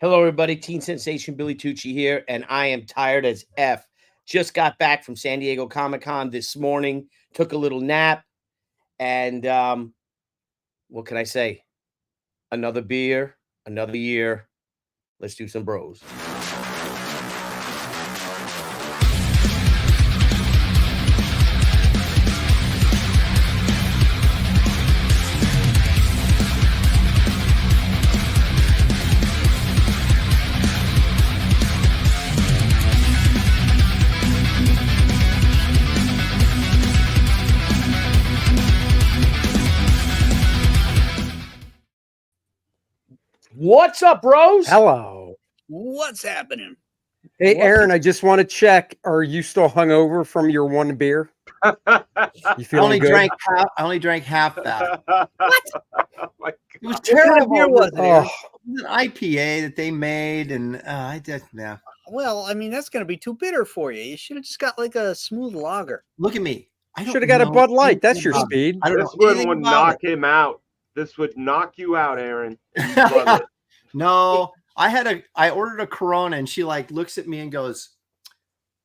Hello, everybody. Teen Sensation Billy Tucci here, and I am tired as F. Just got back from San Diego Comic-Con this morning, took a little nap, and what can I say? Another beer, another year. Let's do some bros. What's up, bros? Hello. What's happening? Hey, Aaron, I just want to check. Are you still hungover from your one beer? You feeling good? I only drank half that. What? Oh my It was terrible. Beer was it? Oh, It was an IPA that they made, and I just Well, I mean, that's going to be too bitter for you. You should have just got like a smooth lager. Look at me. I should have got a know Bud Light. That's anything your about it. speed. I don't This know one anything would about knock it. him out. This would knock you out, Aaron. You'd love it. No, I ordered a Corona, and she like looks at me and goes,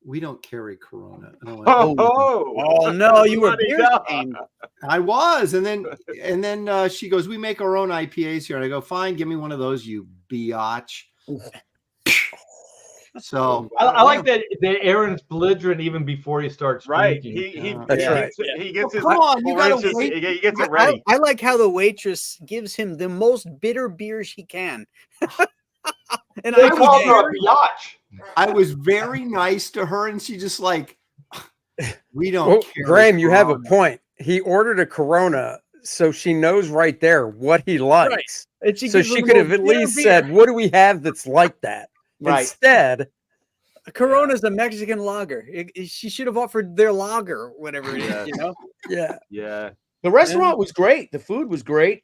"We don't carry Corona." And I went, Oh no, you were Bloody beer hell. stained. I was, and then she goes, "We make our own IPAs here." And I go, "Fine, give me one of those, you biatch." So I like that Aaron's belligerent even before he starts Right. drinking. That's right. He gets his Come on, you gotta oranges- wait. he gets it ready. I like how the waitress gives him the most bitter beer she can. And They I call her a biatch. I was very nice to her, and she just like, "We don't." Well, carry Graham, you have a Corona." point. He ordered a Corona, so she knows right there what he likes. and So gives she him could the have at most bitter least beer. said, "What do we have that's like that?" Right. Instead, Corona's a Mexican lager. She should have offered their lager, whatever it is, Yes. you know? yeah. Yeah. The restaurant was great. The food was great.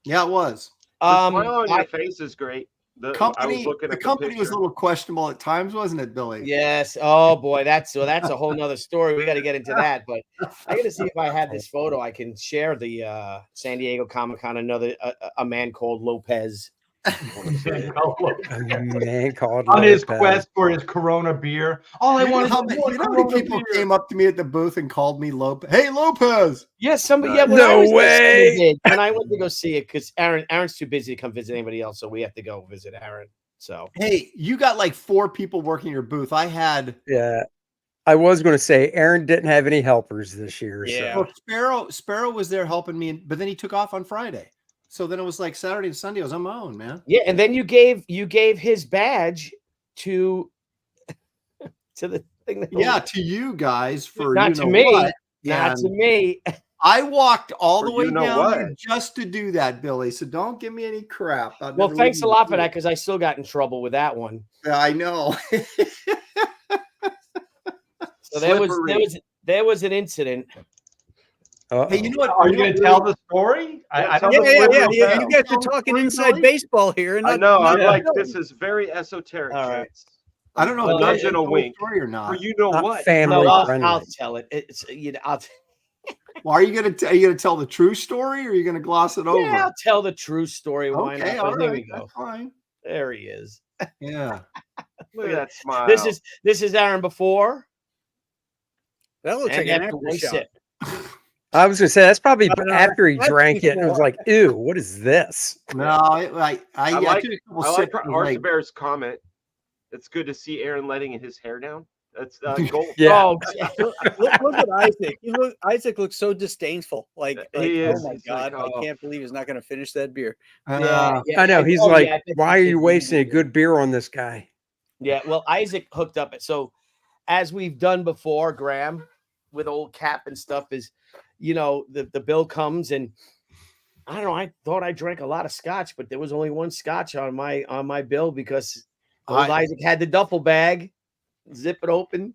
Yeah, it was. The smile on your I- face is great. I was Company, looking the at company was a picture. little questionable at times, wasn't it, Billy? yes. Oh boy, that's a whole nother story. We got to get into that, but I got to see if I have this photo. I can share the San Diego Comic-Con. Another a man called Lopez. A man called On his Lopez. quest for his Corona beer. All I You know want is how one many, you know how Corona many people beer. came up to me at the booth and called me Lopez? Hey, Lopez! Yes, somebody. Nice. Yeah, when I No was there, way. somebody did. When I went to go see it, because Aaron's too busy to come visit anybody else, so we have to go visit Aaron. So Hey, you got like 4 people working your booth. I had Yeah. I was going to say Aaron didn't have any helpers this year. Yeah. So. well, Sparrow was there helping me, but then he took off on Friday. So then it was like Saturday and Sunday. I was on my own, man. yeah, and then you gave his badge to the thing. That Yeah, to you guys for Not you to know me. what. not And to me. I walked all the For way you know down what. there just to do that, Billy. So don't give me any crap. I'd Well, never thanks a leave lot you for that, to because I still got in trouble with that one. do it. I know. So Slippery. there was an incident. Hey, you know what? Are you going to tell the story? I tell don't the know. story. Yeah. You Tell guys are the talking story, inside Billy. baseball here. And I not- know. not I'm like, Billy. this is very esoteric. All right. Chance. I don't know. Well, if nudge that's and a the whole wink. story or not. For you know Not what? family No, I'll friendly. tell it. It's I'll Well, are you gonna tell the true story, or are you gonna gloss it over? yeah, I'll tell the true story. Why Okay, not? all But here right, we go. that's fine. There he is. Yeah. Look at that smile. This is Aaron before. That looks And like an after one after shot. sip. I was going to say that's probably No, after he that's drank it. And it was before. like, ew, what is this? No, I like- took a couple I like sips. It was like, Archibald's comment. It's good to see Aaron letting his hair down. That's gold. Yeah. Oh, Look at Isaac. Isaac looks so disdainful. Like He oh is. my He's god, like, oh. I can't believe he's not going to finish that beer. yeah, I know. He's oh, like, yeah, I bet why are he you did. wasting a good beer on this guy? Yeah, well, Isaac hooked up it. So, as we've done before, Graham, with old Cap and stuff, is the bill comes, and I don't know. I thought I drank a lot of scotch, but there was only one scotch on my bill because old Isaac had the duffel bag, zip it open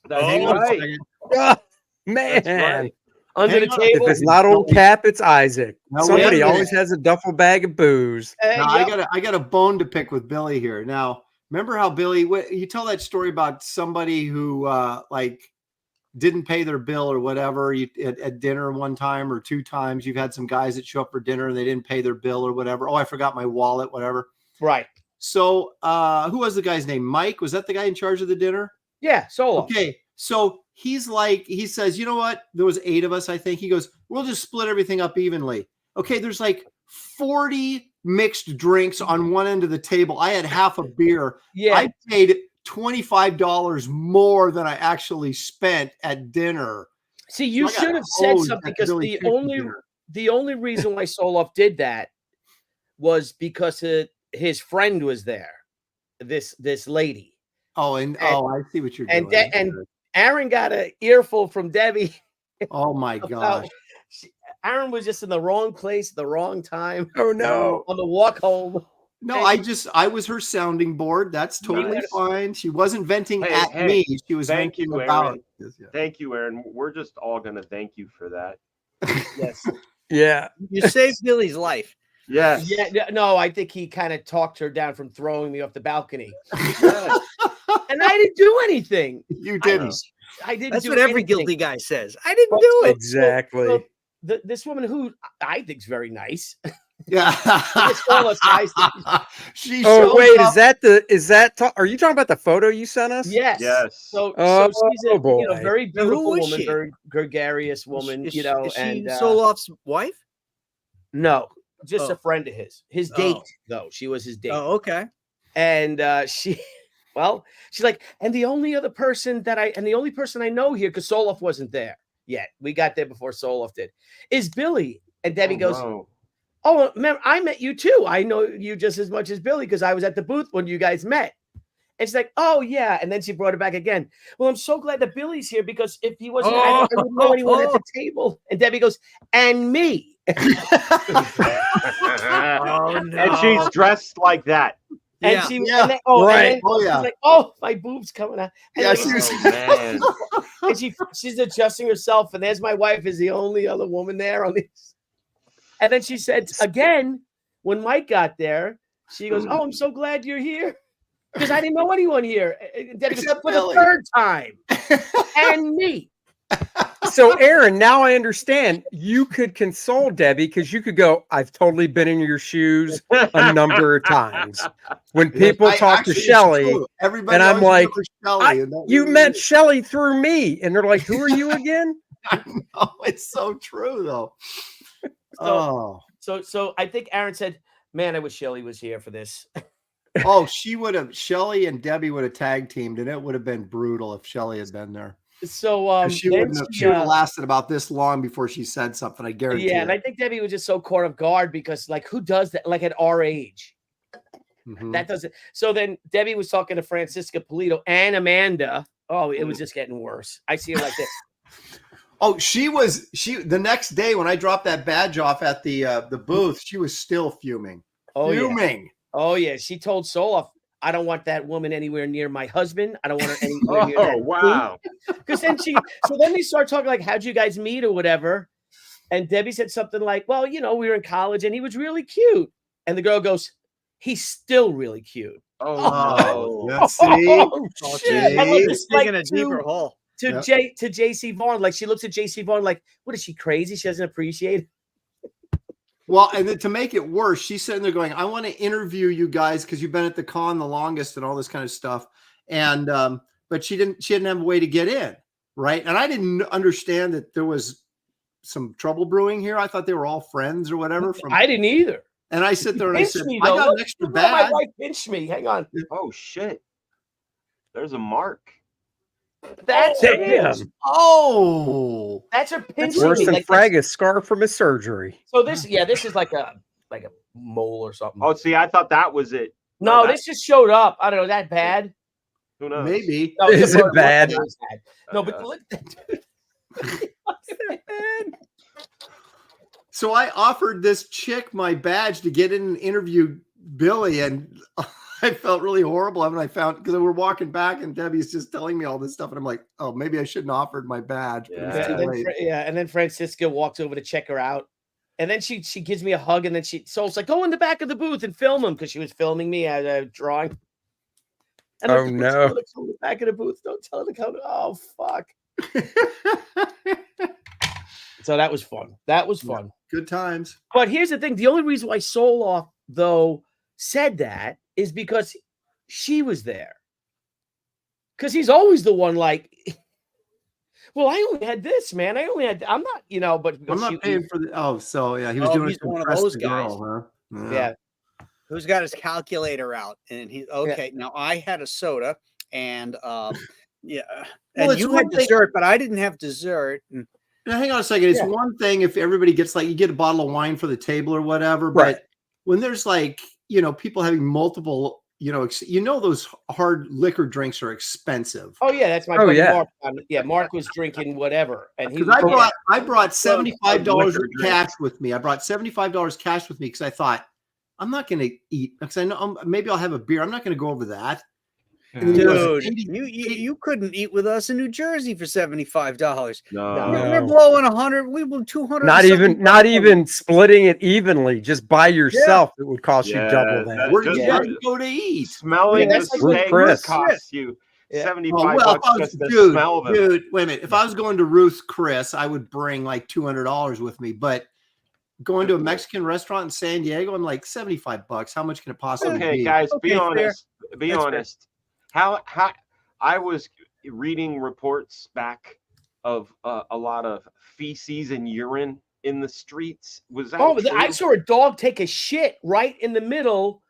hang on a right. second. Ah, man. That's right. under Hang the on. table. If it's not old Cap, it's Isaac. No, Somebody wait a always has a duffel bag of booze. Now, Yep. I got a bone to pick with Billy here. Now, remember how Billy? You tell that story about somebody who like didn't pay their bill or whatever at dinner one time or 2 times. You've had some guys that show up for dinner and they didn't pay their bill or whatever. Oh, I forgot my wallet, whatever. Right. So who was the guy's name? Mike? Was that the guy in charge of the dinner? Yeah, solo. Okay. So he says, you know what? There was 8 of us, I think. He goes, we'll just split everything up evenly. Okay, there's like 40 mixed drinks on one end of the table. I had half a beer. Yeah. I paid $25 more than I actually spent at dinner. See, you So I got should have said hosed something at the because Billy Tucci the only reason why Soloff did that was because his friend was there. This lady. Oh, I see what you're And doing. and Aaron got an earful from Debbie. Oh my about- gosh. Aaron was just in the wrong place, at the wrong time. Oh no. On the walk home. No, I was her sounding board. That's totally Nice. fine. She wasn't venting Hey, at hey, me. She was thank venting you, about. Aaron. Yeah. Thank you, Aaron. We're just all gonna thank you for that. Yes. Yeah. You saved Billy's life. Yes. Yeah. No, I think he kind of talked her down from throwing me off the balcony. And I didn't do anything. You didn't. I didn't. That's do what every anything. guilty guy says. I didn't do it. Exactly. So this woman who I think is very nice. Yeah. Just all us guys She Oh showed wait, up. are you talking about the photo you sent us? Yes. Yes. So Oh, she's a boy. very Now, who beautiful is woman, she? very gregarious woman, Is you know, is she and Soloff's wife? no, just Oh. a friend of his. His date, Oh. though. She was his date. Oh, okay. And she's like, and the only person I know here, because Soloff wasn't there yet. We got there before Soloff did, is Billy. And Debbie goes, no. oh, remember, I met you too. I know you just as much as Billy because I was at the booth when you guys met. And she's like, oh, yeah. And then she brought it back again. Well, I'm so glad that Billy's here because if he wasn't, I wouldn't know anyone at the table. And Debbie goes, and me. Oh, no. And she's dressed like that. And Yeah. she, Yeah. and then, oh, Right. and then Oh, yeah. she's like, oh, my boob's coming out. And Yeah, then- she was- Oh, man. and she's adjusting herself, and there's my wife is the only other woman there on this. And then she said again, when Mike got there, she goes, oh, I'm so glad you're here. Because I didn't know anyone here. And Debbie goes, Except for Billy. the 3rd time. And me. So Aaron, now I understand. You could console Debbie because you could go, I've totally been in your shoes a number of times. When people I talk to actually- it's Shelly, true. Everybody and I'm always like, remembers Shelley, and that you really met is- Shelly through me. And they're like, who are you again? Oh, it's so true though. Oh, So I think Aaron said, man, I wish Shelly was here for this. oh, Shelley and Debbie would have tag teamed, and it would have been brutal if Shelley had been there. So 'Cause she then wouldn't have, she would have lasted about this long before she said something. I guarantee. yeah, and it. I think Debbie was just so caught off guard because, like, who does that? Like at our age, Mhm. that doesn't. So then Debbie was talking to Francisca Polito and Amanda. Oh, it was just getting worse. I see her like this. Oh, the next day when I dropped that badge off at the booth, she was still fuming. Oh yeah. Fuming. Oh yeah. She told Soloff, I don't want that woman anywhere near my husband. I don't want her anywhere near Oh, that wow. Because then they start talking like, how'd you guys meet or whatever? And Debbie said something like, well, you know, we were in college and he was really cute. And the girl goes, he's still really cute. Oh, no. Yeah, see? Oh, shit. And look, See? it's Digging like a deeper hole. to Yep. JC Vaughn. Like she looks at JC Vaughn like, what is she crazy? She doesn't appreciate it. Well, and then to make it worse, she's sitting there going, I want to interview you guys because you've been at the con the longest and all this kind of stuff. And but she didn't have a way to get in, right? And I didn't understand that there was some trouble brewing here. I thought they were all friends or whatever. I didn't either. And I sit there and I Pinch said, me, I though. got Look, an extra look at my badge. wife pinched me. Hang on. Oh, shit. There's a mark. That's Damn. her pinch. Oh, That's her pinch. Worse than Like, Fraga's scar from his surgery. so this is like a mole or something. Oh, see, I thought that was it. no, that- this just showed up. I don't know. That bad? Who knows? maybe. No, Is the it word bad? was bad. No, but look. So I offered this chick my badge to get in and interview Billy, and I felt really horrible. I mean, I found because we're walking back, and Debbie's just telling me all this stuff, and I'm like, oh, maybe I shouldn't have offered my badge. But it was Yeah. too And then, late. and then Francisca walks over to check her out. And then she gives me a hug, and then Soul's like, go in the back of the booth and film him because she was filming me as a drawing. And Oh, I'm like, no. "Tell her to come in the back of the booth. Don't tell her to come. Oh, fuck. So that was fun. That was fun. Good times. But here's the thing. The only reason why Soloff, though, said that is because she was there. Because he's always the one like, well, I only had this, man. I only had, I'm not, you know, but I'm not paying for the. Oh, so yeah, he was doing he's it to one of impress those the guys. girl, huh? yeah. Who's got his calculator out? And he's okay. Now I had a soda, and yeah, Well, and it's you one had thing- dessert, but I didn't have dessert. And Now, hang on a second. It's Yeah. one thing if everybody gets like you get a bottle of wine for the table or whatever, Right. but when there's like people having multiple, those hard liquor drinks are expensive. Oh yeah, that's my Oh, buddy yeah. Mark. Yeah, Mark was drinking whatever, and he Because was I brought $75 liquor drink. cash with me. I brought $75 cash with me because I thought I'm not going to eat because I know maybe I'll have a beer. I'm not going to go over that. And then he goes, dude, you couldn't eat with us in New Jersey for $75. No. We're blowing 100. We blew 200. Not even splitting it evenly. Just by yourself, it would cost you double that. Where did you Yeah. guys go to eat? Smelling Yeah, the that's like Ruth steak Chris. costs you Yeah. 75 Well, if bucks I was, just to smell them. dude, wait a minute. If I was going to Ruth Chris, I would bring like $200 with me. But going to a Mexican restaurant in San Diego, I'm like $75. How much can it possibly Okay, be? guys, be Okay, fair. honest. Be That's fair. honest. How I was reading reports back of a lot of feces and urine in the streets. Was that true? I saw a dog take a shit right in the middle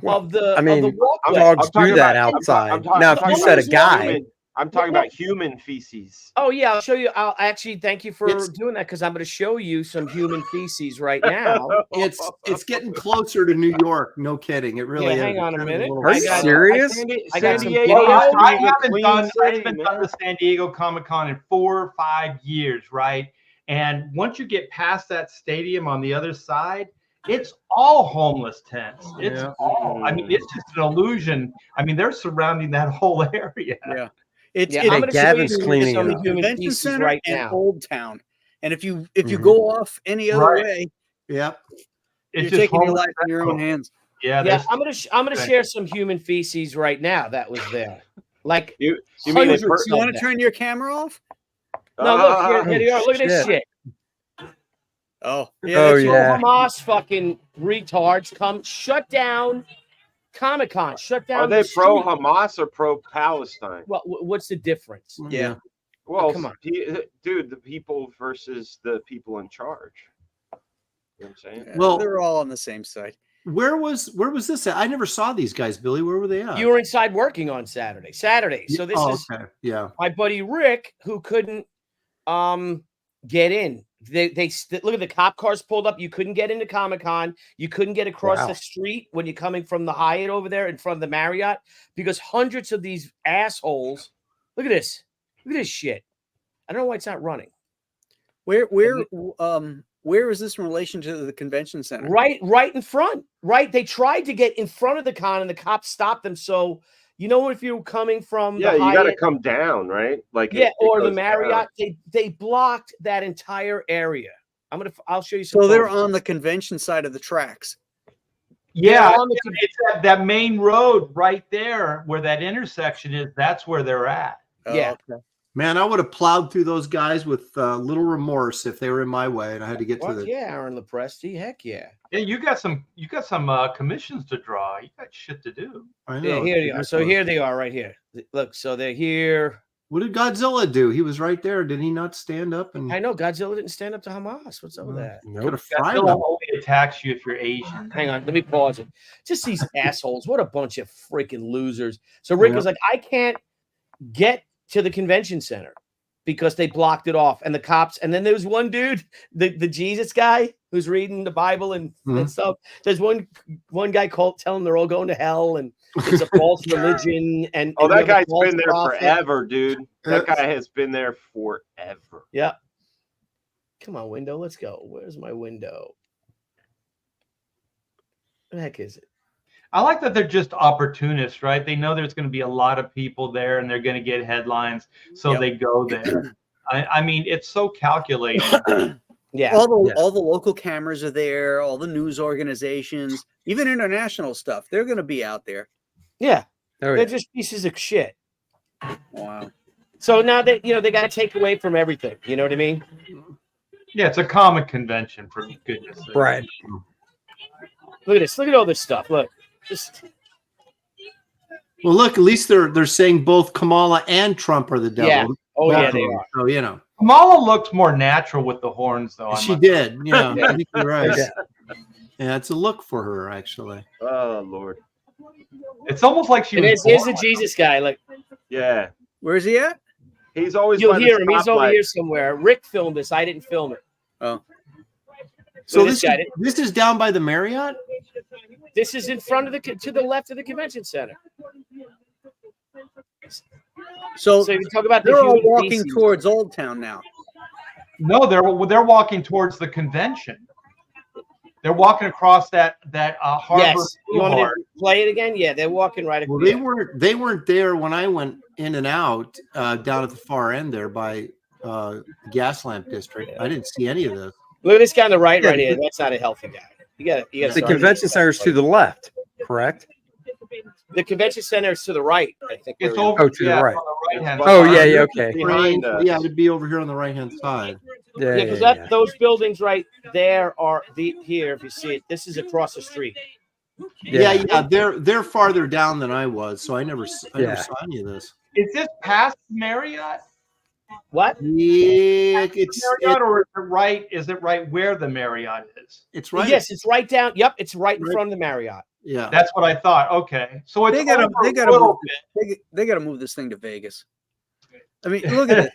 of the I mean, of the walkway. dogs talking do that about- outside. talking Now, if you about said a guy, human- I'm talking about human feces. Oh yeah, I'll show you. I'll actually thank you for It's- doing that because I'm going to show you some human feces right now. It's getting closer to New York. No kidding. It really Yeah, is. hang on a It's minute. little- Are you I got- serious? I got some Diego videos. Well, used to I be a haven't clean done city, man. the San Diego Comic-Con in 4 or 5 years, right? And once you get past that stadium on the other side, it's all homeless tents. It's Yeah. all. I mean, it's just an illusion. I mean, they're surrounding that whole area. Yeah. It's Yeah, it's I'm going to show Gavin's you cleaning some it up. human Convention feces Center right and now. Old Town. And if you Mhm. go off any other Right. way, Yep. you're It's just taking your homeless life in your own people. hands. Yeah, Yeah, there's- I'm gonna Okay. share some human feces right now. That was there. Like You mean hundreds it of You want to them. turn your camera off? No, look here they are. Look at this shit. shit. Oh, Oh, that's yeah. Hamas fucking retards come shut down Comic-Con. Shut down. Are they the pro street. Hamas or pro Palestine? Well, what's the difference? Yeah. Well, come on. dude, the people versus the people in charge. You know what I'm saying? Yeah, Well- they're all on the same side. Where was this at? I never saw these guys, Billy. Where were they at? You were inside working on Saturday. So this Oh, is okay. Yeah. my buddy Rick who couldn't get in. Look at the cop cars pulled up. You couldn't get into Comic-Con. You couldn't get across Wow. the street when you're coming from the Hyatt over there in front of the Marriott because hundreds of these assholes. Look at this. Look at this shit. I don't know why it's not running. Where is this in relation to the convention center? Right in front. Right. They tried to get in front of the con and the cops stopped them. So if you're coming from Yeah, the you Hyatt, got to come down, right? Like yeah, it or the goes Marriott, down. they blocked that entire area. I'll show you some. So they're photos. on the convention side of the tracks. yeah. on the- It's that main road right there where that intersection is. That's where they're at. Yeah. Okay. Man, I would have plowed through those guys with little remorse if they were in my way and I had to get to Fuck the. yeah, Aaron Lopresti. Heck yeah. Yeah, you got some commissions to draw. You got shit to do. I Yeah, know. here they are. So here they are right here. Look, so they're here. What did Godzilla do? He was right there. Did he not stand up and I know Godzilla didn't stand up to Hamas. What's up with that? could Nope. have fried Godzilla him? only attacks you if you're Asian. Hang on, let me pause it. Just these assholes. What a bunch of freaking losers. So Rick was like, I can't get to the convention center because they blocked it off. And the cops, and then there was one dude, the Jesus guy who's reading the Bible and stuff. There's one guy telling they're all going to hell and it's a false religion. And Oh, and that we have a guy's false been there prophet. forever, dude. That guy has been there forever. Yeah. Come on, window. Let's go. Where's my window? What the heck is it? I like that they're just opportunists, right? They know there's going to be a lot of people there and they're going to get headlines, so Yep. they go there. I mean, it's so calculated. Yeah. All the local cameras are there, all the news organizations, even international stuff. They're going to be out there. Yeah. Oh, They're yeah. just pieces of shit. Wow. So now they got to take away from everything. You know what I mean? Yeah, it's a comic convention, for goodness sake. Right. Look at this. Look at all this stuff. Look. Just Well, look, at least they're saying both Kamala and Trump are the devil. Yeah. Oh, yeah, they Both of them. are. So, you know, Kamala looks more natural with the horns, though. she did. Yeah, Yeah. I think you're right. Yeah. Yeah, it's a look for her, actually. Oh Lord. It's almost like she And was. there's the born Jesus guy. Like Yeah. Where's he at? He's always you'll by the hear him. He's over stoplight. here somewhere. Rick filmed this. I didn't film it. Oh, So this guy did. this is down by the Marriott? This is in front of to the left of the convention center. so So you talk about the they're all human walking feces. towards Old Town now. No, they're walking towards the convention. They're walking across that harbor. Yes. You want me Boulevard. to play it again? Yeah, they're walking right Well, across. they weren't there when I went in and out down at the far end there by the gas lamp district. I didn't see any of this. Look at this guy on the right, Yeah. right here. That's not a healthy guy. You got The convention center is to the left, correct? The convention center is to the right. I think. It's where we are. over Oh, to the right. on the right hand. Oh, yeah, yeah, okay. Behind us. Yeah, it'd be over here on the right hand side. Yeah, Yeah, because those buildings right there are here. If you see it, this is across the street. Yeah, they're farther down than I was, so I never saw any of this. Is this past Marriott? What? Yeah, Marriott, or is it right where the Marriott is? it's right. Yes, it's right down. Yep, it's right in front of the Marriott. Yeah. That's what I thought. Okay, so it's They gotta over a move, little bit. they gotta move this thing to Vegas. I mean, look at it.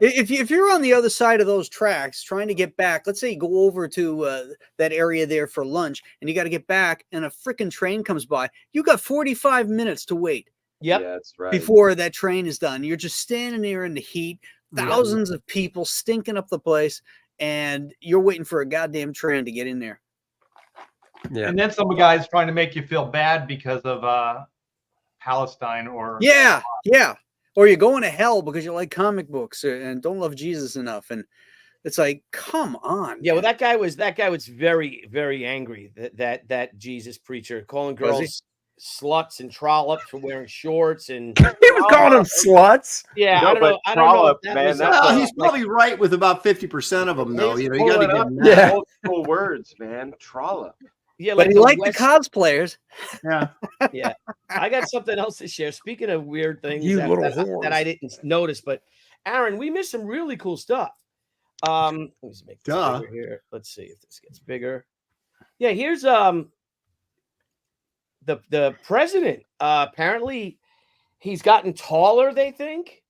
If you're on the other side of those tracks trying to get back, let's say you go over to that area there for lunch, and you got to get back, and a freaking train comes by, you got 45 minutes to wait Yep. Yeah, that's right. before that train is done. You're just standing there in the heat, thousands of people stinking up the place, and you're waiting for a goddamn train to get in there. Yeah. And then some guys trying to make you feel bad because of Palestine or Yeah. Or you're going to hell because you like comic books and don't love Jesus enough. And it's like, come on. Yeah, well, man. that guy was very, very angry. That Jesus preacher calling Was he? girls sluts and trollops for wearing shorts and He was calling them sluts. yeah. No, I don't but know. I don't know. trollop, If that man, was, that's Well, a- he's probably right with about 50% of them, though. He's You know, you got to pulling up give him that. Yeah. Old school words, man. Trollop. yeah, But he the liked the West- cosplayers. Yeah. Yeah, I got something else to share. Speaking of weird things You that, little that, whores. that I didn't notice, but Aaron, we missed some really cool stuff. Let me just make this Duh. bigger here. Let's see if this gets bigger. Yeah, here's the president. Apparently, he's gotten taller. They think.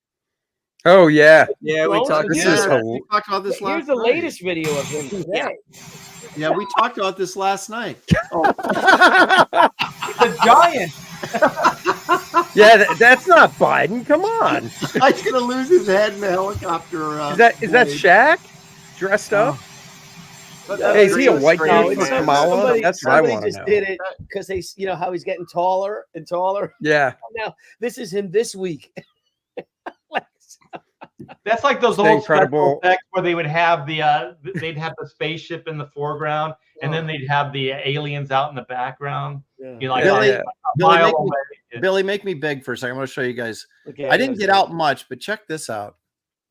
Oh, yeah. Yeah, we Well, talked This about is that. We talked about this last Here's the night. latest video of him today. Yeah, we talked about this last night. the giant. Yeah, that's not Biden. Come on. He's gonna lose his head in the helicopter. Is that blade. Shaq dressed up? But Hey, is he a that's white strange, dude it's from man. Kamala? That's what I somebody wanna just know. did it because they, how he's getting taller and taller. Yeah. Now this is him this week. That's like those The old incredible- special effects where they would have they'd have the spaceship in the foreground, and then they'd have the aliens out in the background. Yeah. You know, like Billy- a Billy, mile make me- away. Billy, make me big for a second. I'm going to show you guys. Okay, I didn't get out much, but check this out.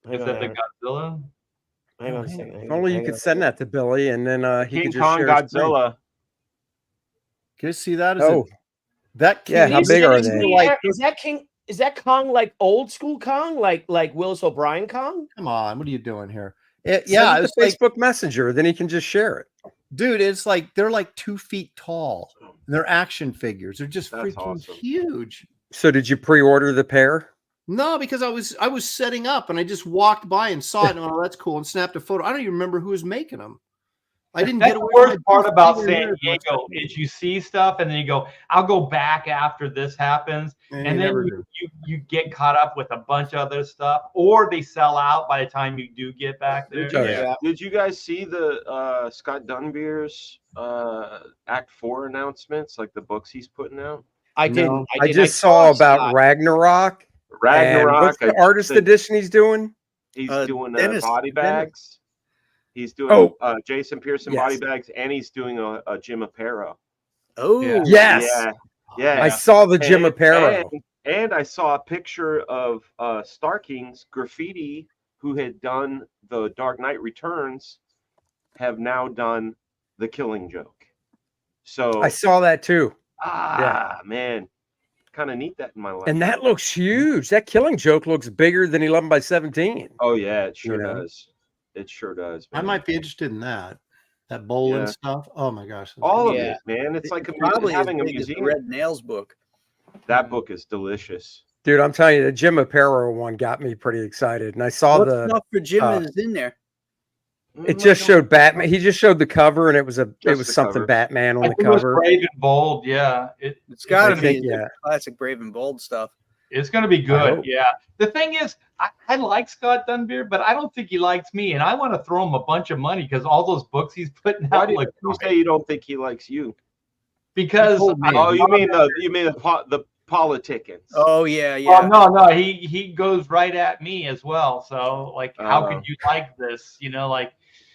Hang Is on, that the Aaron. Godzilla? Hang on a second. If only you could send that to Billy, and then he King could just Kong share his screen. Godzilla. Can you see that? Oh, That Yeah, how Is big that- are is they? that- Is that King? Is that Kong like old school Kong, like Willis O'Brien Kong? Come on, what are you doing here? yeah. Yeah, It's it's like, Facebook Messenger. Then he can just share it. dude, it's like they're like 2 feet tall. They're action figures. They're just That's freaking awesome. huge. So, did you pre-order the pair? No, because I was setting up and I just walked by and saw it and oh, that's cool and snapped a photo. I don't even remember who was making them. I didn't That's get the away worst from part my about booth San either. Diego is you see stuff and then you go, I'll go back after this happens. And And you then never you, do. you get caught up with a bunch of other stuff, or they sell out by the time you do get back there. Did you, Oh, yeah. did you guys see the Scott Dunbier's Act 4 announcements, like the books he's putting out? I didn't. No. I just saw about Scott. Ragnarok. And Ragnarok. what's the I artist think edition he's doing? He's doing Dennis- body bags. He's doing Oh. Jason Pearson Yes. body bags, and he's doing a Jim Aparo. Oh, Yeah. Yes, Yeah. I saw the Jim Aparo. And I saw a picture of Starking's graffiti, who had done the Dark Knight Returns, have now done the Killing Joke. So I saw that too. Man, kind of neat that in my life. And that looks huge. That Killing Joke looks bigger than 11 by 17. Oh yeah, it sure You know? does. It sure does. I Man. might be interested in that. That bowl and stuff. Oh my gosh. that's All of good. it, man. It's like Probably having as a big as the museum. Red Nails book. That book is delicious. Dude, I'm telling you, the Jim Aparo one got me pretty excited. And I saw What the stuff for Jim is in there? it just showed Batman. He just showed the cover, and it was the something cover. Batman on I the think it was cover. brave and bold. Yeah, It's got to I be think, yeah. classic Brave and Bold stuff. it's going to be I good. hope. Yeah. The thing is, I like Scott Dunbier, but I don't think he likes me, and I want to throw him a bunch of money because all those books he's putting Why out do look you great. say you don't think he likes you? Because told me. Oh, you mean the politicans? Oh yeah, Well, yeah. no, he goes right at me as well. So like, how could you like this? You know, like,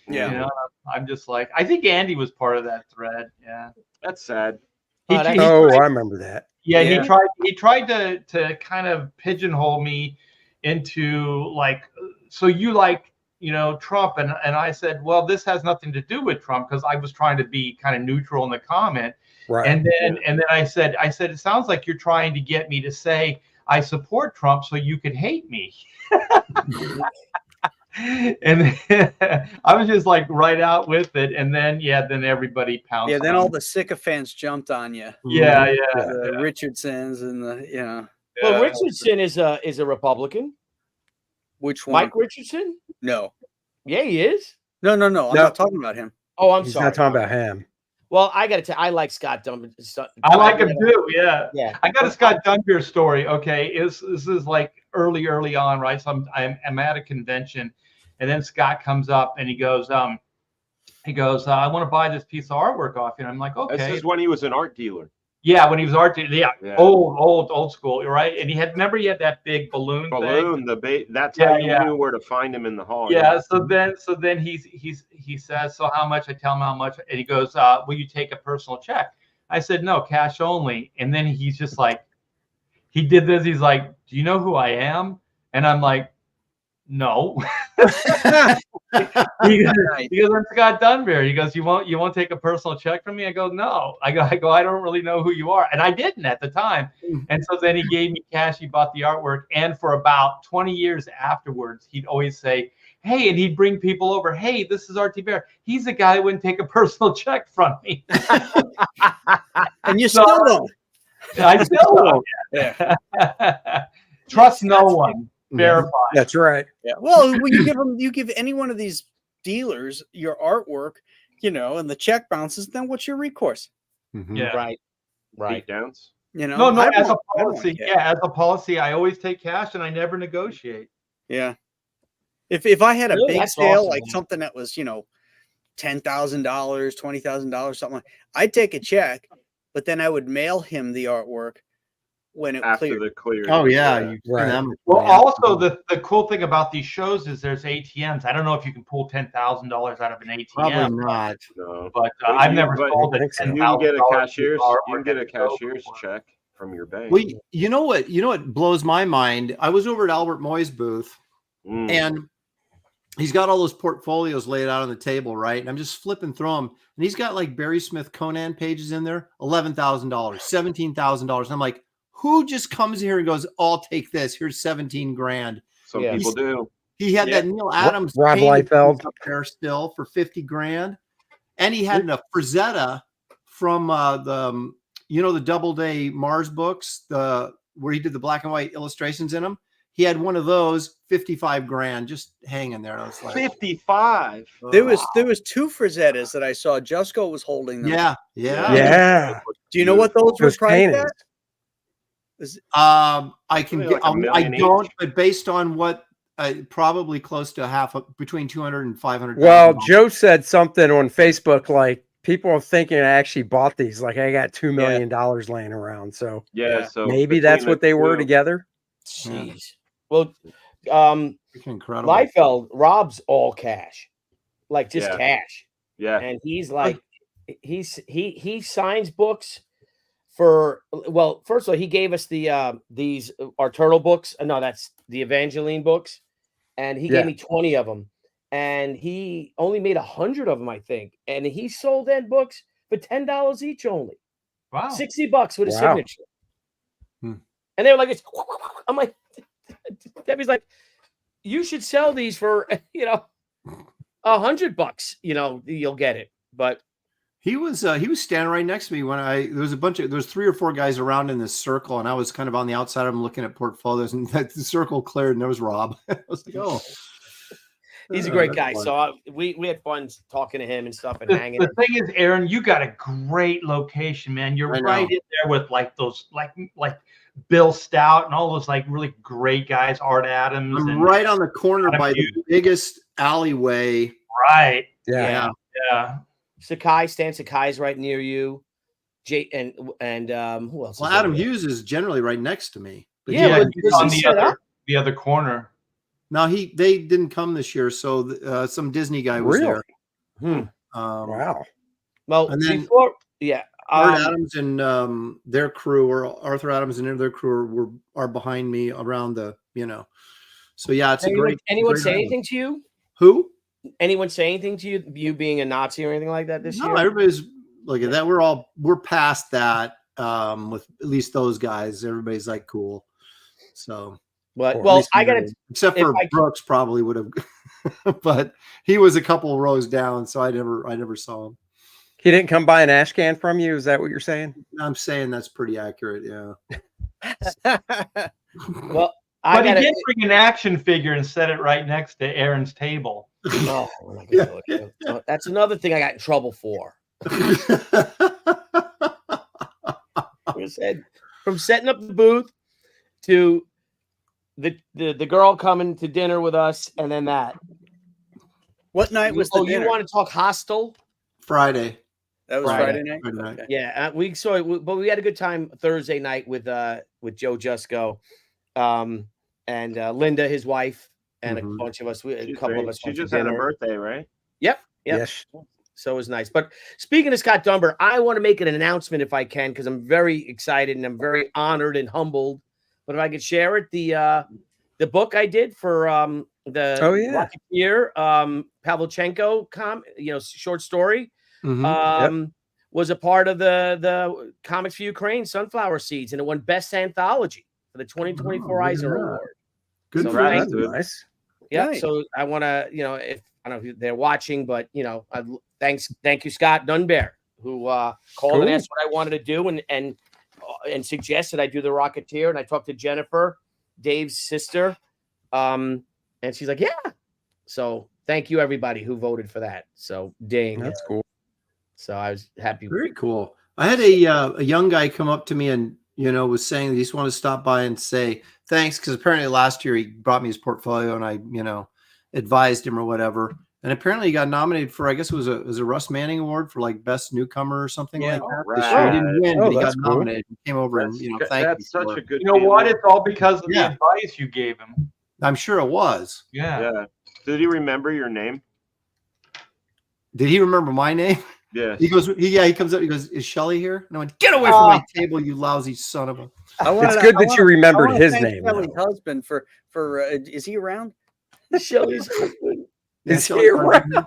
Yeah. you know, I'm just like, I think Andy was part of that thread. Yeah. That's sad. He, Oh, he that's- Oh, tried- I remember that. yeah, Yeah. he tried to kind of pigeonhole me into like, so you like, you know, Trump, and I said, well, this has nothing to do with Trump, because I was trying to be kind of neutral in the comment. Right. And then I said, it sounds like you're trying to get me to say I support Trump so you can hate me. And I was just like right out with it. And then, then everybody pounced. Yeah, then on all me. the sycophants jumped on you. Yeah. The Richardsons and the Well, Yeah. Richardson is a Republican. which one? Mike Richardson? No. Yeah, he is. No. I'm No. not talking about him. Oh, I'm He's sorry. not talking about him. Well, I got to tell I like Scott Dunbier. I like him too. Yeah. Yeah. I got a Scott Dunbier story. Okay. This is like early on, right? So I'm at a convention, and then Scott comes up and he goes, I want to buy this piece of artwork off you. And I'm like, okay. This is when he was an art dealer. Yeah, when he was art dealer. Yeah. Old school, right? And he had that big balloon thing. That's Yeah, how you yeah. knew where to find him in the hall. Yeah. So then he says, so how much? I tell him how much, and he goes, will you take a personal check? I said, no, cash only. And then he's just like, he did this. He's like, do you know who I am? And I'm like, no. He goes, I'm Scott Dunbier. He goes, you won't take a personal check from me? I go, no. I go, I don't really know who you are. And I didn't at the time. And so then he gave me cash. He bought the artwork. And for about 20 years afterwards, he'd always say, hey, and he'd bring people over. Hey, this is R.T. Bear. He's the guy who wouldn't take a personal check from me. And you still don't. I still don't. Yeah. Trust no one. Verify. That's right. Yeah. Well, when you give any one of these dealers your artwork, and the check bounces, then what's your recourse? Mhm. Yeah. Right. Downs. No, I as a don't policy, care. as a policy, I always take cash and I never negotiate. Yeah. If I had a Really? big That's sale, awesome, like man. something that was, $10,000, $20,000, something like, I'd take a check, but then I would mail him the artwork when it After cleared. the clear. Oh yeah, you Right. send them. Well, also the cool thing about these shows is there's ATMs. I don't know if you can pull $10,000 out of an ATM, Probably not. No. but But I've you- never but sold I it. think so. You can get a $10,000 cashier's. artwork You can get a and it's over cashier's for. check from your bank. Well, you know what blows my mind? I was over at Albert Moy's booth, Mm. and he's got all those portfolios laid out on the table, right? And I'm just flipping through them, and he's got like Barry Smith Conan pages in there, $11,000, $17,000. And I'm like, who just comes here and goes, "I'll take this. Here's 17 grand." Some Yeah. people do. He had that Neil Adams Rob painting Liefeld. piece up there still for 50 grand, and he had a Frazetta from the Doubleday Mars books, where he did the black and white illustrations in them. He had one of those, 55 grand, just hanging there. I was like, 55. There was two Frazettas that I saw. Jusco was holding them. yeah. Yeah. Do you know what those were Those priced paintings. at? I can Maybe get. like $1 I million don't, each. but based on what, probably close to between 200 and 500. Well, Joe said something on Facebook like people are thinking I actually bought these. Like I got $2 million laying around. So Yeah. So maybe that's between what the they were two- together. Jeez. Well, incredible. Liefeld, Rob's all cash, like just Yeah. cash, Yeah. and he's like, he signs books for. Well, first of all, he gave us these our turtle books. No, that's the Evangeline books, and he Yeah. gave me 20 of them, and he only made 100 of them, I think, and he sold them books for $10 each only. Wow. $60 with a Wow. signature. Hmm. And they were like, I'm like, Debbie's like, you should sell these for, $100. You'll get it. But He was standing right next to me when there was 3 or 4 guys around in this circle, and I was kind of on the outside of them looking at portfolios, and the circle cleared, and there was Rob. I was like, oh, he's a great that's guy. fun. So we had fun talking to him and stuff and The hanging. thing is, Aaron, you got a great location, man. You're I know. right in there with like those, like Bill Stout and all those like really great guys, Art Adams. I'm and right on the corner Adam by the Hughes. biggest alleyway. Right. Yeah. Yeah. Stan Sakai's right near you. Jay and who else? Well, is Adam over there? Hughes is generally right next to me. But Yeah, but he's does on he set up? the other corner. no, they didn't come this year, so some Disney guy was Really? Hmm. there. Wow. Well, And then- before, yeah. Art Adams and their crew, or Arthur Adams and their crew, are behind me around the, So yeah, it's anyone great say event. anything to you? Who? Anyone say anything to you? You being a Nazi or anything like that this No, year? everybody's look at that. We're past that. With at least those guys, everybody's like cool. So, But or at well, least I gotta. everybody. Except if for I- Brooks, probably would have, but he was a couple rows down, so I never saw him. He didn't come buy an ash can from you. Is that what you're saying? I'm saying that's pretty accurate. Yeah. Well, I But he gotta. did bring an action figure and set it right next to Aaron's table. Oh, we're not gonna do it. So that's another thing I got in trouble for. I said, from setting up the booth to the girl coming to dinner with us, and then that. What night was the Oh, dinner? you want to talk hostile? Friday. That was Friday. Friday night. Friday night. Okay. Yeah, we saw it, but we had a good time Thursday night with Joe Jusko, and Linda, his wife, and a Mhm. bunch of us. A She's couple great. of us. She went to just had her dinner. birthday, right? Yep. Yes. So it was nice. But speaking of Scott Dunbar, I want to make an announcement if I can, because I'm very excited and I'm very honored and humbled. But if I could share it, the book I did for the Rocketeer, Pavlichenko short story, Mhm. was a part of the Comics for Ukraine Sunflower Seeds, and it won Best Anthology for the 2024 Oh, Eisner yeah. Award. Good So for Congrats, you. That's dude. nice. Yeah, Nice. so I want to, if I don't know if they're watching, but thank you, Scott Dunbar, who called and asked what I wanted to do, and suggested I do the Rocketeer, and I talked to Jennifer, Dave's sister, and she's like, yeah. So thank you everybody who voted for that. So ding. That's cool. So I was happy. Very cool. I had a young guy come up to me and was saying that he just wanted to stop by and say thanks, because apparently last year he brought me his portfolio and I advised him or whatever, and apparently he got nominated for, I guess it was a Russ Manning Award for like best newcomer or something like that. All This year. He didn't win, Oh, but he got that's cool. nominated. He came over and thanked me. That's such for a it. good. You know what? feeling. It's all because of Yeah. the advice you gave him. I'm sure it was. Yeah. Yeah. Did he remember your name? Did he remember my name? Yeah. He goes, he comes up, he goes, is Shelly here? And I went, get away from my table, you lousy son of a. It's good that you remembered his name, Kelly's though. husband for is he around? Shelley's husband. Yeah, Is he Shelley's around?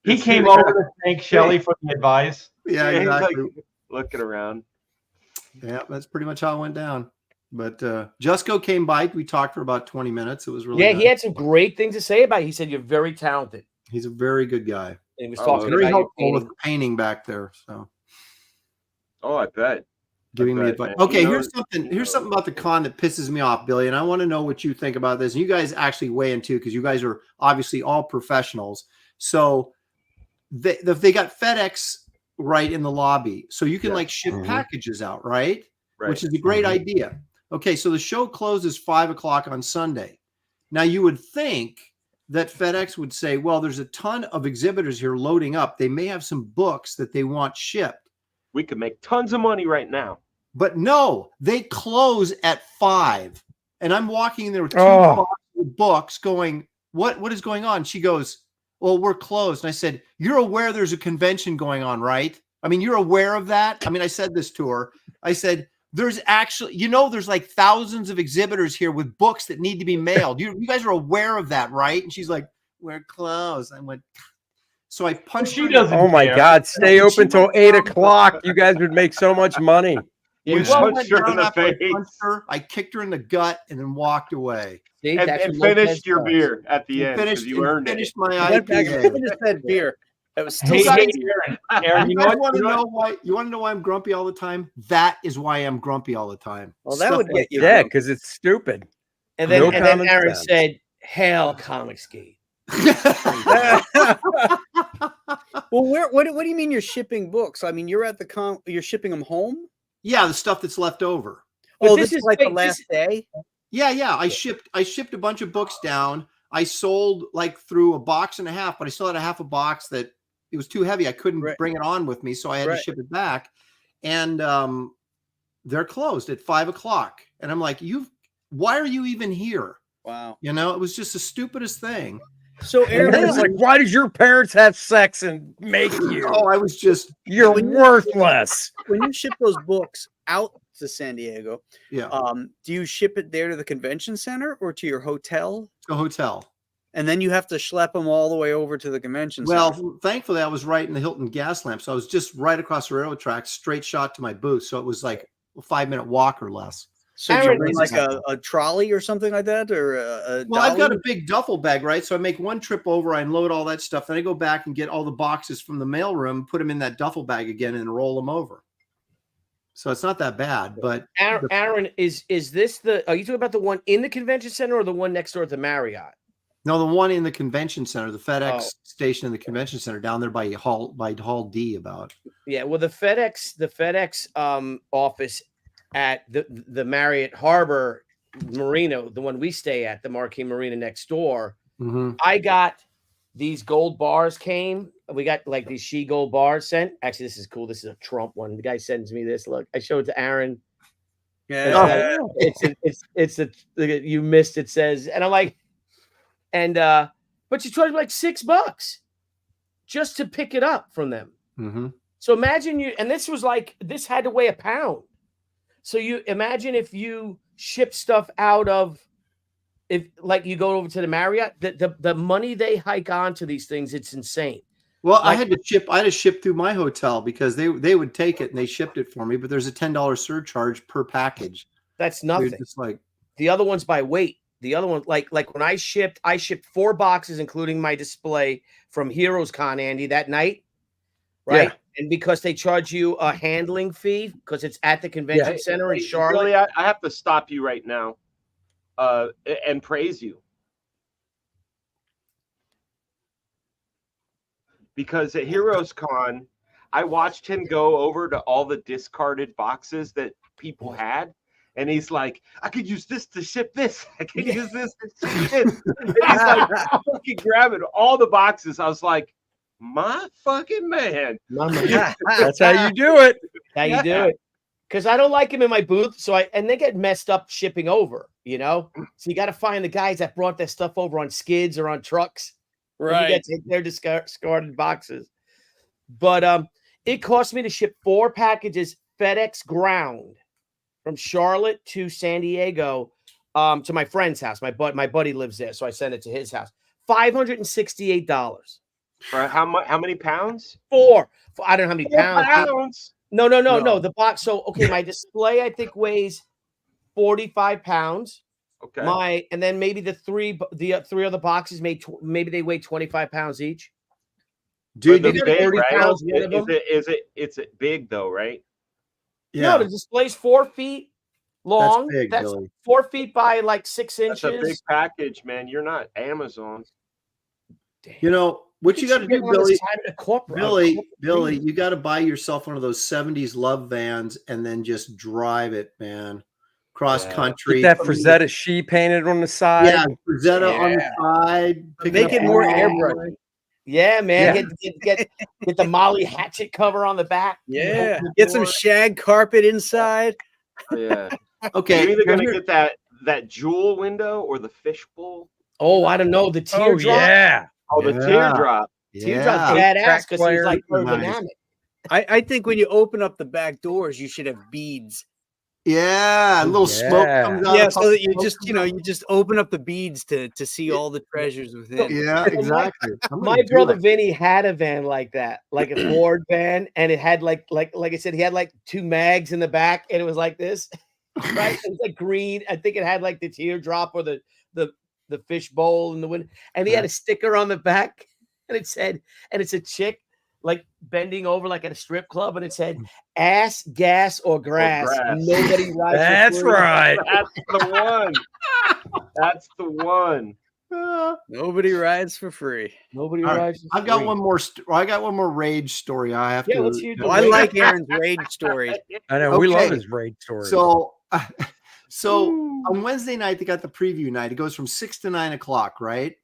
He came over to thank Shelly for the advice. Yeah, He's like exactly. looking around. Yeah, that's pretty much how it went down. But Jusko came by. We talked for about 20 minutes. It was really Yeah, nice. he had some great things to say about it. He said you're very talented. He's a very good guy. And he was Oh, talking Very about your helpful with painting. painting back there. So Oh, I bet. giving me bet, advice. man. Okay, He here's knows- Here's something about the con that pisses me off, Billy, and I want to know what you think about this. And you guys actually weigh in too, because you guys are obviously all professionals. So they got FedEx right in the lobby, so you can Yeah. like ship Mhm. packages out, right? Right. Which is a great Mhm. idea. Okay, so the show closes 5:00 on Sunday. Now you would think that FedEx would say, well, there's a ton of exhibitors here loading up. They may have some books that they want shipped. We could make tons of money right now. But no, they close at 5. And I'm walking in there with two Oh. boxes of books going, what is going on? She goes, well, we're closed. And I said, you're aware there's a convention going on, right? I mean, you're aware of that? I mean, I said this to her. I said, there's actually, there's like thousands of exhibitors here with books that need to be mailed. You guys are aware of that, right? And she's like, we're closed. I went, So I punched She her. doesn't. Oh my care. God! Stay When she open till went 8 down- o'clock. You guys would make so much money. You When she punched went her in down the after I face punched her, I kicked her in the gut and then walked away. See, and, that's and what Lopez finished your does. beer at the And end because you earned finished it. my Went back and IPA. finished that beer. That was still Hey, guys- hey, Aaron, You you know guys what? want to You know know why? You want to know why I'm grumpy all the time? That is why I'm grumpy all the time. Well, that Stuff would like get you. Yeah, because it's stupid. And then, No and then common Aaron sense. said, "Hail Comicsgate." Well, what do you mean you're shipping books? I mean, you're at the you're shipping them home. Yeah, the stuff that's left over. But Oh, this this is is- like the wait, last day. Yeah. I shipped a bunch of books down. I sold like through a box and a half, but I still had a half a box that it was too heavy. I couldn't Right. bring it on with me, so I had Right. to ship it back. And they're closed at 5 o'clock. And I'm like, why are you even here? Wow. You know, it was just the stupidest thing. So And Aaron, then it's like, why did your parents have sex and make you? Oh, I was just You're when you- worthless. when you ship those books out to San Diego, yeah, do you ship it there to the convention center or to your hotel? a hotel. And then you have to schlep them all the way over to the convention center. Well, thankfully, I was right in the Hilton gas lamp, so I was just right across the railroad tracks, straight shot to my booth. So it was like a 5-minute walk or less. So do you Aaron, bring is like this- a trolley or something like that, or a Well, I've got dolly? a big duffel bag, right? So I make one trip over, I unload all that stuff, then I go back and get all the boxes from the mailroom, put them in that duffel bag again, and roll them over. So it's not that bad, but Aaron, is this the? Are you talking about the one in the convention center or the one next door at the Marriott? no, the one in the convention center, the FedEx Oh. station in the convention center down there by Hall D about. Yeah, well, the FedEx office at the Marriott Harbor Marina, the one we stay at, the Marquee Marina next door. Mm-hmm. I got these gold bars came. We got like these she gold bars sent. Actually, this is cool. This is a Trump one. The guy sends me this. Look, I showed it to Aaron. Yeah. It's a you missed. It says, and I'm like, and but you charge me like $6 just to pick it up from them. Mm-hmm. So imagine you, and this was like, this had to weigh a pound. So you imagine if you ship stuff out of, if like you go over to the Marriott, the money they hike onto these things, it's insane. Well, I Like- had to ship through my hotel because they would take it and they shipped it for me, but there's a $10 surcharge per package. That's They're nothing. just like, The other one's by weight. The other one, like when I shipped 4 boxes, including my display from Heroes Con, Andy, that night, right? Yeah. And because they charge you a handling fee because it's at the convention Yeah. center in Hey, Charlotte. Billy, I have to stop you right now and praise you. Because at Heroes Con, I watched him go over to all the discarded boxes that people had. And he's like, I could use this to ship this. I could use this to ship this. And he's like fucking grabbing all the boxes. I was like, my fucking man. That's how you do it. How you do it? Because I don't like him in my booth. So and they get messed up shipping over, you know? So you got to find the guys that brought their stuff over on skids or on trucks. And you get to take their discarded boxes. But it cost me to ship 4 packages FedEx ground from Charlotte to San Diego to my friend's house. My buddy lives there, so I sent it to his house. $568. For how much? How many pounds? 4. I don't know how many 4 pounds. pounds. No. No. The box. So okay, my display I think weighs 45 pounds. Okay. And then maybe the three other boxes maybe they weigh 25 pounds each. dude, But you they're gotta, got big, 40 right? pounds, one of them. It's big though, right? yeah, No, the display's 4 feet long. big, That's Billy. 4 feet by like 6 That's a big inches. package, man. You're not Amazon. you know what you got to do, Billy. Billy, Billy. you got to buy yourself one of those 70s love vans and then just drive it, man. Cross Yeah. country. Get that Frazetta she painted on the side. Yeah, Frazetta on the side. pick Make up it more all- airbrush. Yeah, man. Yeah. Get the Molly Hatchet cover on the back. Yeah. Get some shag carpet inside. Yeah. Okay, You're either gonna here- get that jewel window or the fishbowl. Oh, I don't know. The Oh teardrop. yeah. Oh, the Yeah. teardrop. Teardrop's yeah. badass Track because he's like player. aerodynamic. I think when you open up the back doors, you should have beads. Yeah, a little smoke Yeah. comes out. Yeah, of so that you smoke just comes you know out. you just open up the beads to see all the treasures within. Yeah, So exactly. I'm gonna My do brother it. Vinny had a van like that, like a Ford van, and it had like I said, he had like 2 mags in the back, and it was like this, right? It was like green. I think it had like the teardrop or the fish bowl in the window, and he had a sticker on the back, and it said, and it's a chick like bending over like at a strip club, and it said, "Ass, gas, or grass. grass." Nobody rides." for That's free." right. That's the one. That's the one. Nobody rides for free. Nobody All right, rides. for I've got free. one more. I got one more rage story. I have Yeah, to. let's hear the Oh, I rage. like Aaron's rage stories. I know we love Okay. his raid stories. So, so on Wednesday night they got the preview night. It goes from 6 to 9 o'clock, right?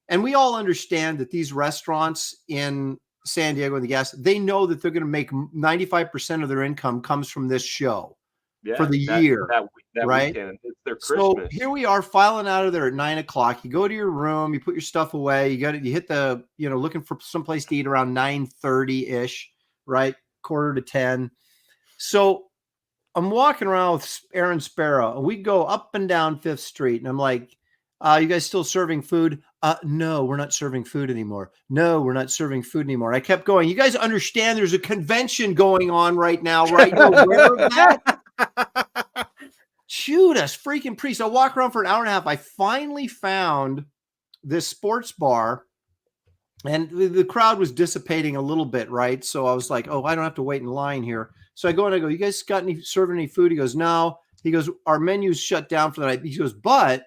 And we all understand that these restaurants in San Diego and the gas, they know that they're going to make 95% of their income comes from this show. Yeah, For the year, that right? weekend. It's their So Christmas. here we are filing out of there at 9 o'clock. You go to your room, you put your stuff away, you hit the, looking for someplace to eat around 9:30-ish, right? 9:45. So I'm walking around with Aaron Sparrow, and we go up and down 5th Street, and I'm like, you guys still serving food? No, we're not serving food anymore. No, we're not serving food anymore. I kept going. You guys understand there's a convention going on right now, right? You're aware of that? Judas freaking priest. I walk around for an hour and a half. I finally found this sports bar, and the crowd was dissipating a little bit, right? So I was like, oh, I don't have to wait in line here. So I go and I go, you guys serving any food? He goes, no. He goes, our menu's shut down for the night. He goes, but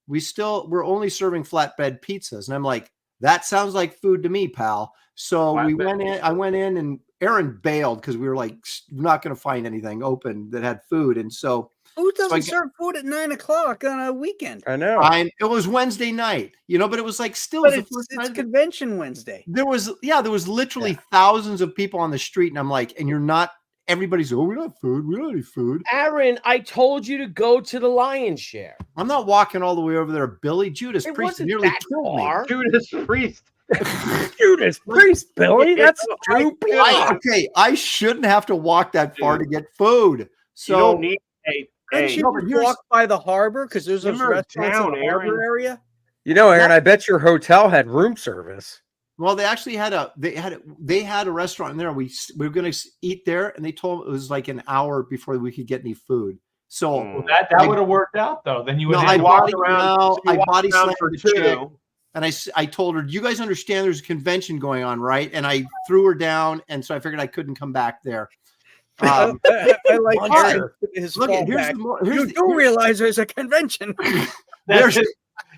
we're only serving flatbread pizzas. And I'm like, that sounds like food to me, pal. So I went in and Aaron bailed because we were like, not going to find anything open that had food. And so Who doesn't serve food at 9 o'clock on a weekend? I know. it was Wednesday night, but it was like still But the it's first time convention Wednesday. there was literally thousands of people on the street. And I'm like, and you're not, everybody's, oh, we don't have food. We don't have any food. Aaron, I told you to go to the Lion's Share. I'm not walking all the way over there. Billy Judas It Priest wasn't nearly that killed me. far. Judas Priest. Judas Priest, Billy. That's 2 blocks. Okay, I shouldn't have to walk that far to get food. So You don't need Couldn't hey, you no, but just here's- walk by the harbor? Because there's those Simmer restaurants down, in the harbor Aaron. area. Aaron, I bet your hotel had room service. well, they actually had a restaurant in there. We were going to eat there, and they told it was like an hour before we could get any food. So Mm. That would have worked out though. Then you would no, have I walked body, around- no, so you I walked body around slammed for the chick, two. and I told her, "Do you guys understand? There's a convention going on, right?" And I threw her down, and so I figured I couldn't come back there. I like Monster. his Look, fallback. here's the more. You Here's do realize there's a convention. There's-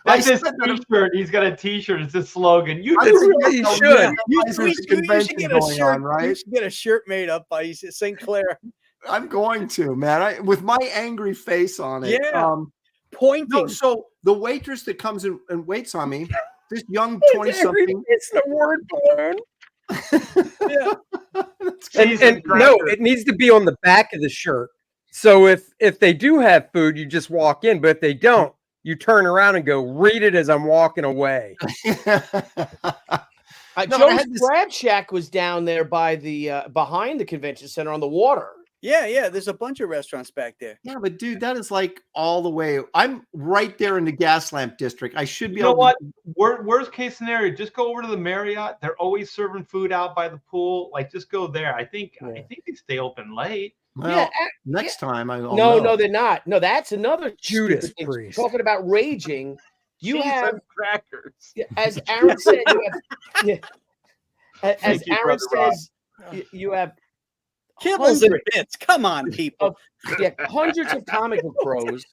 That's I his said that- T-shirt. He's got a T-shirt. It's a slogan. You I just really don't should. realize You there's a should convention get a going shirt. on, right? You should get a shirt made up by St. Clair. I'm going to, man. With my angry face on it. Yeah. Pointing. No, so the waitress that comes in and waits on me, this young 20-something. It's the word balloon. Yeah. Cheese And no, crackers. it needs to be on the back of the shirt. So if they do have food, you just walk in. But if they don't, you turn around and go, read it as I'm walking away. No, I Joe's had this- Crab Shack was down there by the behind the convention center on the water. Yeah. There's a bunch of restaurants back there. Yeah, but dude, that is like all the way. I'm right there in the gas lamp district. I should be You know able what? to. Worst case scenario, just go over to the Marriott. They're always serving food out by the pool. Like, just go there. I think they stay open late. Well, next time I'll No, know. they're not. No, that's another Judas stupid thing. Priest. Talking about raging, you Cheese have, and crackers. as Aaron said, as Thank you, Aaron Brother Rob. says, you have Kibbles and hundreds, bits. Come on, people. hundreds of comic book pros,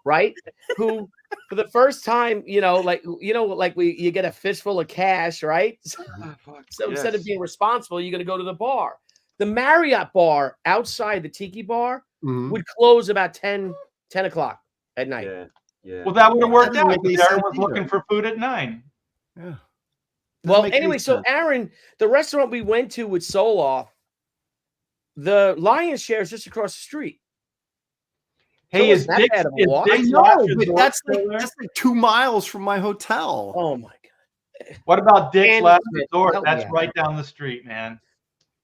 right? Who, for the first time, you get a fistful of cash, right? So instead of being responsible, you're going to go to the bar. The Marriott bar outside the Tiki bar Mhm. would close about 10 o'clock at night. Yeah. Well, that would have worked That doesn't out. make any Because Aaron sense was either. looking for food at 9. Yeah. Doesn't Well, make any anyway, so sense. Aaron, the restaurant we went to with Soul Off, the Lion's Share is just across the street. Hey, So is it's not Dick's, bad of a is walk. I Dick's know, Last but Resort that's still there? like 2 miles from my hotel. Oh my god! What about Dick's And Last Smith, Resort? hell That's yeah. right down the street, man.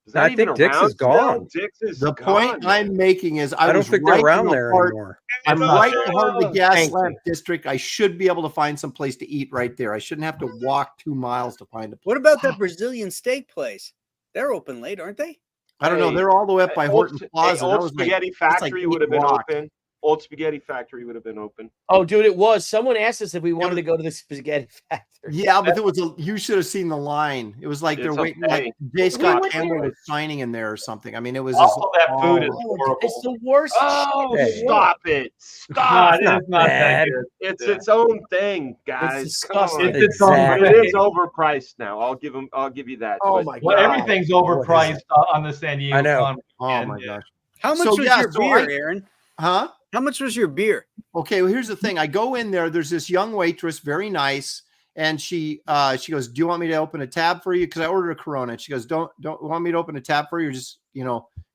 Is that I even think Dick's around is gone. still? Dick's is The gone, point man. I'm making is I don't was think they're right around in the there heart. anymore. I'm It's right in the heart of the gas Thank lamp district. I should be able to find some place to eat right there. I shouldn't have to walk 2 miles to find a place. What about that Brazilian steak place? They're open late, aren't they? I don't know. They're all the way up by Horton Plaza. That Old was like, Spaghetti that's Factory like would have 8 been blocks. open. Old Spaghetti Factory would have been open. Oh, dude, it was. Someone asked us if we wanted to go to the spaghetti factory. Yeah, but there was you should have seen the line. It was like they're It's waiting, okay. like J. Scott went Campbell there. was signing in there or something. I mean, it was Also, that food is Oh, horrible. it's the worst. Oh, shit in the world. stop it. No, Stop it it. is not that bad. good. It's Yeah. its own thing, guys. disgusting. Come on. It's its own Exactly. It thing. is overpriced now. I'll give you that. Oh but- my Well, God. everything's overpriced on the San Diego I know. Con Oh weekend, my yeah. gosh. How much So, was yeah, your so beer, I- Aaron? Huh? How much was your beer? Okay, well, here's the thing. I go in there. There's this young waitress, very nice, and she goes, "Do you want me to open a tab for you?" Because I ordered a Corona. And she goes, "Don't want me to open a tab for you? Or just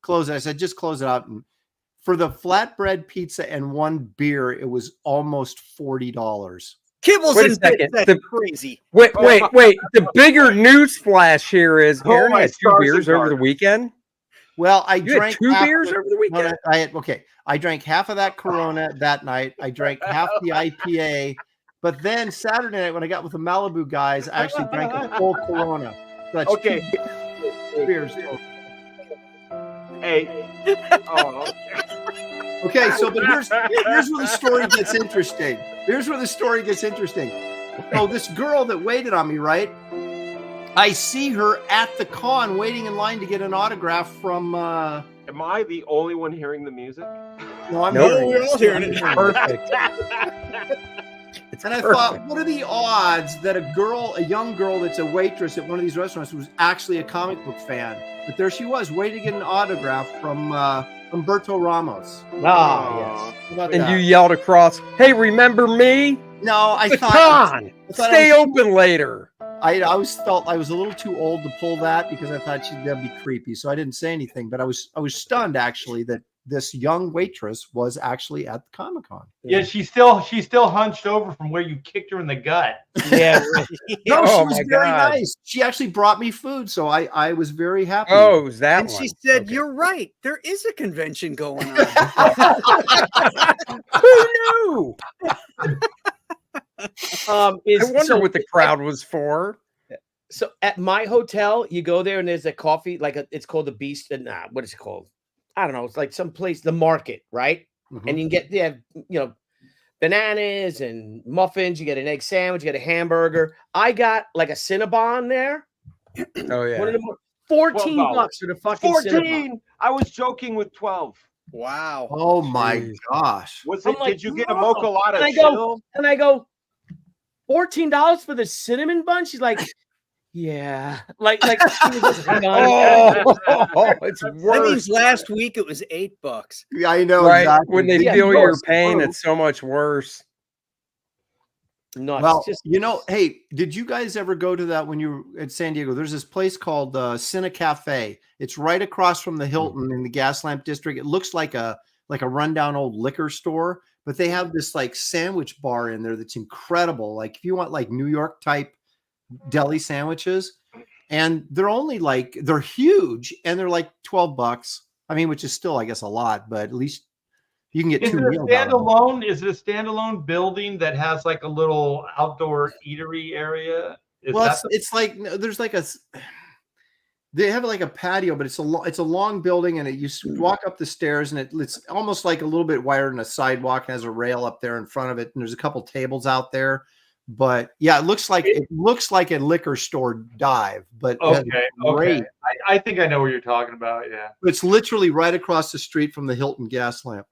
close it." I said, "Just close it out." And for the flatbread pizza and one beer, it was almost $40. Kibbles Wait a and second. bits. That's The- crazy. Wait. The bigger news flash here is Oh, Aaron my had 2 stars beers and over the garters. weekend. Well, I You drank had 2 half beers of- over the weekend. I drank half of that Corona that night. I drank half the IPA, but then Saturday night when I got with the Malibu guys, I actually drank a full Corona. So that's Okay. 2 beers. Hey. Oh, Okay, so but here's where the story gets interesting. So this girl that waited on me, right? I see her at the con waiting in line to get an autograph from am I the only one hearing the music? no, I'm No, hearing we're it. all hearing it. Perfect. It's And I perfect. thought, what are the odds that a young girl that's a waitress at one of these restaurants was actually a comic book fan? But there she was, waiting to get an autograph from Humberto Ramos. Ah, yes. How about And that? you yelled across, "Hey, remember me? No, I The thought con. I thought Stay I was- open later." I always felt I was a little too old to pull that because I thought that'd be creepy. So I didn't say anything. But I was stunned actually that this young waitress was actually at the Comic-Con. Yeah, she's still hunched over from where you kicked her in the gut. Yeah. No, she Oh, was my very God. nice. She actually brought me food, so I was very happy. Oh, it was that And one. she said, Okay. "You're right. There is a convention going on." Who knew? I wonder what the crowd was for. So at my hotel, you go there and there's a coffee, it's called the Beast. What is it called? I don't know. It's like some place, the market, right? Mhm. And you can get, bananas and muffins. You get an egg sandwich. You get a hamburger. I got like a Cinnabon there. Oh yeah. One of them, $14 $12 for the fucking Cinnabon. 14. I was joking with 12. Wow. Oh my Jeez. gosh. Was I'm it? like, Did you get a no. mocha lot of And I go- chill? And I go, $14 for the cinnamon bun? She's like, yeah. Like she was just done. Oh, it's That worse. means last week it was $8. Yeah, I know Right exactly. when they Yeah, feel of your course. pain, Oh. it's so much worse. Nuts. Well, Just hey, did you guys ever go to that when you were at San Diego? There's this place called Cine Cafe. It's right across from the Hilton in the Gaslamp District. It looks like a rundown old liquor store, but they have this like sandwich bar in there that's incredible. Like if you want like New York type deli sandwiches, and they're huge and they're like $12. I mean, which is still, I guess, a lot, but at least you can get Is 2 it a meals out of it. standalone? Is it a standalone building that has like a little outdoor eatery area? Is Well, that it's like there's like they have like a patio, but it's a long building, and you walk up the stairs, and it's almost like a little bit wider than a sidewalk. And has a rail up there in front of it, and there's a couple tables out there. But yeah, it looks like a liquor store dive, but it has okay? great. Okay, I think I know what you're talking about. Yeah, It's literally right across the street from the Hilton gas lamp.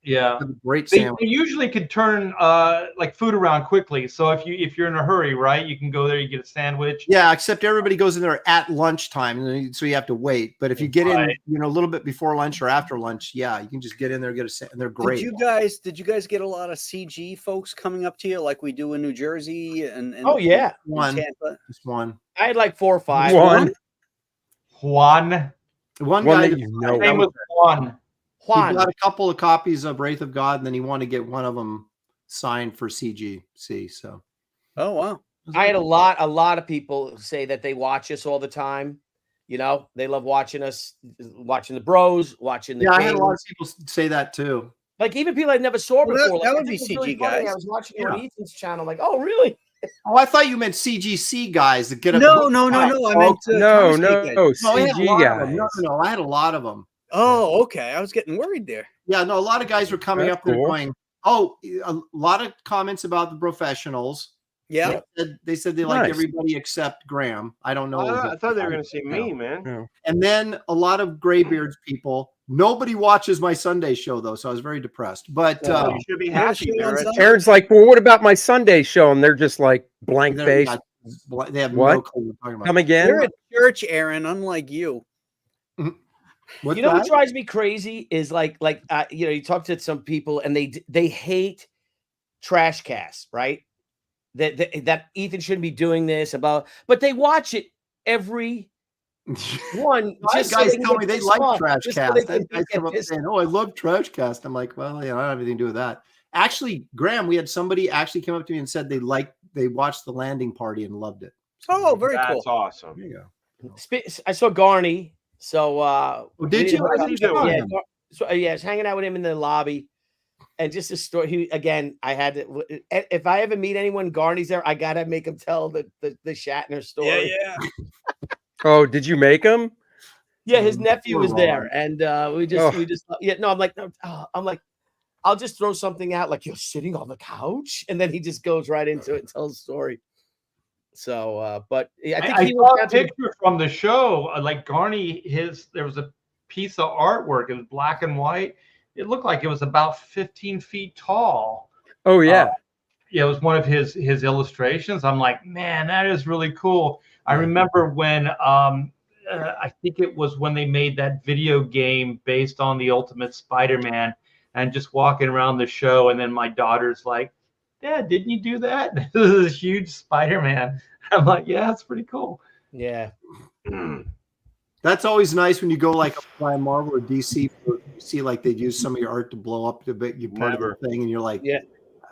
yeah. Great They sandwich. usually could turn like food around quickly. So if you're in a hurry, right, you can go there, you get a sandwich. Yeah, except everybody goes in there at lunchtime, so you have to wait. But if you get in, Right. a little bit before lunch or after lunch, yeah, you can just get in there, and they're great. Did you guys get a lot of CG folks coming up to you like we do in New Jersey and oh yeah. and One. Tampa? Just one. I had like 4 or 5. One Juan. One One guy that you know. His name was Juan. he Juan. got a couple of copies of Wraith of God, and then he wanted to get one of them signed for CGC. So Oh wow. I had a lot of people say that they watch us all the time. You know, they love watching us, watching the bros, watching the Yeah, I had a lot of Kings. people say that too. Like even people I never saw Well, before. that Like, would I be think it was really CG funny. guys. I was watching it on Yeah. Ethan's channel. Like, oh, really? Oh, I thought you meant CGC guys that get up. No. I meant No, Counter-Strike guys. No, I had a CG lot of them. guys. No, I had a lot of them. Oh, okay. I was getting worried there. Yeah, no, a lot of guys were coming That's up there cool. going, oh, a lot of comments about the Professionals. Yeah. They said they liked Nice. everybody except Graham. I don't know. I thought they were going to say me, man. And then a lot of graybeards people. Nobody watches my Sunday show though, so I was very depressed. But You should be happy. show on Barrett. Sunday? Aaron's like, well, what about my Sunday show? And they're just like blank they're face. not- they have no What? clue what I'm talking about. Come again? You're at church, Aaron, unlike you. What's You know what that? drives me crazy is like you know, you talk to some people and they hate trash casts, right? That Ethan shouldn't be doing this about, but they watch it every one. Just so guys they can tell get me they pissed like off, Trash just so Cast. they Then can guys get come up pissed. saying, "Oh, I love Trash Cast." I'm like, well, you know, I don't have anything to do with that. Actually, Graham, we had somebody actually come up to me and said they watched the landing party and loved it. Oh, very cool. That's awesome. There you go. I saw Garney, so did you? What did he do? Yeah, so yeah, I was hanging out with him in the lobby, and just a story. He again, I had to. If I ever meet anyone, Garney's there. I gotta make him tell the Shatner story. Yeah. Oh, did you make them? Yeah, his nephew Poor was there, Ron. and we just yeah. No, I'm like, no, I'm like, I'll just throw something out like you're sitting on the couch, and then he just goes right into it and tells the story. So, but I think I he saw was a picture from the show. Like Garney, there was a piece of artwork. It was black and white. It looked like it was about 15 feet tall. Oh yeah. Yeah, it was one of his illustrations. I'm like, man, that is really cool. I remember when I think it was when they made that video game based on the Ultimate Spider-Man, and just walking around the show, and then my daughter's like, Dad, didn't you do that? This is a huge Spider-Man. I'm like, yeah, that's pretty cool. Yeah. That's always nice when you go like by Marvel or DC. You see like they'd use some of your art to blow up a bit. You part Never. of the thing, and you're like, Yeah.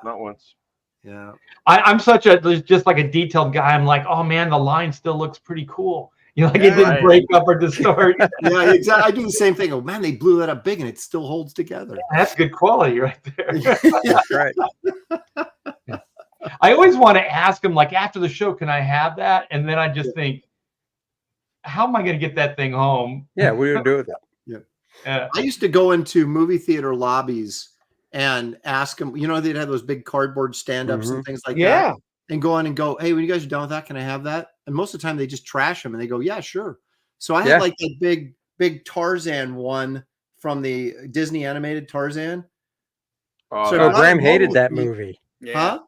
Not once. yeah. I'm just like a detailed guy. I'm like, oh man, the line still looks pretty cool. You know, like it Yeah. didn't break up or distort. Yeah, exactly. I do the same thing. Oh man, they blew that up big, and it still holds together. That's good quality right there. Right. I always want to ask him, like, after the show, can I have that? And then I just think, how am I going to get that thing home? Yeah, what do you do with that? I used to go into movie theater lobbies and ask them. You know, they'd have those big cardboard stand-ups and things like Yeah. that. And go in and go, hey, when you guys are done with that, can I have that? And most of the time they just trash them and they go, yeah, sure. So I had like that big Tarzan one from the Disney animated Tarzan. Oh, So Oh, not Graham alone hated with that me. movie. Huh?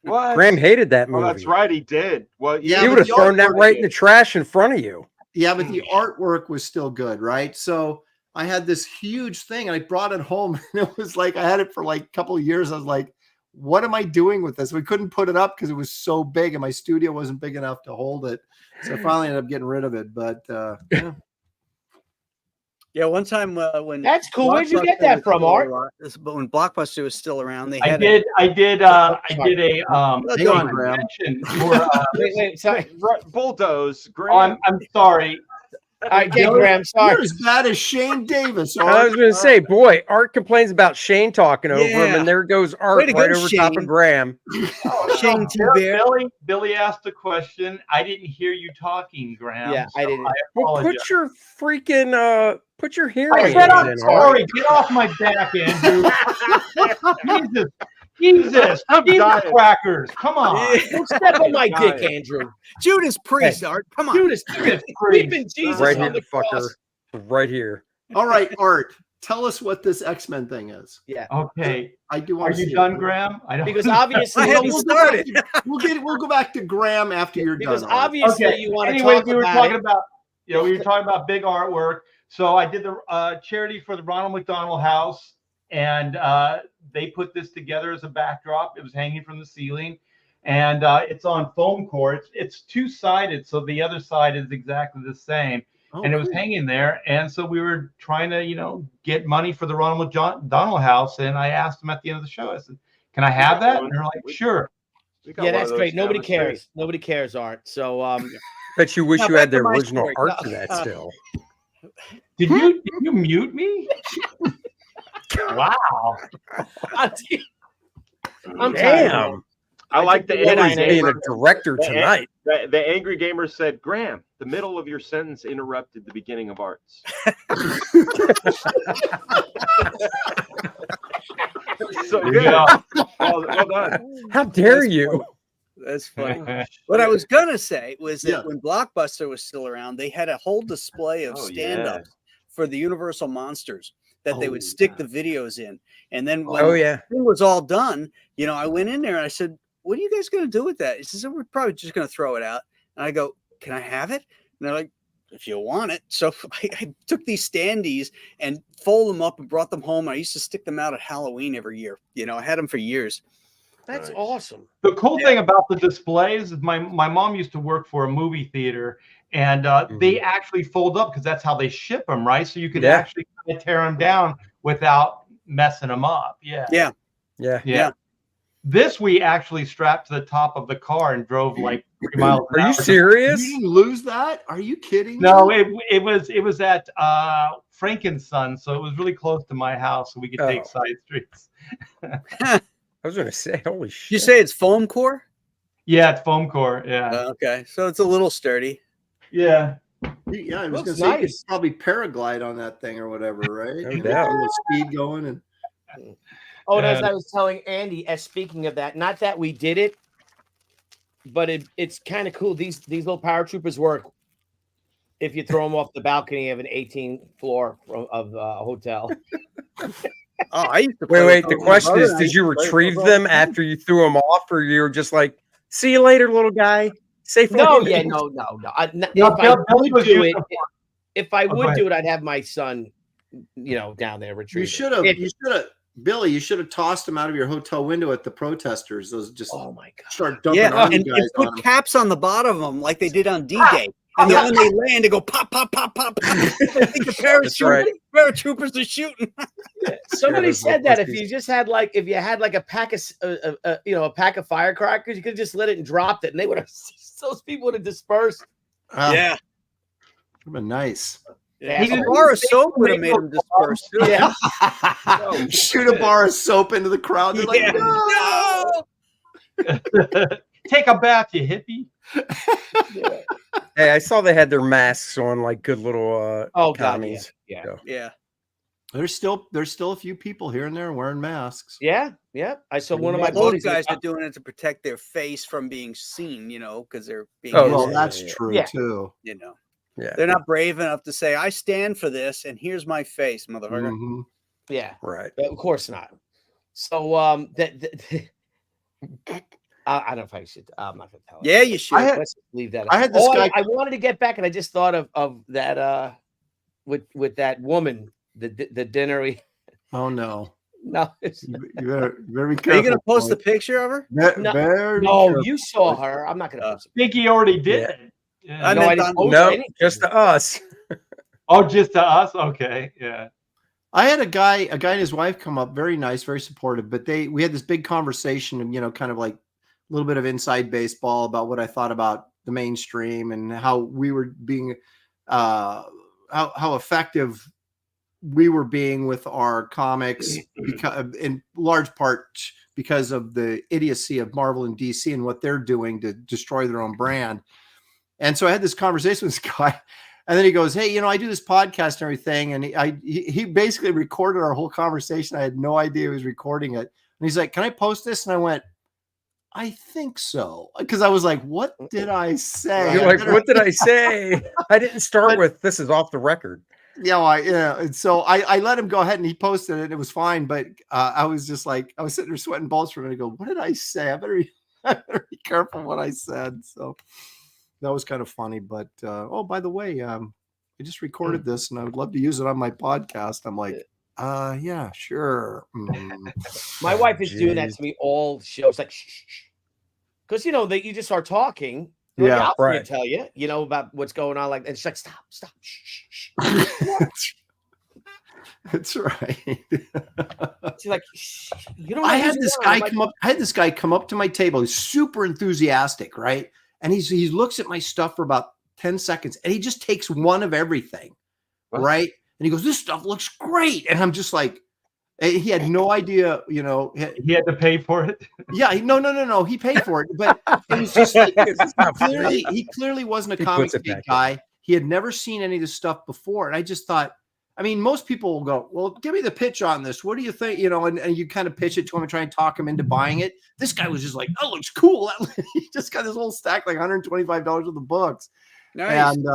what? Graham hated that Oh, movie. that's right. He did. Well, Yeah, He but would have the thrown that artwork- right in the trash in front of you. Yeah, but the artwork was still good, right? So I had this huge thing and I brought it home and it was like I had it for like a couple of years. I was like, what am I doing with this? We couldn't put it up because it was so big and my studio wasn't big enough to hold it. So I finally ended up getting rid of it. But yeah. Yeah, one time when That's cool. Where'd you get Blockbuster that was from, still Art? around- But when Blockbuster was still around, they I had did a Hang on, convention Graham. for, Wait, sorry. Bulldoze. Graham. I'm sorry. All right, get Billy- Graham. You're Sorry. as bad as Shane Davis. I was Art. going to say, boy, Art complains about Shane talking over him, Yeah. and there goes Art Way to right go, over top Shane. of Graham. Shane Thibert. Billy asked a question. I didn't hear you talking, Graham. Yeah, I didn't. Well, apologize. put your freaking put your hearing I aids said I'm in, Art. sorry. Get off my back, Andrew. Jesus, I'm Jesus dying. crackers. Come on. Don't step on my dick, Andrew. Judas Priest, Art. Come on. Judas, creeping Jesus Right on here, the fucker. cross. Right here. All right, Art, tell us what this X-Men thing is. Yeah, Okay. I do Are want to you see done, it. Graham? I don't because obviously, I hadn't started. We'll go back to Graham after you're because done. Art. obviously Okay. you want to Anyway, talk we were about talking it. about, we were talking about big artwork. So I did the charity for the Ronald McDonald House, and they put this together as a backdrop. It was hanging from the ceiling, and it's on foam core. It's two-sided, so the other side is exactly the same. Oh, And it was cool. hanging there, and so we were trying to, get money for the Ronald McDonald House, and I asked them at the end of the show. I said, "Can I have that?" And they're like, "Sure." We got Yeah, one of that's those great. down Nobody the street. cares. Nobody cares, Art. So Bet you wish Now, you had back to the my original story. art No, to that still. Did you mute me? Wow. I'm tired. Damn. I like the Red Billy's Eye being a Nation. director tonight. The angry gamer said, "Graham, the middle of your sentence interrupted the beginning of Arts." So good. Yeah. Well done. How dare That's you? That's funny. What I was gonna say was that Yeah. when Blockbuster was still around, they had a whole display of Oh, stand-ups for the Universal Monsters that they would Oh, stick yeah. the videos in. And then when Oh yeah. the thing was all done, I went in there and I said, "What are you guys gonna do with that?" He says, "We're probably just gonna throw it out." And I go, "Can I have it?" And they're like, "If you want it." So I took these standees and fold them up and brought them home. I used to stick them out at Halloween every year. I had them for years. That's Nice. awesome. The cool thing about the displays is my mom used to work for a movie theater, and they actually fold up because that's how they ship them, right? So you could Yeah. actually kind of tear them down without messing them up. Yeah. Yeah. Yeah. Yeah. This we actually strapped to the top of the car and drove like 3 miles. Are an you hour. serious? You didn't lose that? Are you kidding? No, me? it was at Frankenson, so it was really close to my house, so we could take Oh. side streets. I was gonna say, holy shit. You say it's foam core? Yeah, it's foam core. Yeah, Okay, so it's a little sturdy. yeah. Yeah, I was Looks gonna say you could nice. probably paraglide on that thing or whatever, right? No You doubt. get a little speed going and Oh, and as And- I was telling Andy, as speaking of that, not that we did it, but it's kind of cool. These little paratroopers work if you throw them off the balcony of an 18th floor of a hotel. Oh, I used to play Wait. with The those question with is, my did you brother. I used to play retrieve with those all them the time. after you threw them off, or you were just like, "See you later, little guy. Safe No, landing." yeah, no. If No, I Billy would was do using it, them if I go would ahead. do it, I'd have my son, down there retrieve. you should have Billy, you should have tossed them out of your hotel window at the protesters. Those just Oh my god! start dumping Yeah, army and guys put on them. caps on the bottom of them like they did on D-Day. And then when they land, they go pop, pop, pop, pop. pop. I think the paratroopers are shooting. Somebody those said that if Loprestis. you just had like a pack of a pack of firecrackers, you could just let it and dropped it, and they would have those people would have dispersed. Yeah. Would have been nice. Yeah, A bar of soap would have made them disperse. yeah. Shoot a bar of soap into the crowd. They're like, Yeah. no! Take a bath, you hippie. Hey, I saw they had their masks on, like good little Oh god, commies. yeah. Yeah. There's still a few people here and there wearing masks. Yeah. I saw one of my Those buddies. guys are doing it to protect their face from being seen, because they're being, Oh, Well, yeah, that's yeah. true Yeah. too. Yeah, They're not brave enough to say, "I stand for this, and here's my face, motherfucker." Mhm. Yeah, right. of course not. So I don't know if I should. I'm not gonna tell. Yeah, you should. Let's leave that. I had this guy- I wanted to get back, and I just thought of that with that woman, the dinner. Oh no. No, You better be Are careful. you going to post the Floyd. picture of her? No, Very no, careful. you saw her. I'm not gonna. Post it. I think he already did. Yeah. I No, meant I didn't on- post No, anything. just to us. Oh, just to us? Okay. Yeah. I had a guy and his wife come up, very nice, very supportive, but we had this big conversation and, kind of like a little bit of inside baseball about what I thought about the mainstream and how we were being, how effective we were being with our comics because in large part because of the idiocy of Marvel and DC and what they're doing to destroy their own brand. And so I had this conversation with this guy. And then he goes, "Hey, I do this podcast and everything." And he basically recorded our whole conversation. I had no idea he was recording it. And he's like, "Can I post this?" And I went, "I think so." Because I was like, "What did I say?" You're like, "What did I say?" I didn't start with "This is off the record." And so I let him go ahead and he posted it. And it was fine. But I was just like, I was sitting there sweating balls for a minute. I go, "What did I say? I better be careful what I said." So that was kind of funny. But by the way, I just recorded this and I would love to use it on my podcast. I'm like, yeah, sure. My wife is doing that Jeez. to me all shows, like, because you just start talking. Yeah, I'll right. tell you, about what's going on. Like, and she's like, stop. Shh. That's right. She's like, "Shh, you don't. I know had who's this on." guy I'm like, come up. I had this guy come up to my table. He's super enthusiastic, right? And he looks at my stuff for about 10 seconds, and he just takes one of everything, What? right? And he goes, "This stuff looks great," and I'm just like, he had no idea, you know. He had to pay for it. Yeah, no. He paid for it, but it was just like he clearly wasn't a He comic puts it book back guy. He had never seen any of this stuff before, and I just thought, I mean, most people will go, "Well, give me the pitch on this. What do you think?" You know, and you kind of pitch it to him and try and talk him into buying it. This guy was just like, "Oh, looks cool." He just got this whole stack, like $125 worth of books. Nice. And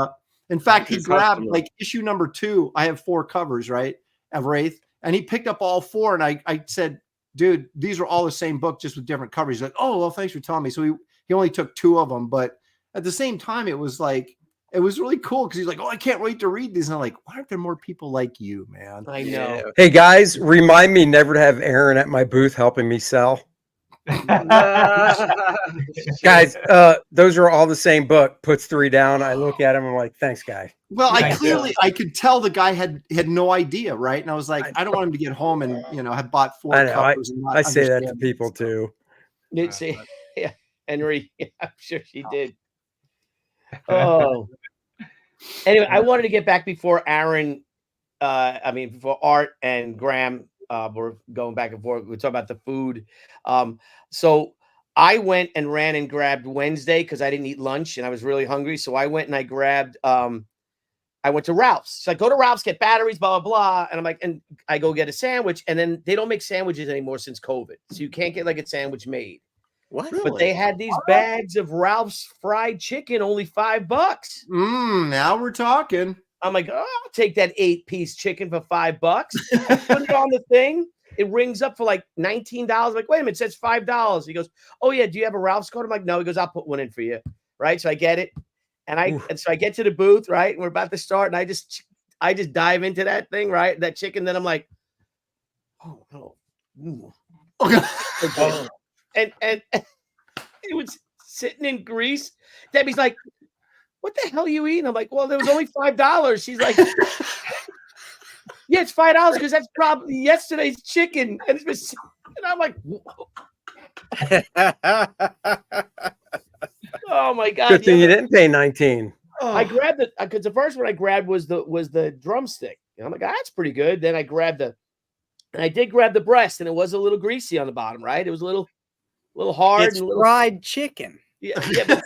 in fact, he Good grabbed customer. like issue number 2. I have 4 covers, right, of Wraith, and he picked up all 4. And I said, "Dude, these are all the same book, just with different covers." He's like, "Oh, well, thanks for telling me." So he only took 2 of them, but at the same time, it was like, it was really cool because he's like, "Oh, I can't wait to read these." And I'm like, "Why aren't there more people like you, man?" I know. Hey guys, remind me never to have Aaron at my booth helping me sell. Guys, those are all the same book. Puts 3 down. I look at him. I'm like, thanks, guy. Well, Thank you. I could tell the guy had no idea, right? And I was like, I don't want him to get home and, you know, have bought 4 I know, covers. And not I say that to understand people stuff. too. Did see? Yeah, Henry. I'm sure she did. Oh. Anyway, I wanted to get back before Aaron. Before Art and Graham were going back and forth. We're talking about the food. So I went and ran and grabbed Wednesday because I didn't eat lunch and I was really hungry. So I went and I grabbed. I went to Ralph's. So I go to Ralph's, get batteries, blah blah blah, and I'm like, and I go get a sandwich, and then they don't make sandwiches anymore since COVID, so you can't get like a sandwich made. What? But they had these bags of Ralph's fried chicken, only $5. Now we're talking. I'm like, oh, I'll take that 8-piece chicken for $5. I put it on the thing. It rings up for like $19. I'm like, wait a minute, it says $5. He goes, oh yeah, do you have a Ralph's card? I'm like, no. He goes, I'll put one in for you. Right. So I get it. And so I get to the booth, right? And we're about to start. And I just dive into that thing, right? That chicken. Then I'm like, oh no. Okay. And it was sitting in grease. Debbie's like, what the hell are you eating? I'm like, well, there was only $5. She's like, yeah, it's $5 because that's probably yesterday's chicken. And I'm like, oh my God. Good thing you didn't pay 19. I grabbed it because the first one I grabbed was the drumstick. And I'm like, that's pretty good. Then I did grab the breast, and it was a little greasy on the bottom, right? It was a little hard. It's and a little, fried chicken. yeah, but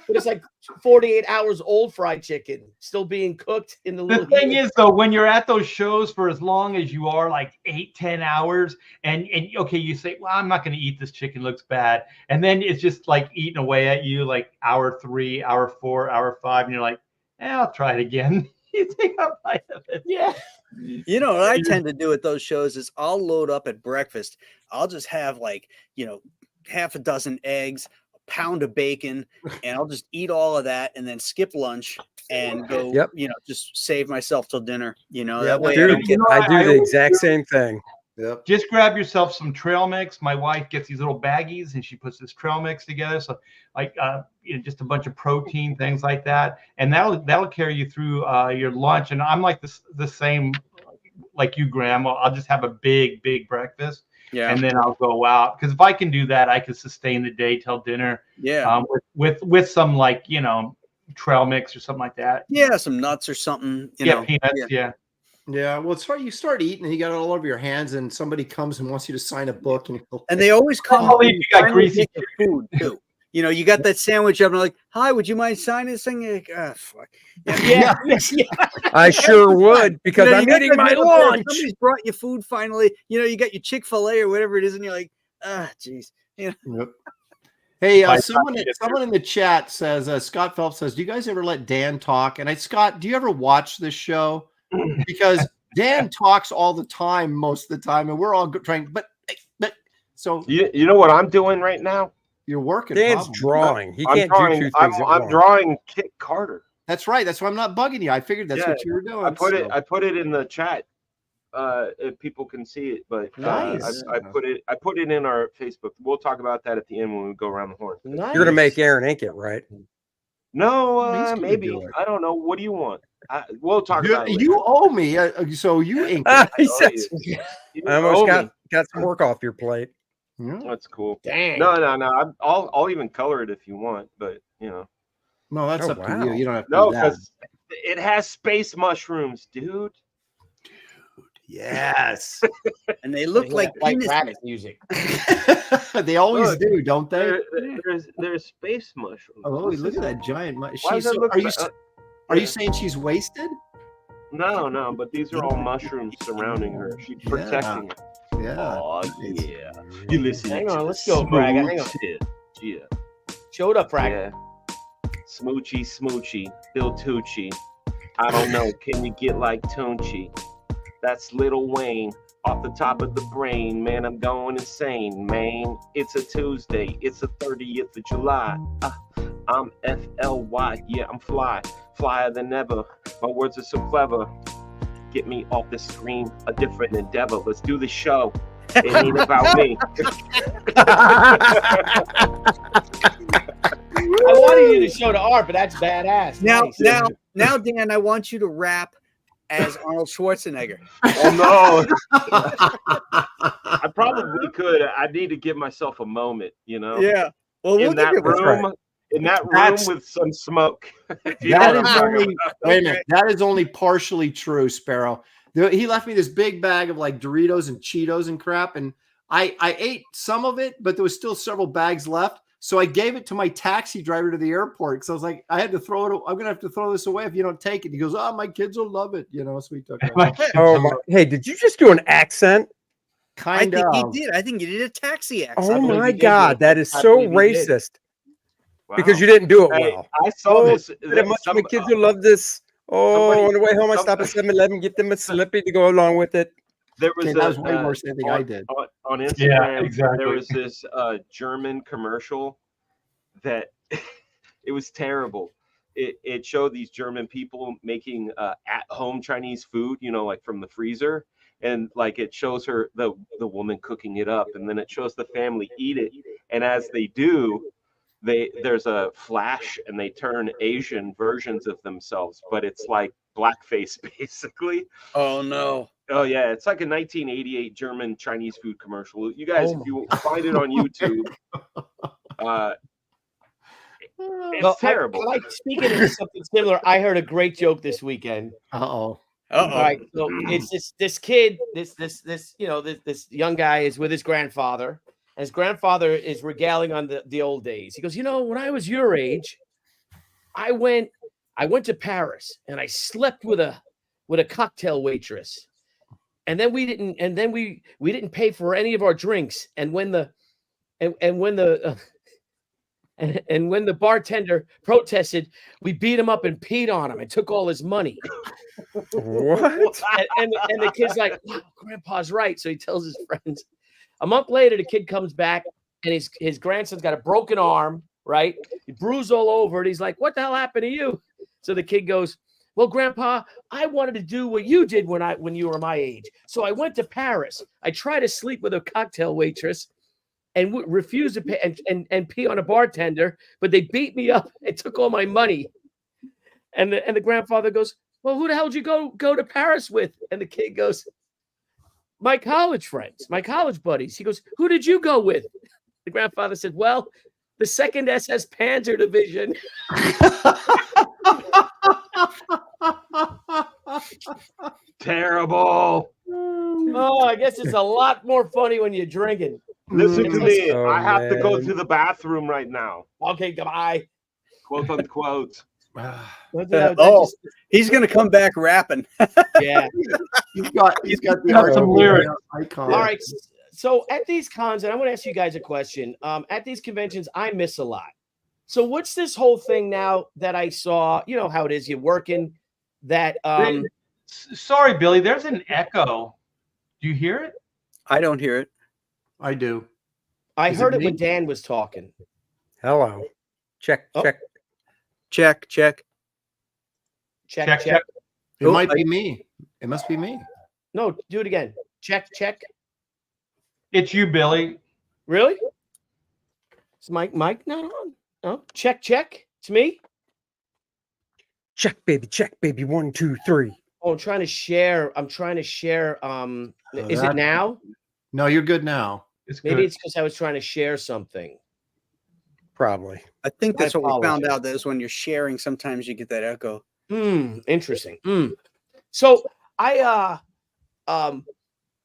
it's like 48 hours old fried chicken, still being cooked in the little. The thing is, though, when you're at those shows for as long as you are, like 8-10 hours, and okay, you say, well, I'm not going to eat this chicken, looks bad. And then it's just like eating away at you, like hour 3, hour 4, hour 5. And you're like, I'll try it again. You take a bite of it. Yeah. You know what I tend to do at those shows is I'll load up at breakfast. I'll just have like, half a dozen eggs, a pound of bacon, and I'll just eat all of that and then skip lunch and go, just save myself till dinner. That way. Dude, I do the exact same thing. Yep. Just grab yourself some trail mix. My wife gets these little baggies and she puts this trail mix together. So like, just a bunch of protein, things like that. And that'll carry you through your lunch. And I'm like the same, like you, Graham. I'll just have a big breakfast. Yeah. And then I'll go out. Because if I can do that, I can sustain the day till dinner. Yeah. With some like, trail mix or something like that. Yeah. Some nuts or something. Peanuts. Yeah. Yeah, well, it's hard. You start eating and you got it all over your hands, and somebody comes and wants you to sign a book, and they always come. You got greasy food too. You got that sandwich up, and like, hi, would you mind signing this thing? You're like, fuck. Yeah. I sure would, because I'm eating my lunch. Somebody's brought you food finally. You got your Chick-fil-A or whatever it is, and you're like, geez. Yep. Hey, someone in the chat says, Scott Phelps says, do you guys ever let Dan talk? And Scott, do you ever watch this show? Because Dan talks all the time, most of the time, and we're all trying. But so you know what I'm doing right now? You're working. Dan's drawing. He can't do 2 things at once. I'm drawing Kit Carter. That's right. That's why I'm not bugging you. I figured that's what you were doing. I put it in the chat. If people can see it, but nice. I put it in our Facebook. We'll talk about that at the end when we go around the horn. Nice. You're gonna make Aaron ink it, right? No, maybe. I don't know. What do you want? We'll talk about it. You owe me, so you ink it. He says, I almost owe got some work off your plate. Yeah. That's cool. Dang. No. I'll even color it if you want, but you know. No, that's Oh, up to wow. you. You don't have to No, do that. because it has space mushrooms, dude. Yes. And they look like white penises. rabbit music. They always Look, do, don't they? There's space mushrooms. Oh, This look is- at that giant. Why does it So, look are you like- are you saying she's wasted? No, but these are all mushrooms surrounding her. She's protecting her. Yeah. Oh yeah. You listen. Hang on, let's go, Fraga. Hang on. Yeah. Show it up, Fraga. Yeah. Smoochy, Bill Tucci. I don't know. Can you get like Tucci? That's Lil Wayne off the top of the brain. Man, I'm going insane, man. It's a Tuesday. It's the 30th of July. I'm FLY. Yeah, I'm fly. Flyer than ever. My words are so clever. Get me off the screen. A different endeavor. Let's do the show. It ain't about me. I wanted you to show the art, but that's badass. Now, Nice. now, Dan, I want you to rap as Arnold Schwarzenegger. Oh no. I probably could. I need to give myself a moment, you know. Yeah. Well, we'll In that give you a room, in that room That's- with some smoke. You That know is what I'm talking only about. wait a minute. That is only partially true, Sparrow. He left me this big bag of like Doritos and Cheetos and crap, and I ate some of it, but there was still several bags left. So I gave it to my taxi driver to the airport because I was like, I had to throw it. I'm gonna have to throw this away if you don't take it. He goes, "Oh, my kids will love it," you know. So we took it. Oh my! Hey, did you just do an accent? I Kind think of. he did. I think he did a taxi accent. Oh believe my you did, God, Jake. that is I so believe you did. racist Wow. because you didn't do it Hey, well. I saw this. Pretty much my kids will love this. Oh, somebody- on the way home, I stop at 7-Eleven, get them a Slippy to go along with it. There was Okay, that was way worse than anything I on- did. on Instagram. exactly. There was this German commercial that it was terrible. It showed these German people making at-home Chinese food, you know, like from the freezer, and like it shows her the woman cooking it up, and then it shows the family eat it, and as they do, there's a flash and they turn Asian versions of themselves, but it's like blackface basically. Oh no. Oh yeah, it's like a 1988 German Chinese food commercial. You guys, Oh if you find it on YouTube, it's Well, terrible. Speaking of something similar, I heard a great joke this weekend. Uh-oh. All right, so it's this kid, this you know, this young guy is with his grandfather, and his grandfather is regaling on the old days. He goes, you know, when I was your age, I went to Paris and I slept with a cocktail waitress, and then we didn't pay for any of our drinks, and when the bartender protested, we beat him up and peed on him and took all his money. What? And the kid's like, wow, Grandpa's right. So he tells his friends. A month later, the kid comes back and his grandson's got a broken arm, right? He bruised all over it. He's like, what the hell happened to you? So the kid goes, well, Grandpa, I wanted to do what you did when you were my age. So I went to Paris. I tried to sleep with a cocktail waitress and refused to pay and pee on a bartender, but they beat me up and took all my money. And the grandfather goes, well, who the hell did you go to Paris with? And the kid goes, my college friends, my college buddies. He goes, who did you go with? The grandfather said, well, the 2nd SS Panzer Division. Terrible. Oh, I guess it's a lot more funny when you're drinking. Listen to me. Oh, I have to go man. to the bathroom right now. Okay, goodbye. Quote unquote. He's gonna come back rapping. Yeah. He's got the Got some lyrics. icon. All right. So at these cons, and I want to ask you guys a question. At these conventions, I miss a lot. So what's this whole thing now that I saw? You know how it is. You're working. That Sorry, Billy. There's an echo. Do you hear it? I don't hear it. I do. I Is heard it it when me? Dan was talking. Hello. Check. Oh. Check. Check. Check. Check. It Oh, might be me. It must be me. No, do it again. Check. It's you, Billy. Really? Is Mike not on? No. Check. It's me. Check, baby. Check, baby. 1, 2, 3. Oh, I'm trying to share. Is it now? No, you're good now. It's Maybe good. it's because I was trying to share something. Probably. I think that's I what we found apologize. out. That is when you're sharing, sometimes you get that echo. Interesting. So I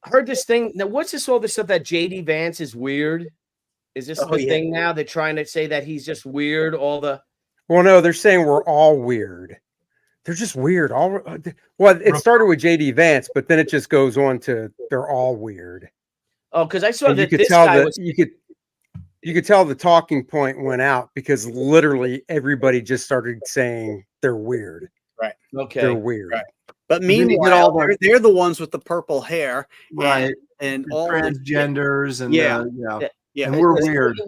heard this thing. Now, what's this? All this stuff that JD Vance is weird. Is this the thing now? They're trying to say that he's just weird. Well, no, they're saying we're all weird. They're just weird. Well, it started with JD Vance, but then it just goes on to they're all weird. Oh, because I saw And that you could this tell guy that was. you could tell the talking point went out because literally everybody just started saying they're weird. Right. Okay. They're weird. Right. But then you get meanwhile, all the- they're the ones with the purple hair, Right. And The all the transgenders and Yeah. yeah. And we're weird.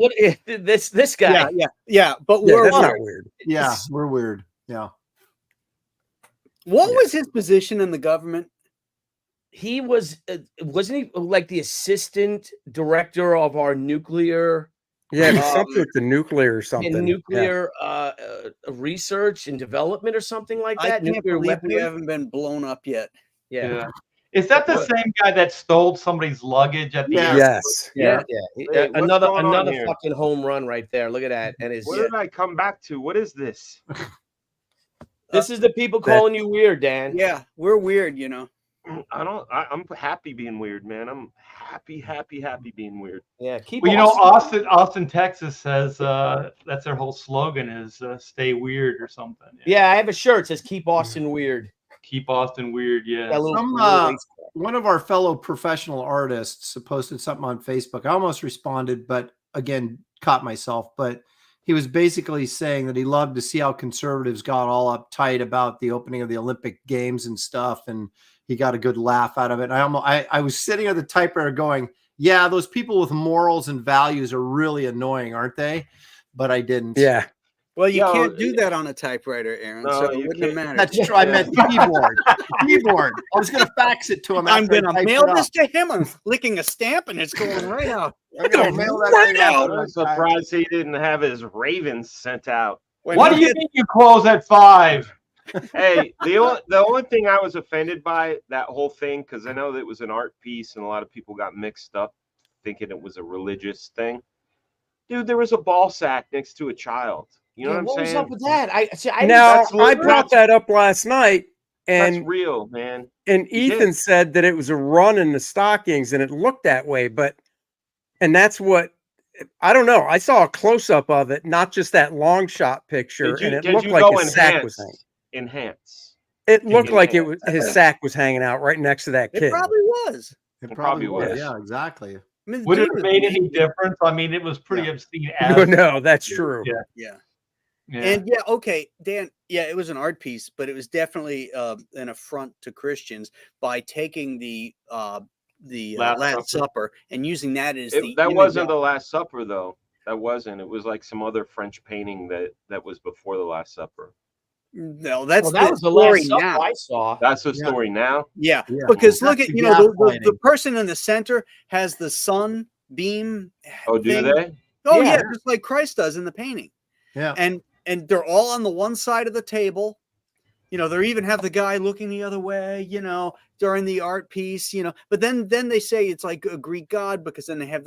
This guy. yeah. But Yeah, we're that's not weird. weird. Yeah, we're weird. Yeah. What was his position in the government? He was, wasn't he like the assistant director of our nuclear? Yeah, it was something with the nuclear or something. In nuclear research and development or something like that. I can't Nuclear believe we weaponry. haven't been blown up yet. Yeah. Is that the same guy that stole somebody's luggage at the Yeah. airport? Yes. Yeah. Wait, what's Another going on here? fucking home run right there. Look at that. And his, What did I come back to? What is this? this is the people calling you weird, Dan. Yeah, we're weird, you know. I'm happy being weird, man. I'm happy being weird. Yeah. Keep. Well, you know, Austin- Austin, Texas says that's their whole slogan is "Stay weird" or something. Yeah, I have a shirt that says "Keep Austin Weird." Keep Austin weird. Yeah. That little- Some, little waist- one of our fellow professional artists posted something on Facebook. I almost responded, but again, caught myself. But he was basically saying that he loved to see how conservatives got all uptight about the opening of the Olympic Games and stuff, and he got a good laugh out of it. I was sitting at the typewriter going, "Yeah, those people with morals and values are really annoying, aren't they?" But I didn't. Yeah. Well, you No, can't do that on a typewriter, Aaron. No, So it you wouldn't have can't. mattered. That's true. I meant the keyboard. Keyboard. I was going to fax it to him. I'm after I gonna typed mail it up. this to him. I'm licking a stamp, and it's going right out. I'm going to mail that Right thing out. I'm surprised he didn't have his Ravens sent out. When What he do you gets- mean you close at 5? Hey, the only thing I was offended by that whole thing, because I know that it was an art piece and a lot of people got mixed up thinking it was a religious thing. Dude, there was a ball sack next to a child. You know Yeah, what what I'm was saying? up with that? I Now that's I brought that up last night, That's and real, man. and You Ethan did. said that it was a run in the stockings, and it looked that way. And that's what I don't know. I saw a close up of it, not just that long shot picture, and it looked like his sack was hanging. Enhance. It looked like it enhance? was his sack was hanging out right next to that It kid. probably was. It probably probably was. was. Yeah, exactly. I mean, the Would it dude have was made any naked. difference? I mean, it was pretty obscene. No, that's true. Yeah. Yeah. Yeah. And okay, Dan. Yeah, it was an art piece, but it was definitely an affront to Christians by taking the Last Supper and using that as the That image wasn't of- the Last Supper, though. That wasn't. It was like some other French painting that was before the Last Supper. No, that's Well, that the was the story last stuff now. I saw. That's the Yeah. story now. Yeah, Yeah. because That's look at the the gaslighting. person in the center has the sun beam. Oh, do thing. they? Oh yeah. Yeah. Just like Christ does in the painting. Yeah. And they're all on the one side of the table. You know, they even have the guy looking the other way, you know, during the art piece, you know. But then they say it's like a Greek god because then they have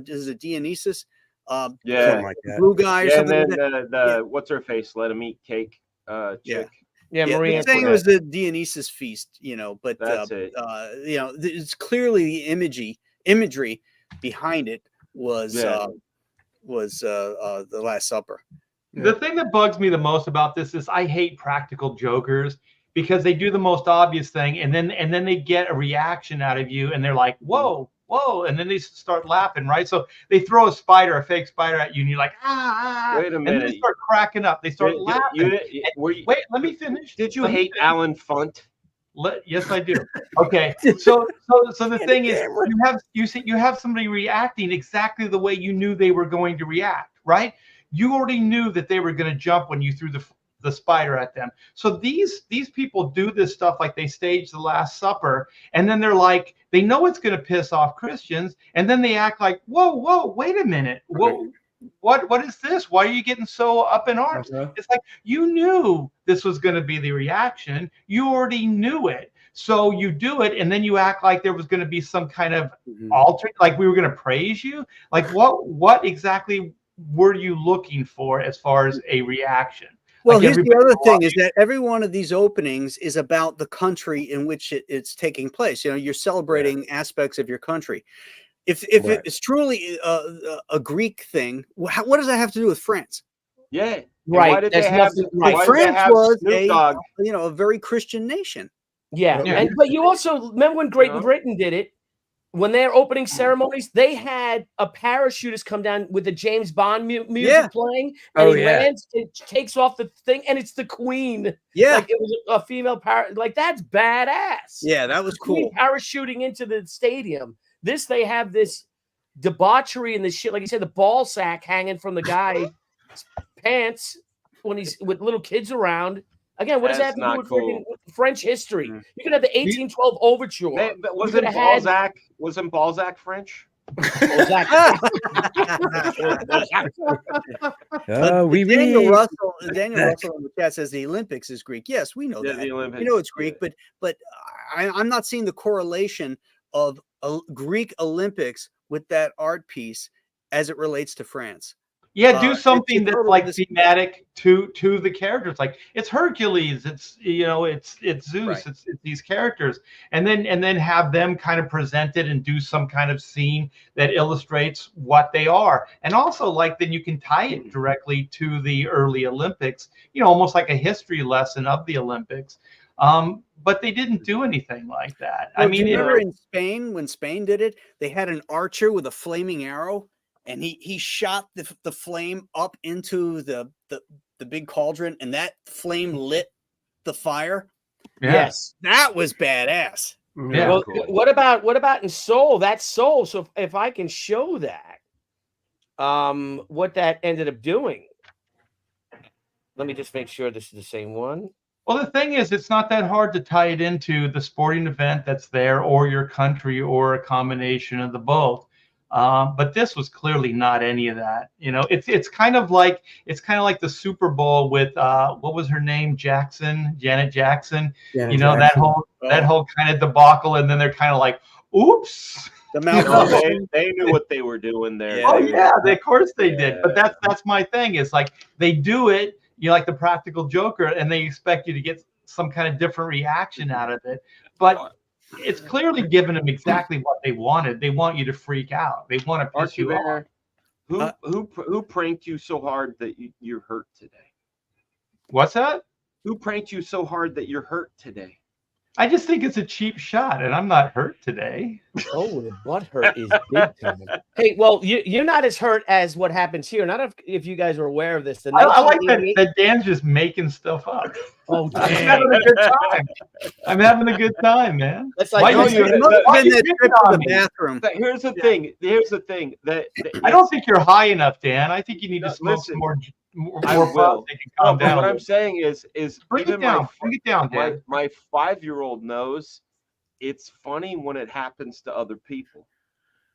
is it Dionysus? Yeah. Something like that. Blue guy or Yeah, and something. then like that. the what's her face? Let him eat cake. Yeah. Chick. Yeah, Yeah, Marie they're saying it Antoinette. was the Dionysus feast, you know, but That's it. you know, it's clearly the imagery behind it was Yeah. The Last Supper. The thing that bugs me the most about this is I hate practical jokers because they do the most obvious thing and then they get a reaction out of you and they're like, whoa, and then they start laughing, right? So they throw a fake spider at you and you're like, ah. Wait a And then minute. they start cracking up. They start laughing. Wait, let me finish. Did you Let me hate finish. Alan Funt? Yes, I do. Okay, so the thing is, you have somebody reacting exactly the way you knew they were going to react, right? You already knew that they were going to jump when you threw the spider at them. So these people do this stuff like they stage the Last Supper, and then they're like, they know it's going to piss off Christians, and then they act like, whoa, wait a minute, whoa. what is this? Why are you getting so up in arms? It's like, you knew this was going to be the reaction. You already knew it. So you do it, and then you act like there was going to be some kind of alter, like we were going to praise you. Like what exactly were you looking for as far as a reaction? Well, Like here's the other thing is that every one of these openings is about the country in which it's taking place. You know, you're celebrating aspects of your country. If it's truly a Greek thing, what does that have to do with France? Yeah, right. Why did they have? Right. France was a very Christian nation. Yeah. But you also remember when Great Britain did it, when they're opening ceremonies, they had a parachutist come down with the James Bond music playing, and he lands, it takes off the thing, and it's the Queen. Yeah, like it was a female like that's badass. Yeah, that was cool. Parachuting into the stadium. This they have this debauchery and this shit, like you said, the ball sack hanging from the guy's pants when he's with little kids around. Again, what does that have to do with French history? You could have the 1812 overture. Wasn't Balzac French? Daniel Russell in the chat says the Olympics is Greek. Yes, we know that. We know it's Greek, but I'm not seeing the correlation of Greek Olympics with that art piece as it relates to France. Yeah, do something that's like thematic to the characters. Like it's Hercules, it's it's Zeus, it's these characters, and then have them kind of present it and do some kind of scene that illustrates what they are. And also, like, then you can tie it directly to the early Olympics, almost like a history lesson of the Olympics. But they didn't do anything like that. Well, I mean, remember in Spain, when Spain did it, they had an archer with a flaming arrow. And he shot the flame up into the big cauldron, and that flame lit the fire. Yes, that was badass. Yeah. Well, cool. What about in Seoul? That's Seoul. So if I can show that, what that ended up doing. Let me just make sure this is the same one. Well, the thing is, it's not that hard to tie it into the sporting event that's there, or your country, or a combination of the both. But this was clearly not any of that. It's kind of like the Super Bowl with what was her name, Janet Jackson. That whole kind of debacle, and then they're kind of like, oops. They knew what they were doing there. Of course they did. But that's my thing. Is like they do it, like the practical Joker, and they expect you to get some kind of different reaction out of it. But it's clearly given them exactly what they wanted. They want you to freak out. They want to piss you off. Who pranked you so hard that you're hurt today? What's that? Who pranked you so hard that you're hurt today? I just think it's a cheap shot, and I'm not hurt today. Oh, the butt hurt is big time. Hey, well, you're not as hurt as what happens here. Not if you guys are aware of this. I like that Dan's just making stuff up. Oh, I'm having a good time. I'm having a good time, man. That's like Here's the thing. That I don't think you're high enough, Dan. I think you need to smoke some more. I will. Calm down. What I'm saying is bring it down. Bring it down, Dan. My 5-year-old knows it's funny when it happens to other people.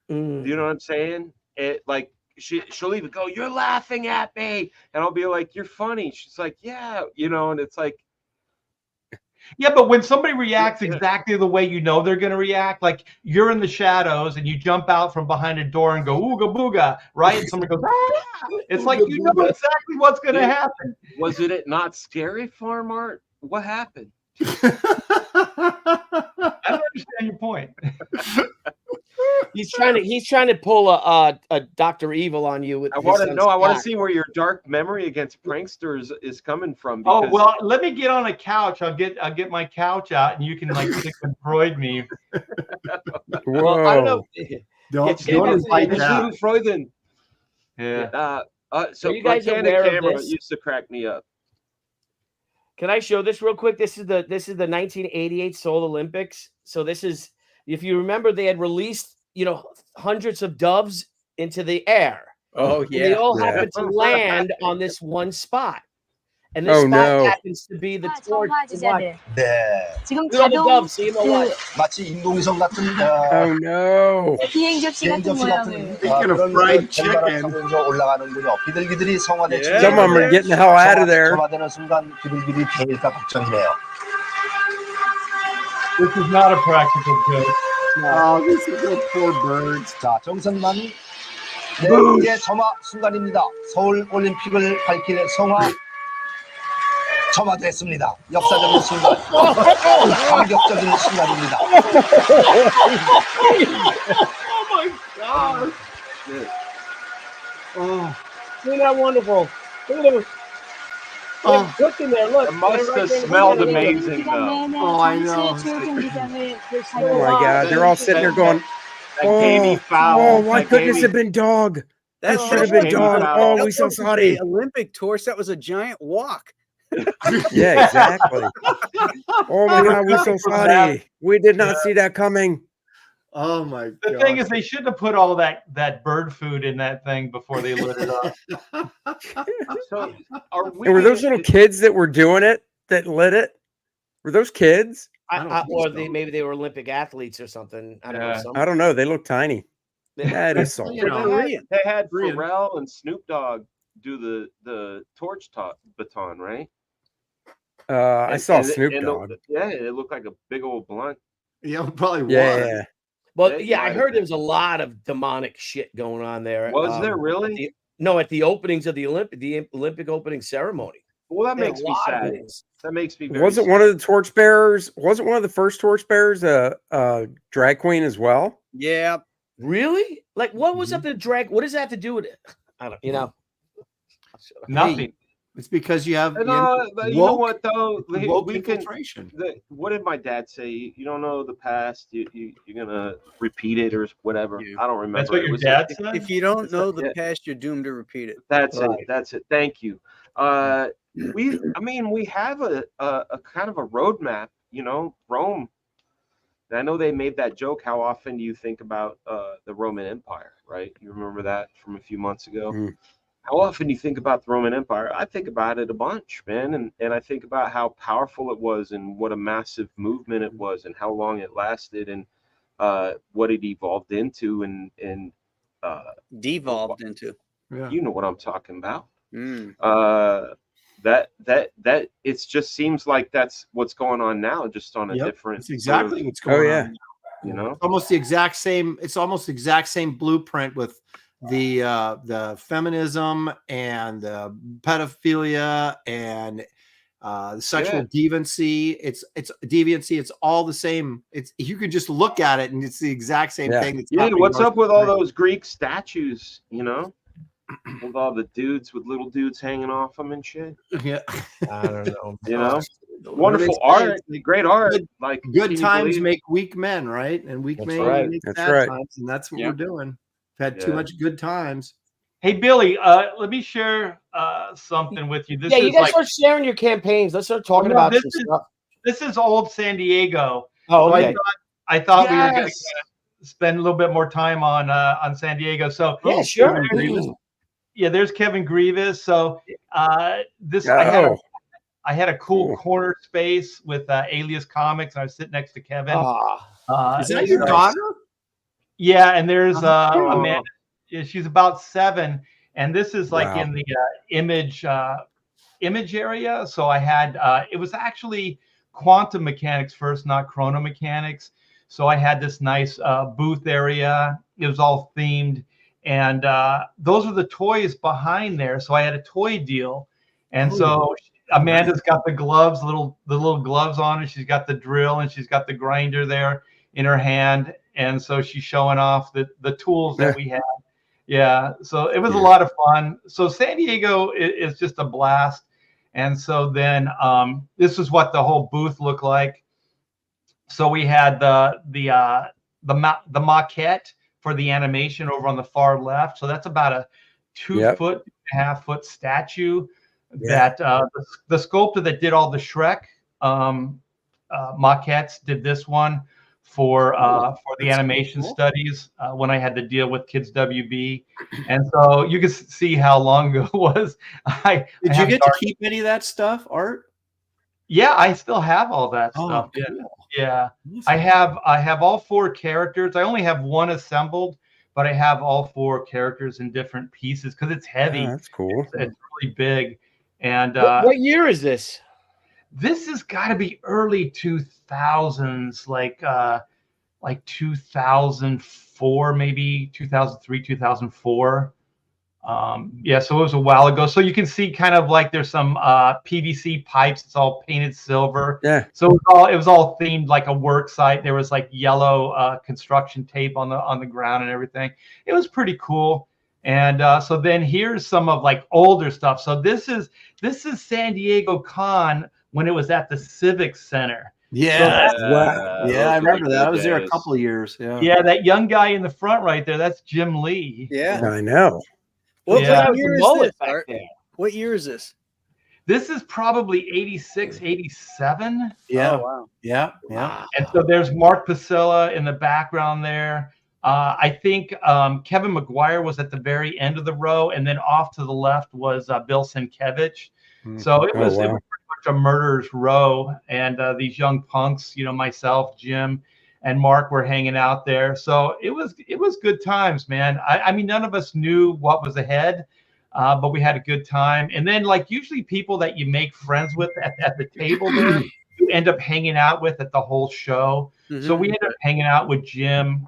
Do you know what I'm saying? It like she'll even go, "You're laughing at me," and I'll be like, "You're funny." She's like, "Yeah," and it's like. Yeah, but when somebody reacts exactly the way they're going to react, like you're in the shadows and you jump out from behind a door and go, ooga booga, right? And somebody goes, ah! It's like you know exactly what's going to happen. Was it not scary, Farm Art? What happened? I don't understand your point. He's trying to pull a Dr. Evil on you. I want to know. I want to see where your dark memory against pranksters is coming from. Oh well, let me get on a couch. I'll get my couch out, and you can like Freud me. Well, I don't know. Don't invite that. Freuden. Yeah. So you guys my aware camera of this? used to crack me up. Can I show this real quick? This is the 1988 Seoul Olympics. So this is, if you remember, they had released hundreds of doves into the air. Oh yeah, and they all happened to land on this one spot. And this Oh, spot no. happens to be the torch. 청화지자들. 네. 지금 Look at the 자동 dove, see him or what? 마치 인공위성 같은 Oh no. 비행 접시 같은 비행접시 모양을. Speaking of 그런 fried 젓가락 chicken. 타면서 올라가는군요. 비둘기들이 성화대 Yeah. Some of them are getting the hell out of there. 점화되는 순간 비둘기들이 보일까 걱정이네요. This is not a practical joke. Oh, these little poor birds. 자, 정선만 네, 이제 점화 순간입니다. 서울 올림픽을 밝힐 성화 점화됐습니다. 역사적인 순간, 감격적인 순간입니다. Oh my God. Oh, Isn't that wonderful? Look at them. oh, Look in there. Look. It must They're have right there. smelled Look at it. amazing, though. Oh, I know. Oh my God. They're all sitting there going, That gamey fowl. oh my that goodness, gamey- have been dog. That That should have been Gamey dog. fowl. Oh, that we so wasn't sorry. the Olympic torch. That was a giant walk. Yeah, exactly. Oh my God, we're so sorry. We did not see that coming. oh my The God. thing is, they shouldn't have put all that bird food in that thing before they lit it up. So, are we? And were those little kids that were doing it that lit it? Were those kids? I don't think Or so. maybe they were Olympic athletes or something. I don't know. Yeah. Something. I don't know. They look tiny. That is so. You know, They had Korean. Pharrell and Snoop Dogg do the torch baton, right? I And- saw and- Snoop and Dogg. Yeah, it looked like a big old blunt. Yeah, probably was. Yeah. Well, They yeah, I might heard have there was a lot of demonic shit going on there. Was there really? No, at the openings of the Olympic opening ceremony. Well, that They had makes a me lot of sad. things. That makes me very Wasn't sad. one of the torchbearers? Wasn't one of the first torchbearers a drag queen as well? Yeah. Really? Like, what was up to drag? What does that have to do with it? I don't. You know. Nothing. It's because you have And, you but you know what though? woke We can. infiltration. What did my dad say? You don't know the past. You're gonna repeat it or whatever. Yeah. I don't remember. That's what It your was dad like- said? If you don't know the Yeah. past, you're doomed to repeat it. That's Right. it. That's it. Thank you. We have a kind of a roadmap. You know, Rome. And I know they made that joke. How often do you think about the Roman Empire? Right? You remember that from a few months ago. Mhm. How often do you think about the Roman Empire? I think about it a bunch, man, and I think about how powerful it was and what a massive movement it was and how long it lasted and what it evolved into and Devolved into. Yeah. you know what I'm talking about. Mm. That it just seems like that's what's going on now, just on a Yep, different. It's exactly what's going Oh, yeah. on. You know. Almost the exact same. It's almost the exact same blueprint with the feminism and the pedophilia and the sexual deviancy. It's deviancy. It's all the same. It's you could just look at it and it's the exact same Yeah. thing. That's Yeah, happening what's North up with all Korea. those Greek statues? You know, with all the dudes with little dudes hanging off them and shit. Yeah. I don't know. You know, What wonderful do they say? art, great art. Like Good can you times believe- make weak men, right? And weak That's men right. make That's bad right. times, and that's what Yep. we're doing. We've had too Yeah. much good times. Hey, Billy, let me share something with you. This Yeah, is you guys like start sharing your campaigns. Let's start talking No, about this some is- stuff. this is old San Diego. Oh, So okay. I thought we were going to Yes. spend a little bit more time on San Diego. So Yeah, sure. yeah, there's Kevin Grievous. So this Oh, I had a cool Cool. corner space with Alias Comics. And I was sitting next to Kevin. Ah, Is that your daughter? Yeah, and there's Oh. Amanda. Yeah, she's about 7, and this is like Wow. in the image area. So I had it was actually quantum mechanics first, not chrono mechanics. So I had this nice booth area. It was all themed, and those are the toys behind there. So I had a toy deal, and so Amanda's got the gloves, the little gloves on, and she's got the drill, and she's got the grinder there in her hand, and so she's showing off the tools that we had. Yeah, so it was a lot of fun. So San Diego is just a blast, and so then this is what the whole booth looked like. So we had the maquette for the animation over on the far left. So that's about a 2.5 foot statue that the sculptor that did all the Shrek maquettes did this one for the animation studies when I had to deal with Kids WB, and so you can see how long ago it was. Did you get to keep any of that stuff, Art? Yeah, I still have all that stuff. Cool. Yeah. I have all 4 characters. I only have one assembled, but I have all 4 characters in different pieces because it's heavy. Oh, that's cool. It's really big. And what year is this? This has got to be early 2000s, like 2004, maybe 2003, 2004. Yeah, so it was a while ago. So you can see kind of like there's some PVC pipes. It's all painted silver. Yeah. So it was all themed like a work site. There was like yellow construction tape on the ground and everything. It was pretty cool. And so then here's some of like older stuff. So this is San Diego Con when it was at the Civic Center. Yeah, Wow. I remember that. I was there a couple of years. Yeah, that young guy in the front right there, that's Jim Lee. Yeah. I know. What Yeah. year is Mullet this, back Art? there. What year is this? This is probably 86, 87. Yeah. Oh, wow. Yeah. And so there's Mark Pasilla in the background there. I think Kevin McGuire was at the very end of the row, and then off to the left was Bill Sienkiewicz. So it was pretty much a murderer's row, and these young punks, myself, Jim, and Mark were hanging out there. So it was good times, man. I mean, none of us knew what was ahead, but we had a good time. And then, like, usually people that you make friends with at the table there, you end up hanging out with at the whole show. Mm-hmm. So we ended up hanging out with Jim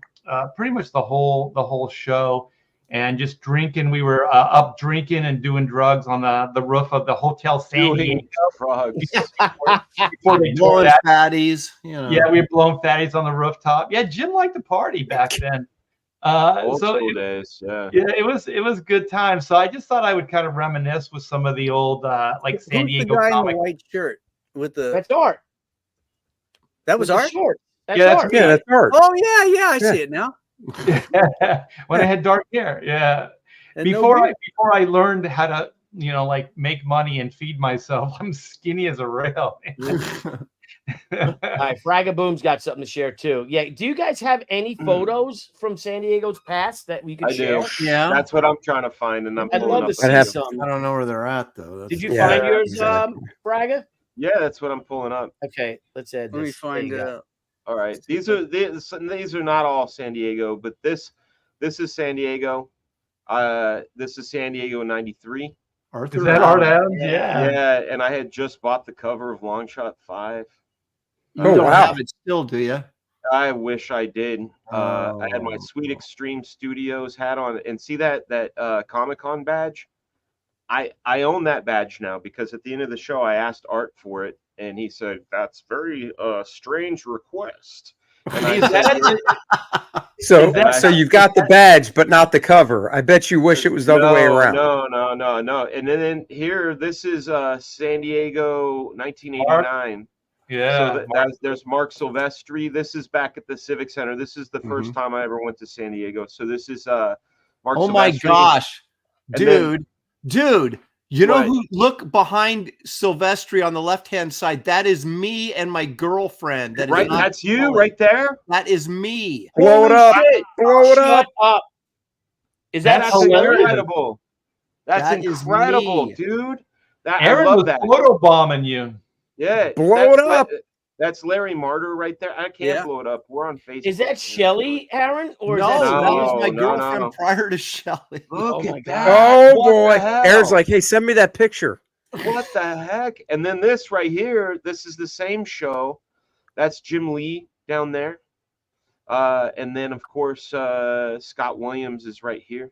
pretty much the whole show, and just drinking. We were up drinking and doing drugs on the roof of the Hotel San Diego. Drugs. Before they tore Blowing that. fatties. Yeah, we were blowing fatties on the rooftop. Yeah, Jim liked to party back then. Old So school days. Yeah. it was good time. So I just thought I would kind of reminisce with some of the old like San Who's Diego the guy in comic. the white shirt with the? That's Art. That was With the Art. short. That's Yeah, Art. Yeah, that's Art. Oh yeah, I see it now. When I had dark hair. Yeah. And no Before beard. I learned how to like make money and feed myself, I'm skinny as a rail. All right, Fraga Boom's got something to share too. Yeah, do you guys have any photos from San Diego's past that we could I share? do. Yeah. That's what I'm trying to find, and I'm I'd pulling love up. to I'd have- see some. I don't know where they're at though. Did you Yeah, find yours, exactly. Fraga? Yeah, that's what I'm pulling up. Okay, let's add this. Let me find There you go. All right, these are not all San Diego, but this is San Diego. This is San Diego '93. Arthur Is that Art Adams? Yeah. Yeah, and I had just bought the cover of Long Shot 5. You Oh, don't wow. have it still, do you? I wish I did. I had my Oh. Sweet Extreme Studios hat on, and see that Comic-Con badge. I own that badge now because at the end of the show I asked Art for it, and he said that's very strange request. And I said, So you've got the badge, but not the cover. I bet you wish it was the other way around. No. And then here, this is San Diego 1989. Yeah. So there's Mark Silvestri. This is back at the Civic Center. This is the first time I ever went to San Diego. So this is Mark Oh Silvestri. my gosh, And then- dude! You know What? who? Look behind Silvestri on the left-hand side. That is me and my girlfriend. That is Right, not that's you Kelly. right there. That is me. Blow it Holy up. shit. Blow it up. Shut up. Is that That's hilarious? incredible. That's That is incredible, me. dude. I Aaron love was that. photobombing you. Yeah, Blow it up. That's Larry Martyr right there. I can't Yeah. blow it up. We're on Facebook. Is that Shelly, Aaron? Or is No, that that was my No, girlfriend no. prior to Shelly. Look Oh my at God. that. Oh What boy. the hell? Aaron's like, hey, send me that picture. What the heck? And then this right here, this is the same show. That's Jim Lee down there. And then, of course, Scott Williams is right here.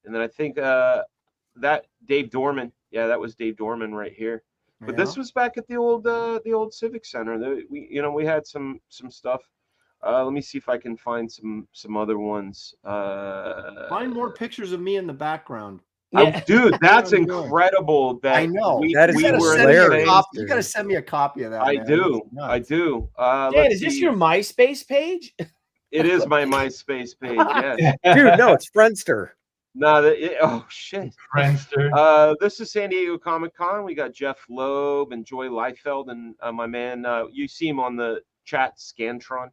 And then I think that Dave Dorman. Yeah, that was Dave Dorman right here. But this was back at the old Civic Center. We had some stuff. Let me see if I can find some other ones. Find more pictures of me in the background. Yeah. Dude, that's I'm doing. incredible. That I know. That is we You gotta were send me a hilarious. copy. You gotta send me a copy of that. I man. do. That's I nuts. do. Dan, Let's is this see. your MySpace page? It is my MySpace page. Yes. Dude, no, it's Friendster. No, oh shit. Friendster. This is San Diego Comic Con. We got Jeff Loeb and Joy Liefeld and my man. You see him on the chat, Scantron.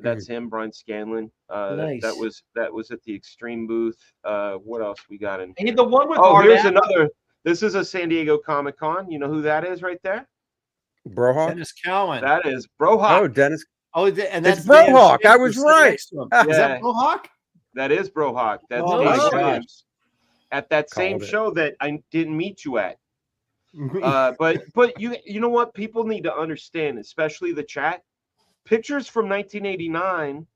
That's him, Brian Scanlon. Nice. That was at the Extreme booth. What else we got in? Hey, the one with here's another. This is a San Diego Comic Con. You know who that is right there? Brohawk. Dennis Cowan. That is Brohawk. Oh, Dennis. Oh, and that's It's Brohawk. I was right. Is that Brohawk? That is Brohawk. That's Oh, Dave my Williams at that same Called it. show that I didn't meet you at. But you know what? People need to understand, especially the chat. Pictures from 1989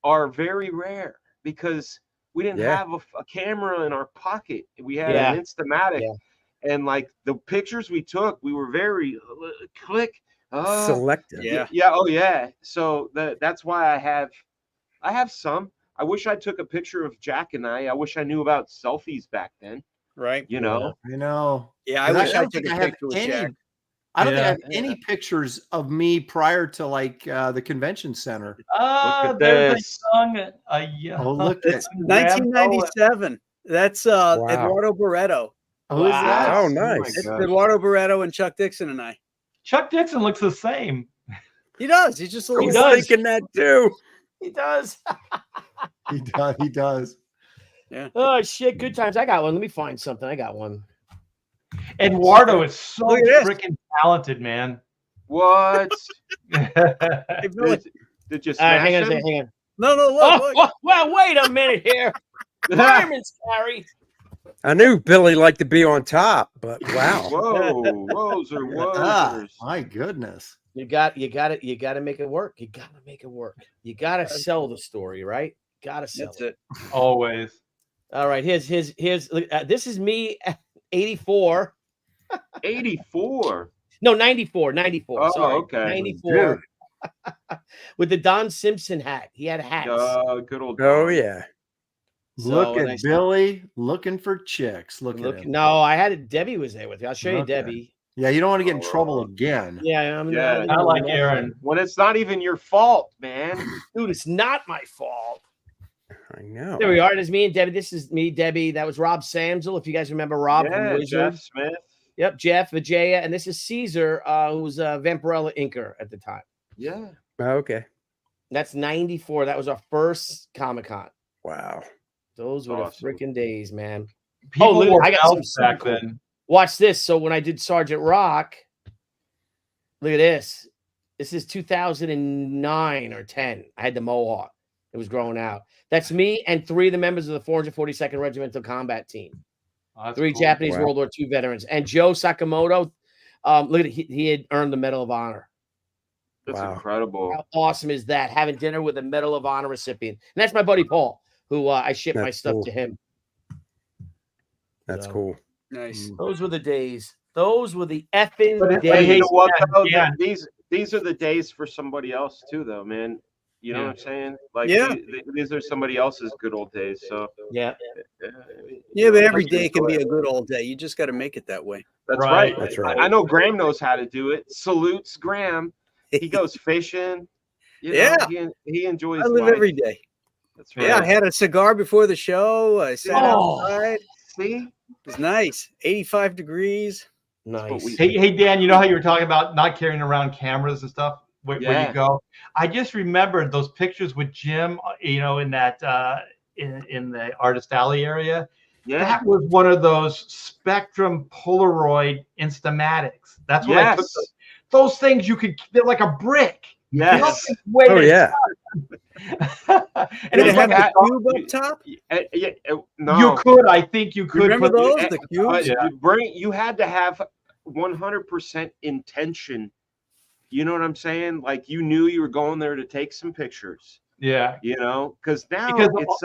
are very rare because we didn't have a camera in our pocket. We had an Instamatic, and like the pictures we took, we were very Selective. Yeah. So that's why I have some. I wish I took a picture of Jack and I wish I knew about selfies back then. Right. You know. I know. Yeah, I wish I don't took think a I have picture with any. Jack. I don't think I have any pictures of me prior to like the convention center. There's a song. Oh, look at It's 1997. That's Eduardo Barreto. who is that? Oh, my nice. It's God. Eduardo Barreto and Chuck Dixon and I. Chuck Dixon looks the same. He does. He's just a I little. was thinking that too. He does. He does. Yeah. Oh shit! Good times. I got one. Let me find something. I got one. Eduardo is so Look at this. freaking talented, man. What? Hey, Billy. Did you All right, smash hang on a him? second. Hang on. No, look. Oh, well, wait a minute here. Fireman's carry. I knew Billy liked to be on top, but wow. Whoa, wozers. My goodness. You got to make it work. You got to make it work. You got to sell the story, right? Got to sell That's it. Always. All right, here's look, this is me 84. 84. No, 94. Oh, Sorry. okay. 94. With the Don Simpson hat. He had hats. Good old. Oh yeah. Look and at Billy looking for chicks. Look at him. No, I had it. Debbie was there with me. I'll show you Okay. Debbie. Yeah, you don't want to get in trouble again. Yeah, I like Aaron. When it's not even your fault, man. Dude, it's not my fault. I know. There we are. There's me and Debbie. This is me, Debbie. That was Rob Samsel. If you guys remember Rob from Wizard. Jeff Smith. Yep, Jeff, Vijaya. And this is Caesar, who was Vampirella inker at the time. Yeah. Okay. That's 94. That was our first Comic-Con. Wow. Those were Awesome. the freaking days, man. People look, wore I got some belts back super cool- then. Watch this. So when I did Sergeant Rock, look at this. This is 2009 or 10. I had the mohawk. It was growing out. That's me and 3 of the members of the 442nd Regimental Combat Team. Oh, that's 3 cool. Japanese Wow. World War II veterans. And Joe Sakamoto, look at it. He had earned the Medal of Honor. That's Wow. incredible. How awesome is that? Having dinner with a Medal of Honor recipient. And that's my buddy Paul, who I ship my That's stuff cool. to him. That's So, cool. Nice. Those were the days. Those were the effing But days. Hey, you know what? Though? Yeah. These are the days for somebody else too, though, man. You know Yeah. what I'm saying? Like, Yeah. these are somebody else's good old days. So, Yeah. Yeah, but every let's day can be enjoy a it. good old day. You just got to make it that way. That's Right. right. That's right. I know Graham knows how to do it. Salutes Graham. He goes fishing. You know, Yeah. he enjoys. I live life. every day. That's right. Yeah, I had a cigar before the show. I sat Oh. outside. See, It was nice. 85 degrees. Nice. Hey, Dan, you know how you were talking about not carrying around cameras and stuff where Yeah. you go? I just remembered those pictures with Jim, you know, in that in the Artist Alley area. yeah, That was one of those Spectrum Polaroid Instamatics. That's what I took. yes, Those things they're like a brick. yes. Weight Oh a yeah. and Did it it was have like the cube up top? No, you could, I think you could Remember put those? Uh, The cubes? you had to have 100% intention. You know what I'm saying? Like you knew you were going there to take some pictures. Yeah. You know, because now Because it's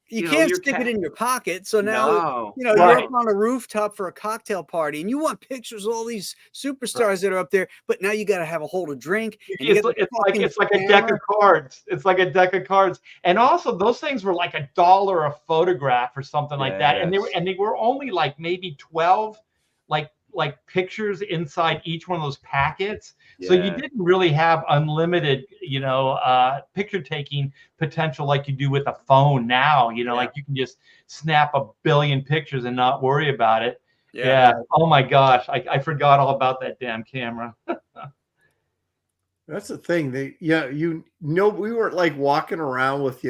You know, can't your stick cat- it in your pocket. So now, no. you know, Right. you're up on a rooftop for a cocktail party and you want pictures of all these superstars that are up there, but now you got to have a hold of drink. And you It's, get the it's like fucking a deck camera. of cards. It's like a deck of cards. And also those things were like $1 a photograph or something like that. And Yes. they were only like maybe 12 like pictures inside each one of those packets. So you Yeah. didn't really have unlimited, you know, picture taking potential like you do with a phone now. You know, Yeah. like you can just snap 1 billion pictures and not worry about it. Yeah. Oh my gosh. I forgot all about that damn camera. That's the thing. We weren't like walking around with,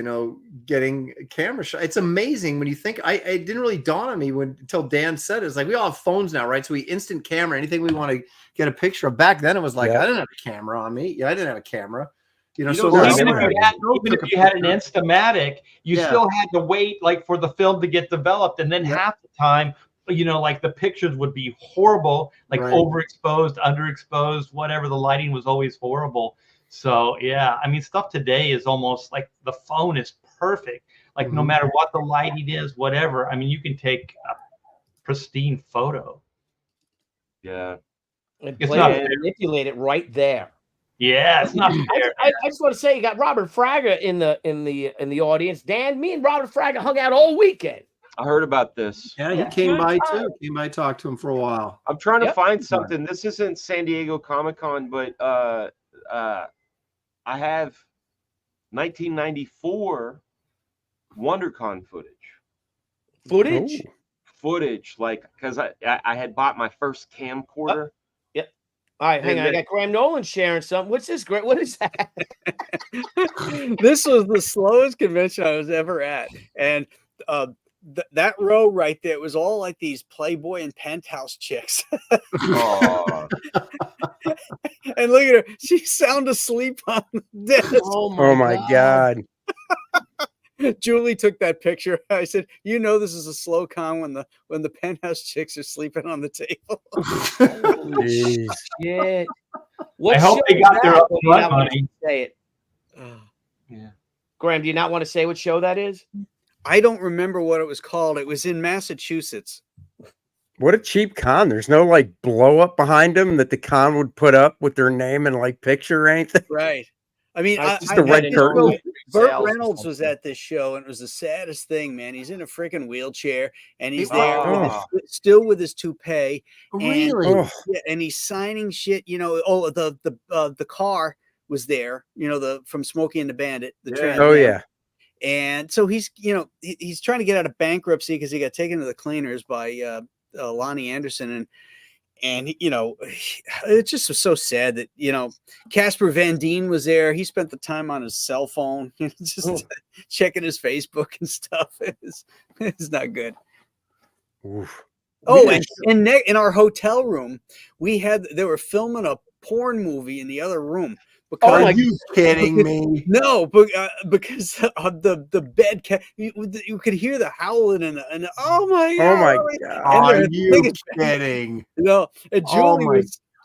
getting camera shots. It's amazing when you think. It didn't really dawn on me until Dan said it. It's like we all have phones now, right? So we instant camera anything we want to get a picture of. Back then, it was like I didn't have a camera on me. Yeah, I didn't have a camera. So even if you had an Instamatic, you still had to wait like for the film to get developed, and then half the time, like the pictures would be horrible, like overexposed, underexposed, whatever. The lighting was always horrible. So yeah, I mean, stuff today is almost like the phone is perfect. Like no matter what the lighting is, whatever. I mean, you can take a pristine photo. Yeah, it's not manipulate it right there. Yeah, it's not fair. I just want to say, you got Robert Fraga in the audience. Dan, me and Robert Fraga hung out all weekend. I heard about this. Yeah, he came by too. Came by, talked to him for a while. I'm trying to find something. This isn't San Diego Comic-Con, but I have 1994 WonderCon footage. Footage, like because I had bought my first camcorder. All right, hang on. I got Graham Nolan sharing something. What's this? Great. What is that? This was the slowest convention I was ever at, and that row right there was all like these Playboy and Penthouse chicks. Oh. And look at her; she's sound asleep on the desk. Oh my God. Julie took that picture. I said, this is a slow con when the Penthouse chicks are sleeping on the table. Jeez. Shit. I hope they got their upfront money. Say it. Yeah. Graham, do you not want to say what show that is? I don't remember what it was called. It was in Massachusetts. What a cheap con. There's no like blow up behind them that the con would put up with their name and like picture or anything. Right. I mean, just the red curtain. Burt Reynolds was at this show, and it was the saddest thing, man. He's in a freaking wheelchair, and he's there still with his toupee. Really? And he's signing shit. The car was there. From Smokey and the Bandit. And so he's trying to get out of bankruptcy because he got taken to the cleaners by Lonnie Anderson, and it just was so sad that Casper Van Dien was there. He spent the time on his cell phone, just checking his Facebook and stuff. It's not good. Oof. Oh, and in our hotel room, they were filming a porn movie in the other room. Are you kidding me? No, but because the bed, you could hear the howling and oh my god! Are you kidding? No, and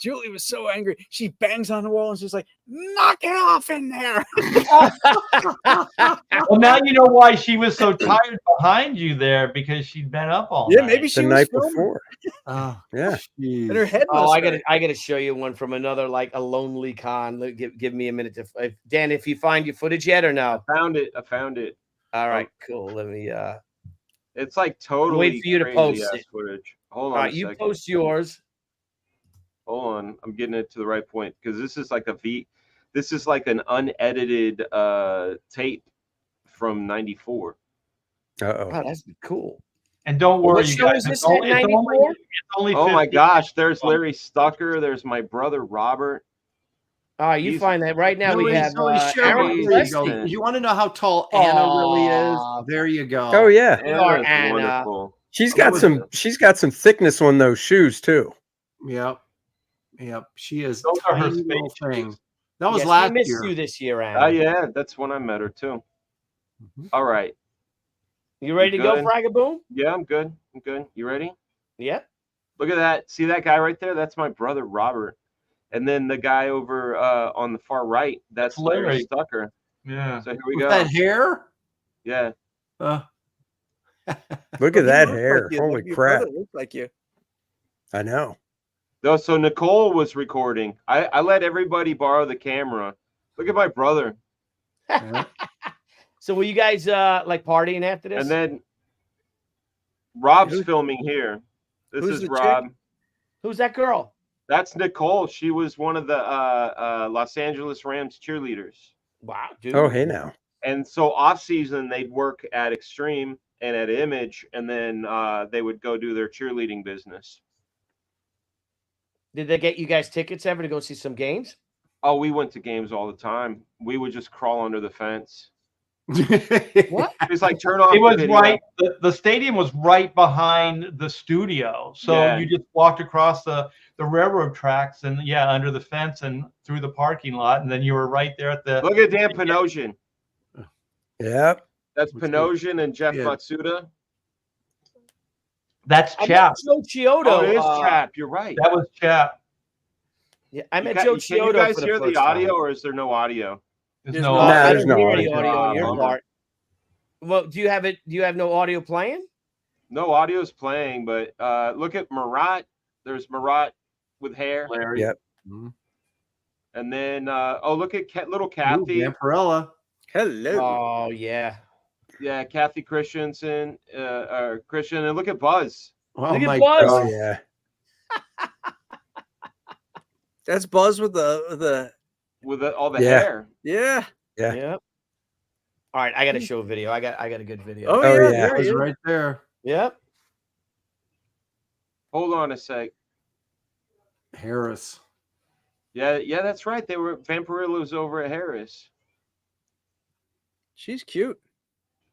Julie was so angry. She bangs on the wall and she's like, "Knock it off in there!" Well, now you know why she was so tired behind you there, because she'd been up all night. Maybe she the was night filming. before. And her head. I gotta show you one from another like a lonely con. Give me a minute to Dan. If you find your footage yet or no? I found it. All right, cool. Let me. It's like totally. Wait for you to post it. Footage. Hold on. All right, you post yours. Hold on, I'm getting it to the right point because this is like this is like an unedited tape from '94. Oh, that's cool. And don't worry, you guys. It's only 50. Oh my gosh, there's Larry Stucker. There's my brother Robert. All right, you find that right now. We have Aaron. You want to know how tall Anna really is? There you go. Oh yeah, Anna. She's got some thickness on those shoes too. Yep. She is. Those are her thing. That was last year. I missed you this year, Anna. Oh yeah, that's when I met her too. All right. You ready to go, Fragaboom? Yeah, I'm good. You ready? Yep. Look at that. See that guy right there? That's my brother Robert. And then the guy over on the far right, that's Larry Stucker. Yeah. So here we go. That hair? Yeah. Look at that hair. Holy crap. Looks like you. I know. So Nicole was recording. I let everybody borrow the camera. Look at my brother. So were you guys like partying after this? And then Rob's filming here. This is Rob. Chick? Who's that girl? That's Nicole. She was one of the Los Angeles Rams cheerleaders. Wow, dude. Oh, hey now. And so off season, they'd work at Extreme and at Image, and then they would go do their cheerleading business. Did they get you guys tickets ever to go see some games? Oh, we went to games all the time. We would just crawl under the fence. What? It's like turn off. It was the video. right. The stadium was right behind the studio, so Yeah. you just walked across the railroad tracks and under the fence and through the parking lot, and then you were right there at the. Look at Dan Panosian. Yep. That's Panosian and Jeff Matsuda. That's I Chap. met Joe Chiodo. Oh, it is Chap. You're right. That was Chap. Yeah, I met Can Joe you Chiodo guys for the hear first the audio, time. or is there no audio? There's no. Nah, I there's didn't no hear any audio. audio on your Bummer. part. Well, do you have it? Do you have no audio playing? No audio's playing, but look at Marat. There's Marat with hair. Larry. Yep. And then look at little Kathy. Vampirella. Hello. Oh yeah. Yeah, Kathy Christensen, or Christian, and look at Buzz. Oh Look at my Buzz. Oh God. yeah. That's Buzz with the With all the Yeah. hair. yeah. Yeah. Yep. All right, I got to show a video. I got a good video. Oh, Oh, yeah. yeah. There he It's is. right there. Yep. Hold on a sec. Harris. Yeah, that's right. They were Vampirilla was over at Harris. She's cute.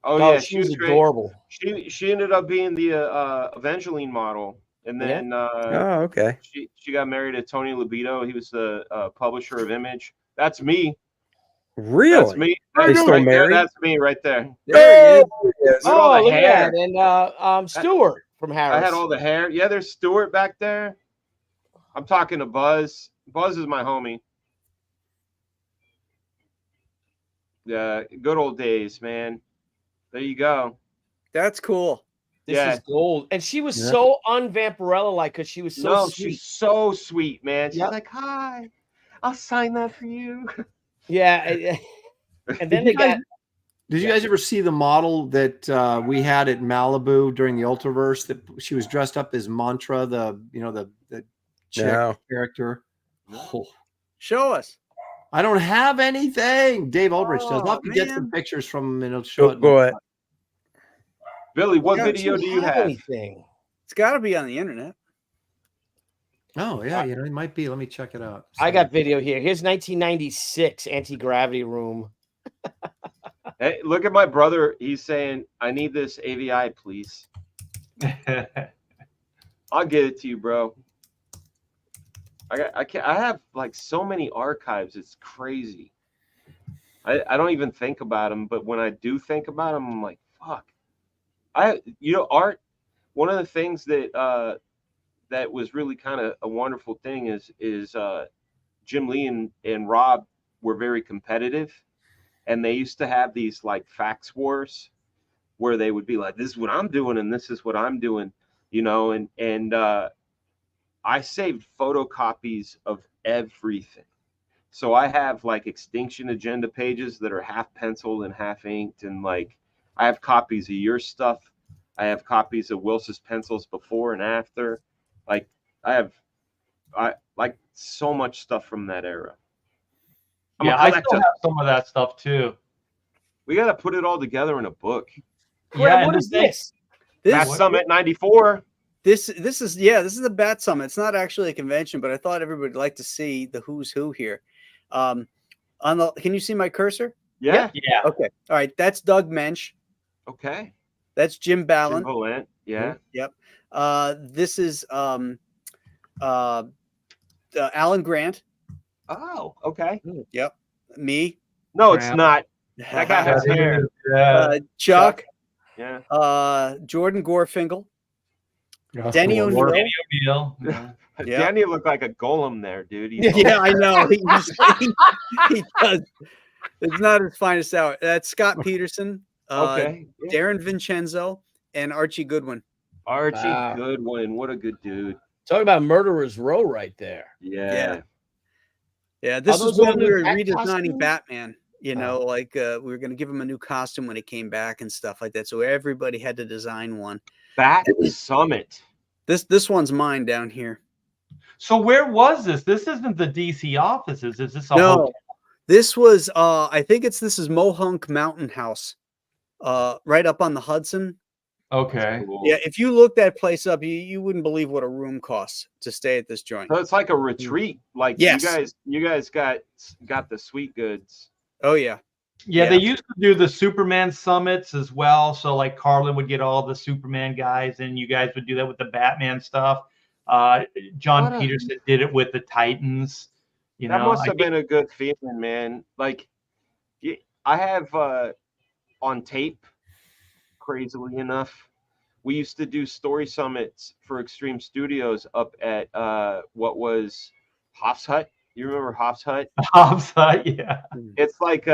Oh, Oh, yeah, she was great. adorable. She ended up being the Evangeline model, and then Oh, okay. she got married to Tony Libido. He was the publisher of Image. That's me. Really? That's me. They That's still right there. married? That's me right there. There he is. Look at all the look hair. at that. And Stewart from Harris. I had all the hair. Yeah, there's Stewart back there. I'm talking to Buzz. Buzz is my homie. Yeah, good old days, man. There you go. That's cool. This Yeah. is gold. And she was Yeah. so un-Vampirella like because she was so No, sweet. she's so sweet, man. She's Yep. like, hi, I'll sign that for you. Yeah. And then they got Did you guys ever see the model that we had at Malibu during the Ultraverse? That she was dressed up as Mantra, the chick No. character. Oh, Show us. I don't have anything. Dave Aldrich does. I'll have to get man. some pictures from him and he'll show it. Go ahead. Billy, what Yeah, video she do you had have? anything. It's got to be on the internet. Oh yeah, it might be. Let me check it out. I got video here. Here's 1996 anti-gravity room. Hey, look at my brother. He's saying, I need this AVI, please. I'll get it to you, bro. I have like so many archives. It's crazy. I don't even think about them, but when I do think about them, I'm like, fuck. Art. One of the things that that was really kind of a wonderful thing is Jim Lee and Rob were very competitive, and they used to have these like fax wars where they would be like, this is what I'm doing and this is what I'm doing, and I saved photocopies of everything. So I have like Extinction Agenda pages that are half penciled and half inked, and like I have copies of your stuff. I have copies of Wilson's pencils before and after. Like I like so much stuff from that era. I'm a I still collector. have some of that stuff too. We got to put it all together in a book. Yeah, and what the is thing- this? Bat This Summit '94. this is the Bat Summit. It's not actually a convention, but I thought everybody would like to see the who's who here. Can you see my cursor? Yeah. Yeah. Okay. All right. That's Doug Mensch. Okay. That's Jim Jim Ballant. Bolent. Yeah. Yep. This is Alan Grant. Oh, okay. Yep. Me. No, it's Graham. not. That guy has hair. Yeah. Chuck. Yeah. Jordan Gorfinkel. Oh, Denny Lord. O'Neill. Danny O'Neill. Yeah. Yeah. Danny looked like a golem there, dude. He's Yeah, I know. He does. It's not his finest hour. That's Scott Peterson, okay. Yeah. Darren Vincenzo, and Archie Goodwin. Archie Wow. Goodwin. What a good dude. Talk about Murderer's Row right there. Yeah. Yeah, this Are is those when all we new were Bat redesigning costumes? Batman. We were going to give him a new costume when he came back and stuff like that. So everybody had to design one. Bat Summit. This one's mine down here. So where was this? This isn't the DC offices. Is this a No, hotel? this was this is Mohunk Mountain House, right up on the Hudson. Okay. Cool. Yeah, if you look that place up, you wouldn't believe what a room costs to stay at this joint. So it's like a retreat. Like Yes. you guys got the sweet goods. Oh yeah. Yeah, they used to do the Superman summits as well. So like Carlin would get all the Superman guys, and you guys would do that with the Batman stuff. John Peterson did it with the Titans. That must have been a good feeling, man. Like I have on tape, crazily enough, we used to do story summits for Extreme Studios up at what was Hoff's Hut. You remember Hoff's Hut? Hobbs Hut, yeah. It's like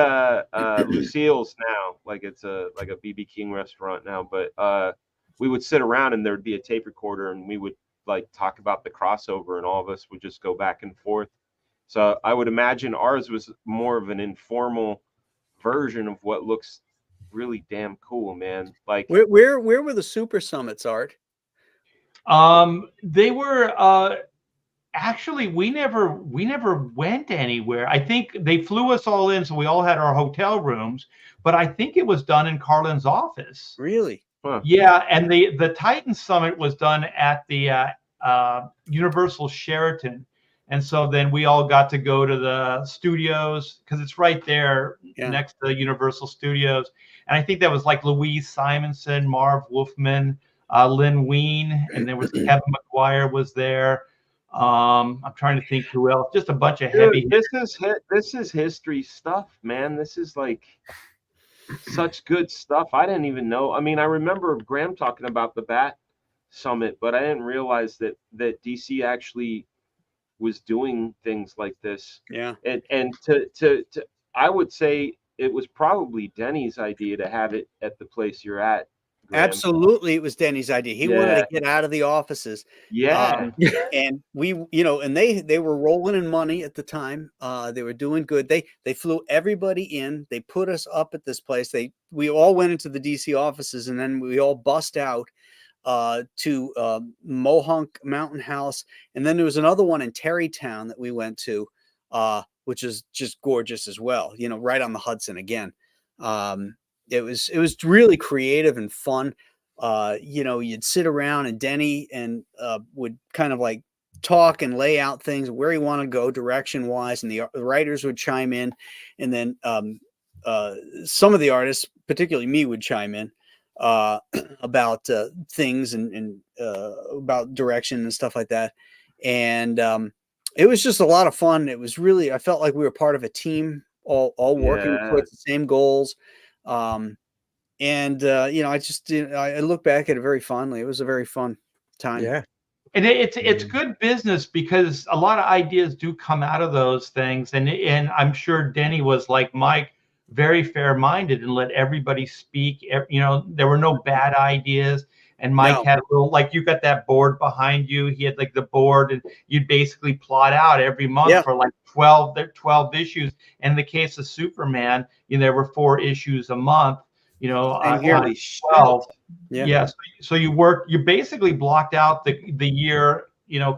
Lucille's now. Like it's a BB King restaurant now. But we would sit around and there'd be a tape recorder and we would like talk about the crossover and all of us would just go back and forth. So I would imagine ours was more of an informal version of what looks really damn cool, man. Like where were the super summits, Art? They were actually we never went anywhere. I think they flew us all in, so we all had our hotel rooms, but I think it was done in Carlin's office. Really? Huh. Yeah, and the Titan Summit was done at the Universal Sheraton. And so then we all got to go to the studios because it's right there next to Universal Studios. And I think that was like Louise Simonson, Marv Wolfman, Lynn Wein, and there was Kevin McGuire was there. I'm trying to think who else. Just a bunch of heavy. This is history stuff, man. This is like such good stuff. I didn't even know. I mean, I remember Graham talking about the Bat Summit, but I didn't realize that DC actually was doing things like this. Yeah. And to I would say it was probably Denny's idea to have it at the place you're at. Graham. Absolutely, it was Denny's idea. He wanted to get out of the offices. Yeah. And we, and they were rolling in money at the time. They were doing good. They flew everybody in. They put us up at this place. We all went into the DC offices, and then we all bust out to Mohonk Mountain House, and then there was another one in Terrytown that we went to, which is just gorgeous as well. Right on the Hudson again. It was really creative and fun. You'd sit around and Denny and would kind of like talk and lay out things where you want to go direction wise, and the writers would chime in, and then some of the artists, particularly me, would chime in about things and about direction and stuff like that. And it was just a lot of fun. It was really, I felt like we were part of a team, all working towards the same goals. I look back at it very fondly. It was a very fun time. Yeah. And it's good business because a lot of ideas do come out of those things. And I'm sure Denny was like Mike, very fair-minded and let everybody speak. There were no bad ideas. And Mike had a little, like you got that board behind you. He had like the board, and you'd basically plot out every month for like 12 issues. In the case of Superman, there were 4 issues a month. 12. Yeah. So you basically blocked out the year,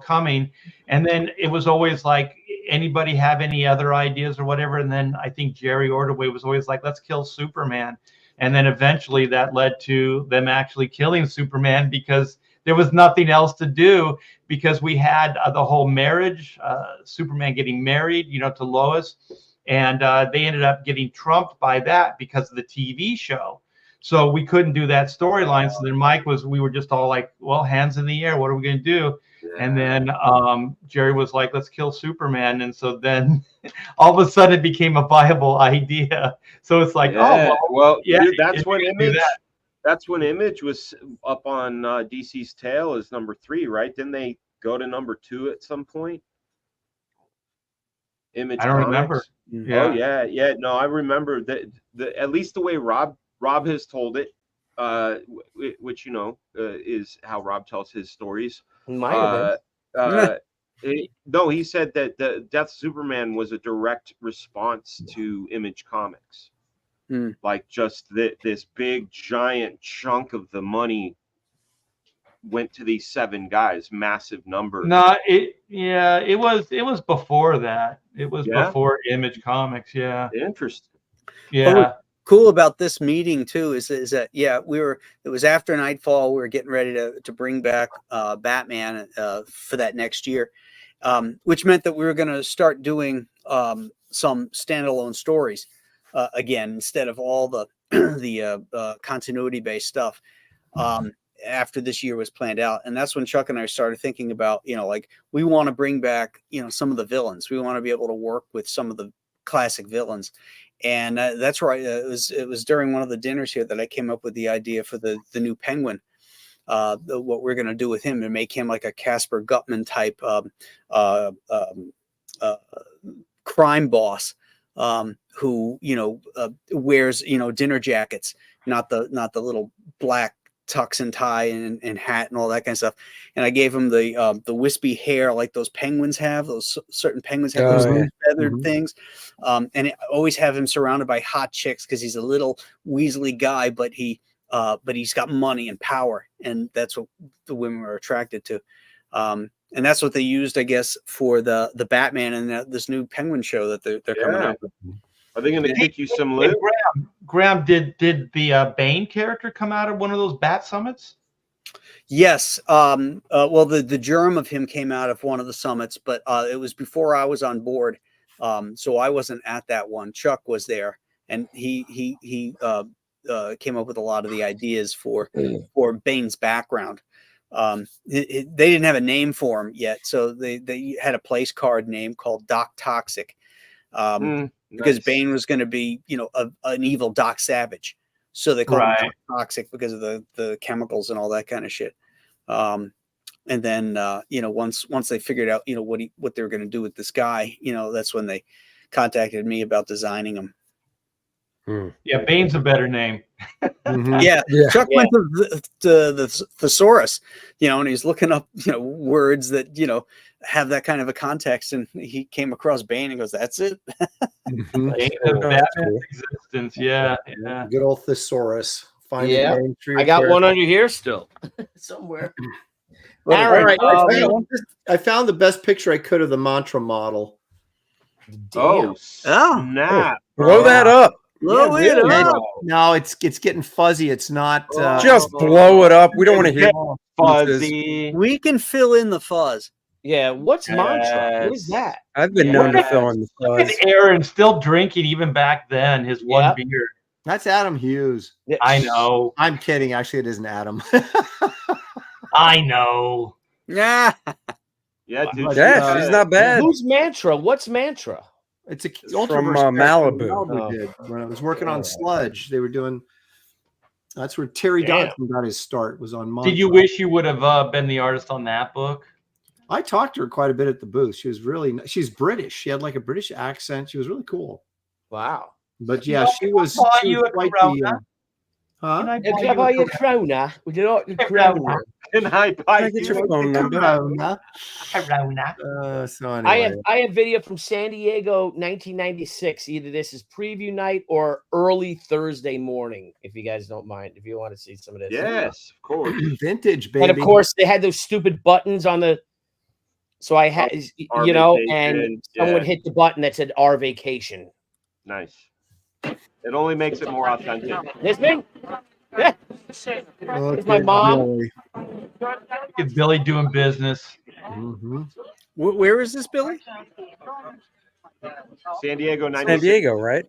coming. And then it was always like, anybody have any other ideas or whatever? And then I think Jerry Ordway was always like, let's kill Superman. And then eventually that led to them actually killing Superman because there was nothing else to do, because we had the whole marriage, Superman getting married, to Lois. And they ended up getting trumped by that because of the TV show. So we couldn't do that storyline. So then we were just all like, well, hands in the air. What are we going to do? And then Jerry was like, let's kill Superman. And so then all of a sudden it became a viable idea. So it's like, dude, that's when Image was up on DC's tail as number 3, right? Didn't they go to number 2 at some point? Image. I don't remember. Yeah. Oh yeah. No, I remember that. At least the way Rob has told it, which is how Rob tells his stories. Might have been. No, he said that the Death of Superman was a direct response to Image Comics. Like just this big giant chunk of the money went to these 7 guys, massive number. No, it was before that. It was before Image Comics. Yeah. Interesting. Yeah. cool about this meeting too is that it was after Nightfall. We were getting ready to bring back Batman for that next year, which meant that we were going to start doing some standalone stories again instead of all the the continuity based stuff. After this year was planned out, and that's when Chuck and I started thinking about, like, we want to bring back some of the villains. We want to be able to work with some of the classic villains. And that's right. It was during one of the dinners here that I came up with the idea for the new Penguin. What we're going to do with him and make him like a Casper Gutman type crime boss who wears dinner jackets, not the little black tux and tie and hat and all that kind of stuff. And I gave him the wispy hair like those penguins have. Those certain penguins have those feathered things. And I always have him surrounded by hot chicks because he's a little weaselly guy, but he's got money and power, and that's what the women were attracted to. And that's what they used, I guess, for the Batman and this new Penguin show that they're coming out with. Are they going to kick you some loot? Graham, did the Bane character come out of one of those Bat Summits? Yes. Well, the germ of him came out of one of the summits, but it was before I was on board, so I wasn't at that one. Chuck was there, and he came up with a lot of the ideas for Bane's background. They didn't have a name for him yet, so they had a place card name called Doc Toxic. Because Bane was going to be, an evil Doc Savage. So they called him Doc Toxic because of the chemicals and all that kind of shit. And then, once they figured out, what they were going to do with this guy, that's when they contacted me about designing him. Yeah, Bane's a better name. Yeah. Chuck went to the thesaurus, and he's looking up, words that, have that kind of a context, and he came across Bane and goes, "That's it." Batman's existence, yeah. Good old thesaurus. I got one under here still somewhere. All right. I found the best picture I could of the Mantra model. Oh, snap! Blow that up. Blow it up. No, it's getting fuzzy. It's not. Just blow it up. We don't want to hear fuzzy. We can fill in the fuzz. Yeah, what's Mantra? What is that? I've been known to fill in the fuzz. Look at Aaron still drinking even back then, his one beer. That's Adam Hughes. I know. I'm kidding. Actually, it isn't Adam. I know. Yeah. Yeah, dude. Yes, he's not bad. Who's Mantra? What's Mantra? It's from Malibu. Malibu did. When I was working on Sludge, they were doing. That's where Terry Dodson got his start. Was on Mantra. Did you wish you would have been the artist on that book? I talked to her quite a bit at the booth. She's British. She had like a British accent. She was really cool. Wow. But yeah, she was quite the. Can I buy you a Corona? Would you like a Corona? Can I buy Get your phone number. So anyway. I have video from San Diego, 1996. Either this is preview night or early Thursday morning, if you guys don't mind. If you want to see some of this, yes, of course, vintage, baby. And of course, they had those stupid buttons on the. So I had, and someone would hit the button that said "Our Vacation." Nice. It only makes it more authentic. This me? Yeah. It's my mom. Look at Billy doing business. Mm-hmm. Where is this, Billy? San Diego, 96. San Diego, right?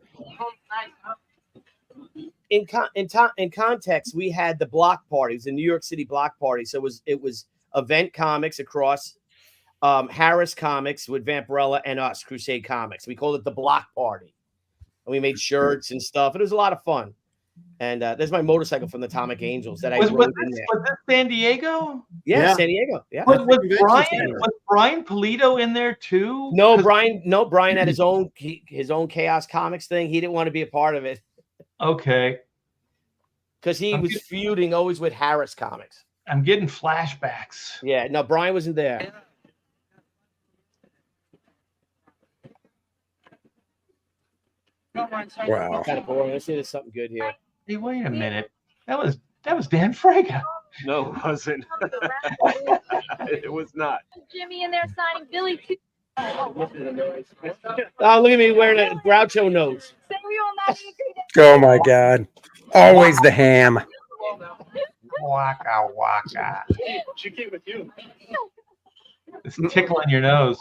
In context, we had the block parties, the New York City block party. So it was Event Comics across Harris Comics with Vampirella and us, Crusade Comics. We called it the block party. And we made shirts and stuff. It was a lot of fun. And there's my motorcycle from the Atomic Angels that was in there. Was this San Diego? Yeah, San Diego. Yeah. Was Brian Polito in there too? No, Brian had his own Chaos Comics thing. He didn't want to be a part of it. Okay. Because he was feuding always with Harris Comics. I'm getting flashbacks. Yeah, no, Brian wasn't there. Wow. Kind of boring. Let's see if there's something good here. Hey, wait a minute. That was Dan Fraga. No, it wasn't. It was not. Jimmy in there signing Billy Tucci. Oh, look at me wearing a Groucho nose. Say we will not be Oh my God. Always the ham. Waka waka. It's tickling your nose.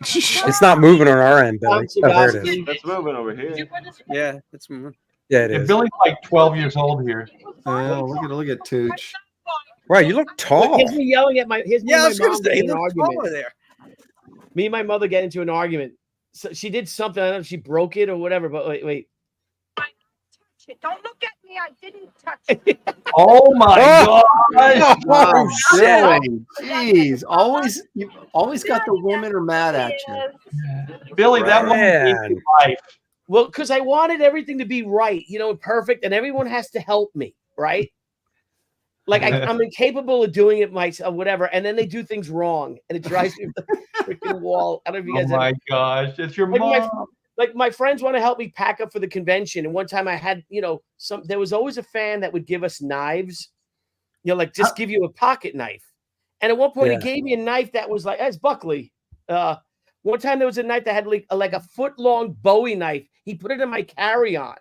It's not moving on our end, Billy. Oh, there it is. That's moving over here. Yeah, it's Yeah, it And is. Billy's like 12 years old here. Oh, look at Tooch. Wow, you look tall. Here's me yelling at my. Here's me yeah. I and was my gonna mom say, getting he an looks argument. taller there. Me and my mother get into an argument. So she did something. I don't know if she broke it or whatever. But wait. Don't look at me. I didn't touch it. Oh my Oh! God. Wow, shit. Billy. Jeez, you always got the women are mad at you. Billy, that woman gave Man. you life. Well, because I wanted everything to be right, perfect, and everyone has to help me, right? Like I'm incapable of doing it myself, whatever. And then they do things wrong, and it drives me to the freaking wall. I don't know if you guys. Oh my gosh, it's your Like mom. my friends want to help me pack up for the convention, and one time I had, there was always a fan that would give us knives, like just give you a pocket knife. And at one point, he gave me a knife that was like, that's Buckley. One time there was a knife that had like a foot-long Bowie knife. He put it in my carry-on.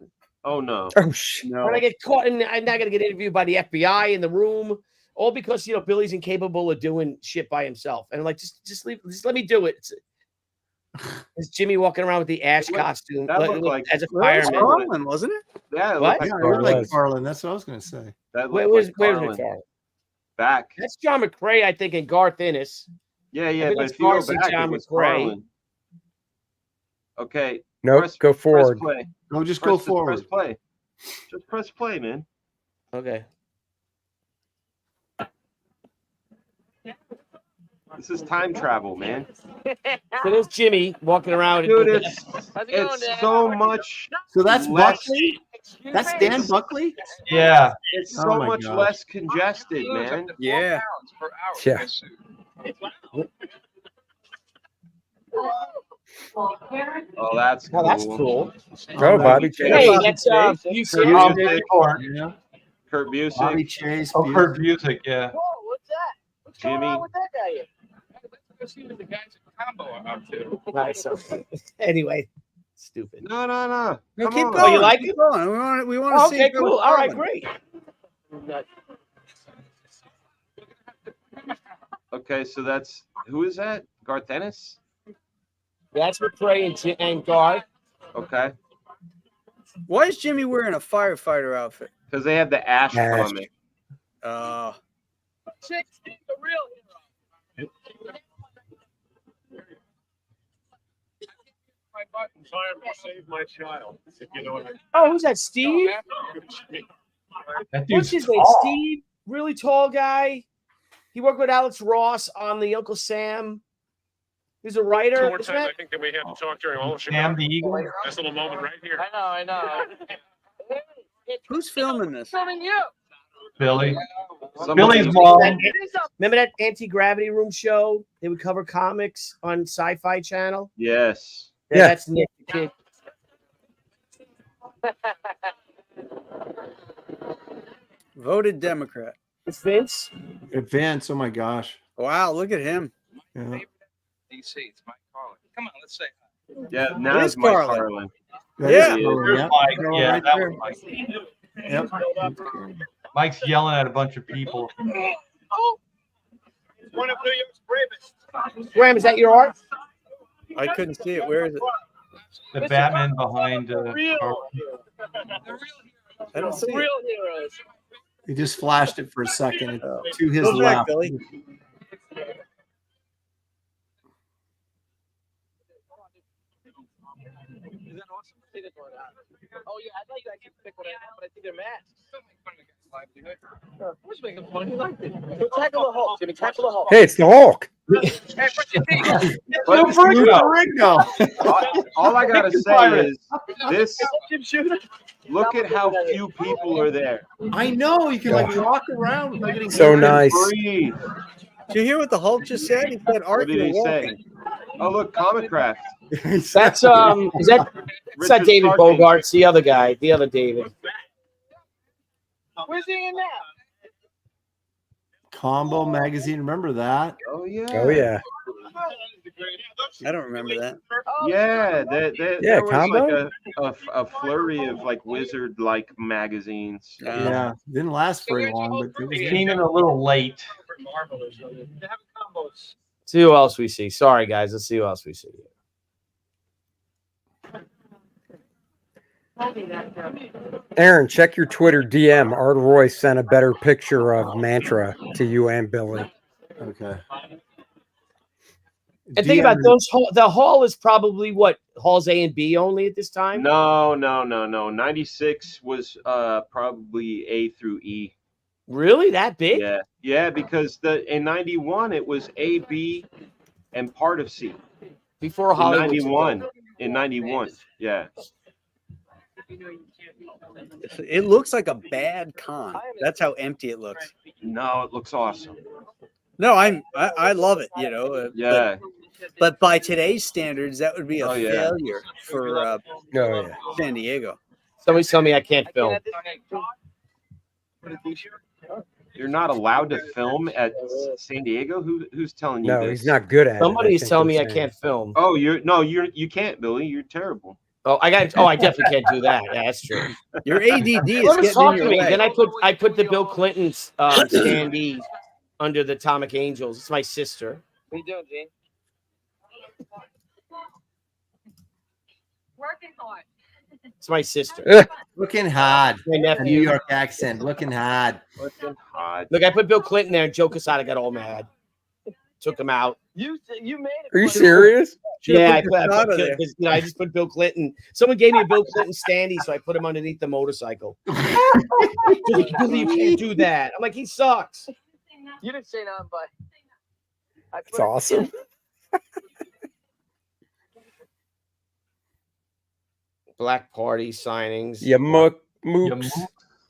Oh no. Oh shit. No. And I get caught, and I'm not gonna get interviewed by the FBI in the room, all because Billy's incapable of doing shit by himself. And I'm like, just let me do it. It's Jimmy walking around with the ash costume That looked like as a Well, it was fireman. Carlin, wasn't it? Yeah, it What? looked Yeah, like I look like was. Carlin. That's what I was going to say. that Where looked was like it? Carlin. Carl? Back. That's John McCrae, I think, and Garth Ennis. Yeah, I think but it's if you go Carson back, John it was McCrae. Carlin. Okay. Nope, go Press forward. play. No, just go Press forward. play. Just press play, man. Okay. This is time travel, man. So there's Jimmy walking around. Dude, and, it's so much. So that's less- Buckley? That's Dan Buckley? Yeah. It's Oh so my much gosh. less congested, man. Yeah. Yeah. Oh, that's cool. well, that's cool. Oh, Bobby Hey, Chase. that's Kurt UC. Busick. Yeah. Kurt Bobby Busick. Chase. Oh, Kurt Busick, yeah. Whoa, what's that? What's Jimmy. going on with that guy? Nice. Anyway, stupid. No. No, Come keep on. going. you like keep it? going. We want to see. Okay, if it was cool. All right, Carlin. great. Okay, so that's who is that? Garth Ennis? That's McCrae and Garth. Okay. Why is Jimmy wearing a firefighter outfit? Because they have the Ash Ash. comic. Chicks, the real hero. My button, so I have to save my child. If you know what I mean. Oh, who's that? Steve? That What's dude's his name? tall. Steve? Really tall guy. He worked with Alex Ross on the Uncle Sam. He's a Two writer. more Isn't times, that- I think that we have to talk during all of Sam Chicago. the Eagle. This little moment right here. I know. Who's filming this? Filming you. Billy. Somebody- Billy's mom. Remember that Anti-Gravity Room show? They would cover comics on Sci-Fi Channel. Yes. Yeah. That's Nick the Kid. Voted Democrat. It's Vince. Vince. Oh my gosh. Wow, look at him. Yeah. DC, it's Mike Carlin. Come on, let's say hi. Yeah, now It it's is Mike Carlin. Carlin. That Yeah. is Carlin, There's yeah. Mike. Carlin Yeah, right that there. was Mike. Yep. Mike's yelling at a bunch of people. One of New York's bravest. Graham, is that your art? I couldn't see it. Where is it? The Batman behind. The real I don't see it. heroes. He just flashed it for a second to his Go back, left. Billy. Oh yeah, I thought you actually picked one, but I think they're masks. Who's making fun? You liked it. Tackle the Hulk, Jimmy. Tackle the Hulk. Hey, it's the Hulk. But Ringo. all I gotta say is this. Jim Shooter. Look at how few people are there. I know. You can like walk around without getting So hit. nice. Breathe. Did you hear what the Hulk just said? He said, What "Art, did you're he say? walking." Oh, look, Comic Craft. That's is that it's not Richard David Starkey. Bogart, it's the other guy, the other David. Where's he in now? Combo magazine. Remember that? Oh yeah. Oh yeah. I don't remember that. Yeah, Yeah, there was Combo? like a flurry of like wizard like magazines. Yeah. Didn't last very long, but it was Came in a little late. See who else we see. Sorry, guys. Let's see who else we see. Aaron, check your Twitter DM. Art Roy sent a better picture of Mantra to you and Billy. okay. And think about those. The hall is probably what, halls A and B only at this time. No. 96 was probably A through E. Really, that big? Yeah, because in 91 it was A, B, and part of C. Before Hollywood. In 91, yeah. It looks like a bad con. That's how empty it looks. No, it looks awesome. No, I love it. You know. Yeah. But by today's standards, that would be a failure for San Diego. Somebody's telling me I can't film. You're not allowed to film at San Diego? Who's telling you No, this? he's not good at Somebody's it. telling me I can't film. Oh, you can't, Billy. You're terrible. Oh, I definitely can't do that. Yeah, that's true. Your ADD is Let getting talk in to your me. way. Then I put the Bill Clinton's standee under the Atomic Angels. It's my sister. What are you doing, Gene? Working hard. It's my sister. Looking hard. My A New nephew. York accent. Looking hard. Look, I put Bill Clinton there, and Joe Quesada got all mad. Took him out. You made it. Are you serious? Yeah, I there. I just put Bill Clinton. Someone gave me a Bill Clinton standee, so I put him underneath the motorcycle. Billy, you can't do that. I'm like, he sucks. You didn't say nothing, but That's awesome. Black Party signings. You moops.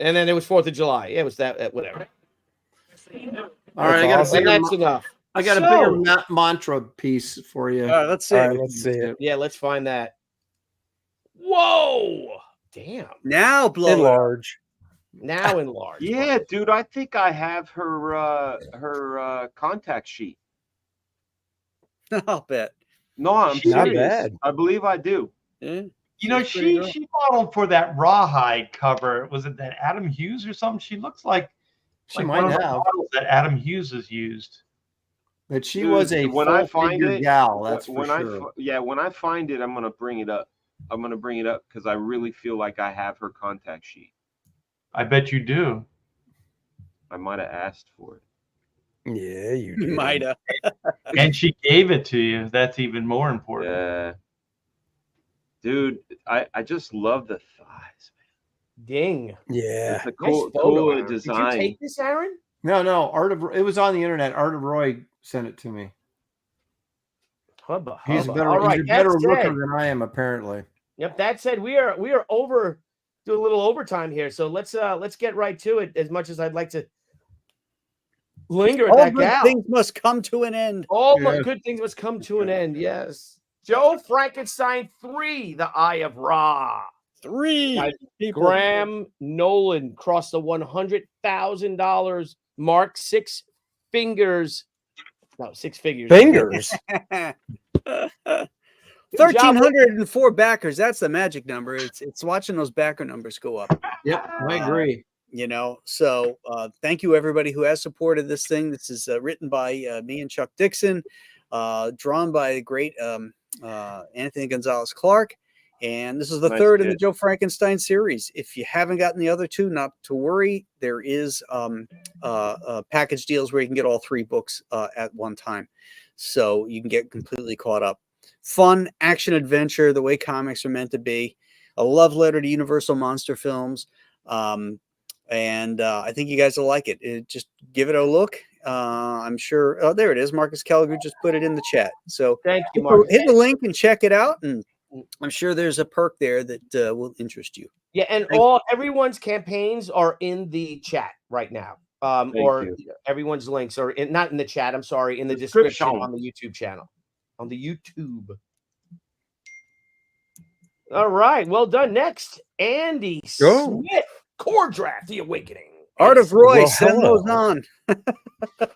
And then it was 4th of July. Yeah, it was that whatever. All right, I got awesome. And that's enough. a bigger mantra piece for you. All right, let's see. All right, let's see it. Yeah, let's find that. Whoa! Damn. Now blow it up. Enlarge. Now enlarged. Yeah, dude, I think I have her contact sheet. I'll bet. No, I'm Not serious. bad. I believe I do. Yeah. You know, She's pretty she good. modeled for that rawhide cover. Was it that Adam Hughes or something? She looks like She one might of the have, models that Adam Hughes has used. but she Dude, was a when I find full-figure it, gal. That's for when sure. when I find it, I'm gonna bring it up. I'm gonna bring it up because I really feel like I have her contact sheet. I bet you do. I might have asked for it. Yeah, you You did. might have. And she gave it to you. That's even more important. Yeah, dude, I just love the thighs. Ding. Yeah. It's a Nice cool, photo, cool Aaron. Did you design. take this, Aaron? No, it was on the internet. Art of Roy sent it to me. Hubba, He's a hubba. better, All right, he's a better that looker said, than I am, apparently. yep, that said, we are over, do a little overtime here. So let's get right to it. As much as I'd like to linger at All that good gal. things must come to an end. All Yeah. good things must come to an end. Yes. Joe Frankenstein 3, The Eye of Ra. 3 Guys, people. Graham Nolan crossed the $100,000 mark. 6 fingers. No, 6 figures. Fingers. 1,304 backers. That's the magic number. It's watching those backer numbers go up. Yep, I agree. You know, so thank you everybody who has supported this thing. This is written by me and Chuck Dixon, drawn by the great Anthony Gonzalez Clark, and this is the Nice third in the kid. Joe Frankenstein series. If you haven't gotten the other 2, not to worry. There is package deals where you can get all 3 books at one time, so you can get completely caught up. Fun action adventure, the way comics are meant to be. A love letter to Universal monster films. And I think you guys will like it. Just give it a look. I'm sure. Oh, there it is. Marcus Gallagher just put it in the chat. So Thank you, Mark. hit the link and check it out. And I'm sure there's a perk there that will interest you. Yeah, and everyone's campaigns are in the chat right now. you. Everyone's links are not in the chat. I'm sorry, in the description Description. on the YouTube channel. On the YouTube. All right, well done. Next, Andy Go. Smith, Core Draft: The Awakening. Art of Roy, Well, send hello. those on.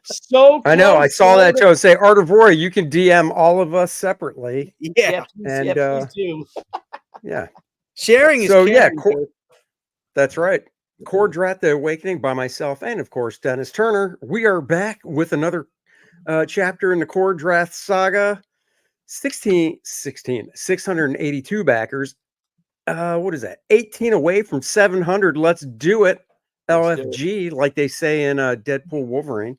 So I know. I close, saw that, Nolan. Joe. Say Art of Roy. You can DM all of us separately. Yeah. And please do. yeah. Sharing is So yeah, caring. Joe. that's right. Cordrat the Awakening by myself and of course Dennis Turner. We are back with another chapter in the Cordrat saga. 682 backers. What is that? 18 away from 700. Let's do it. LFG, like they say in Deadpool Wolverine.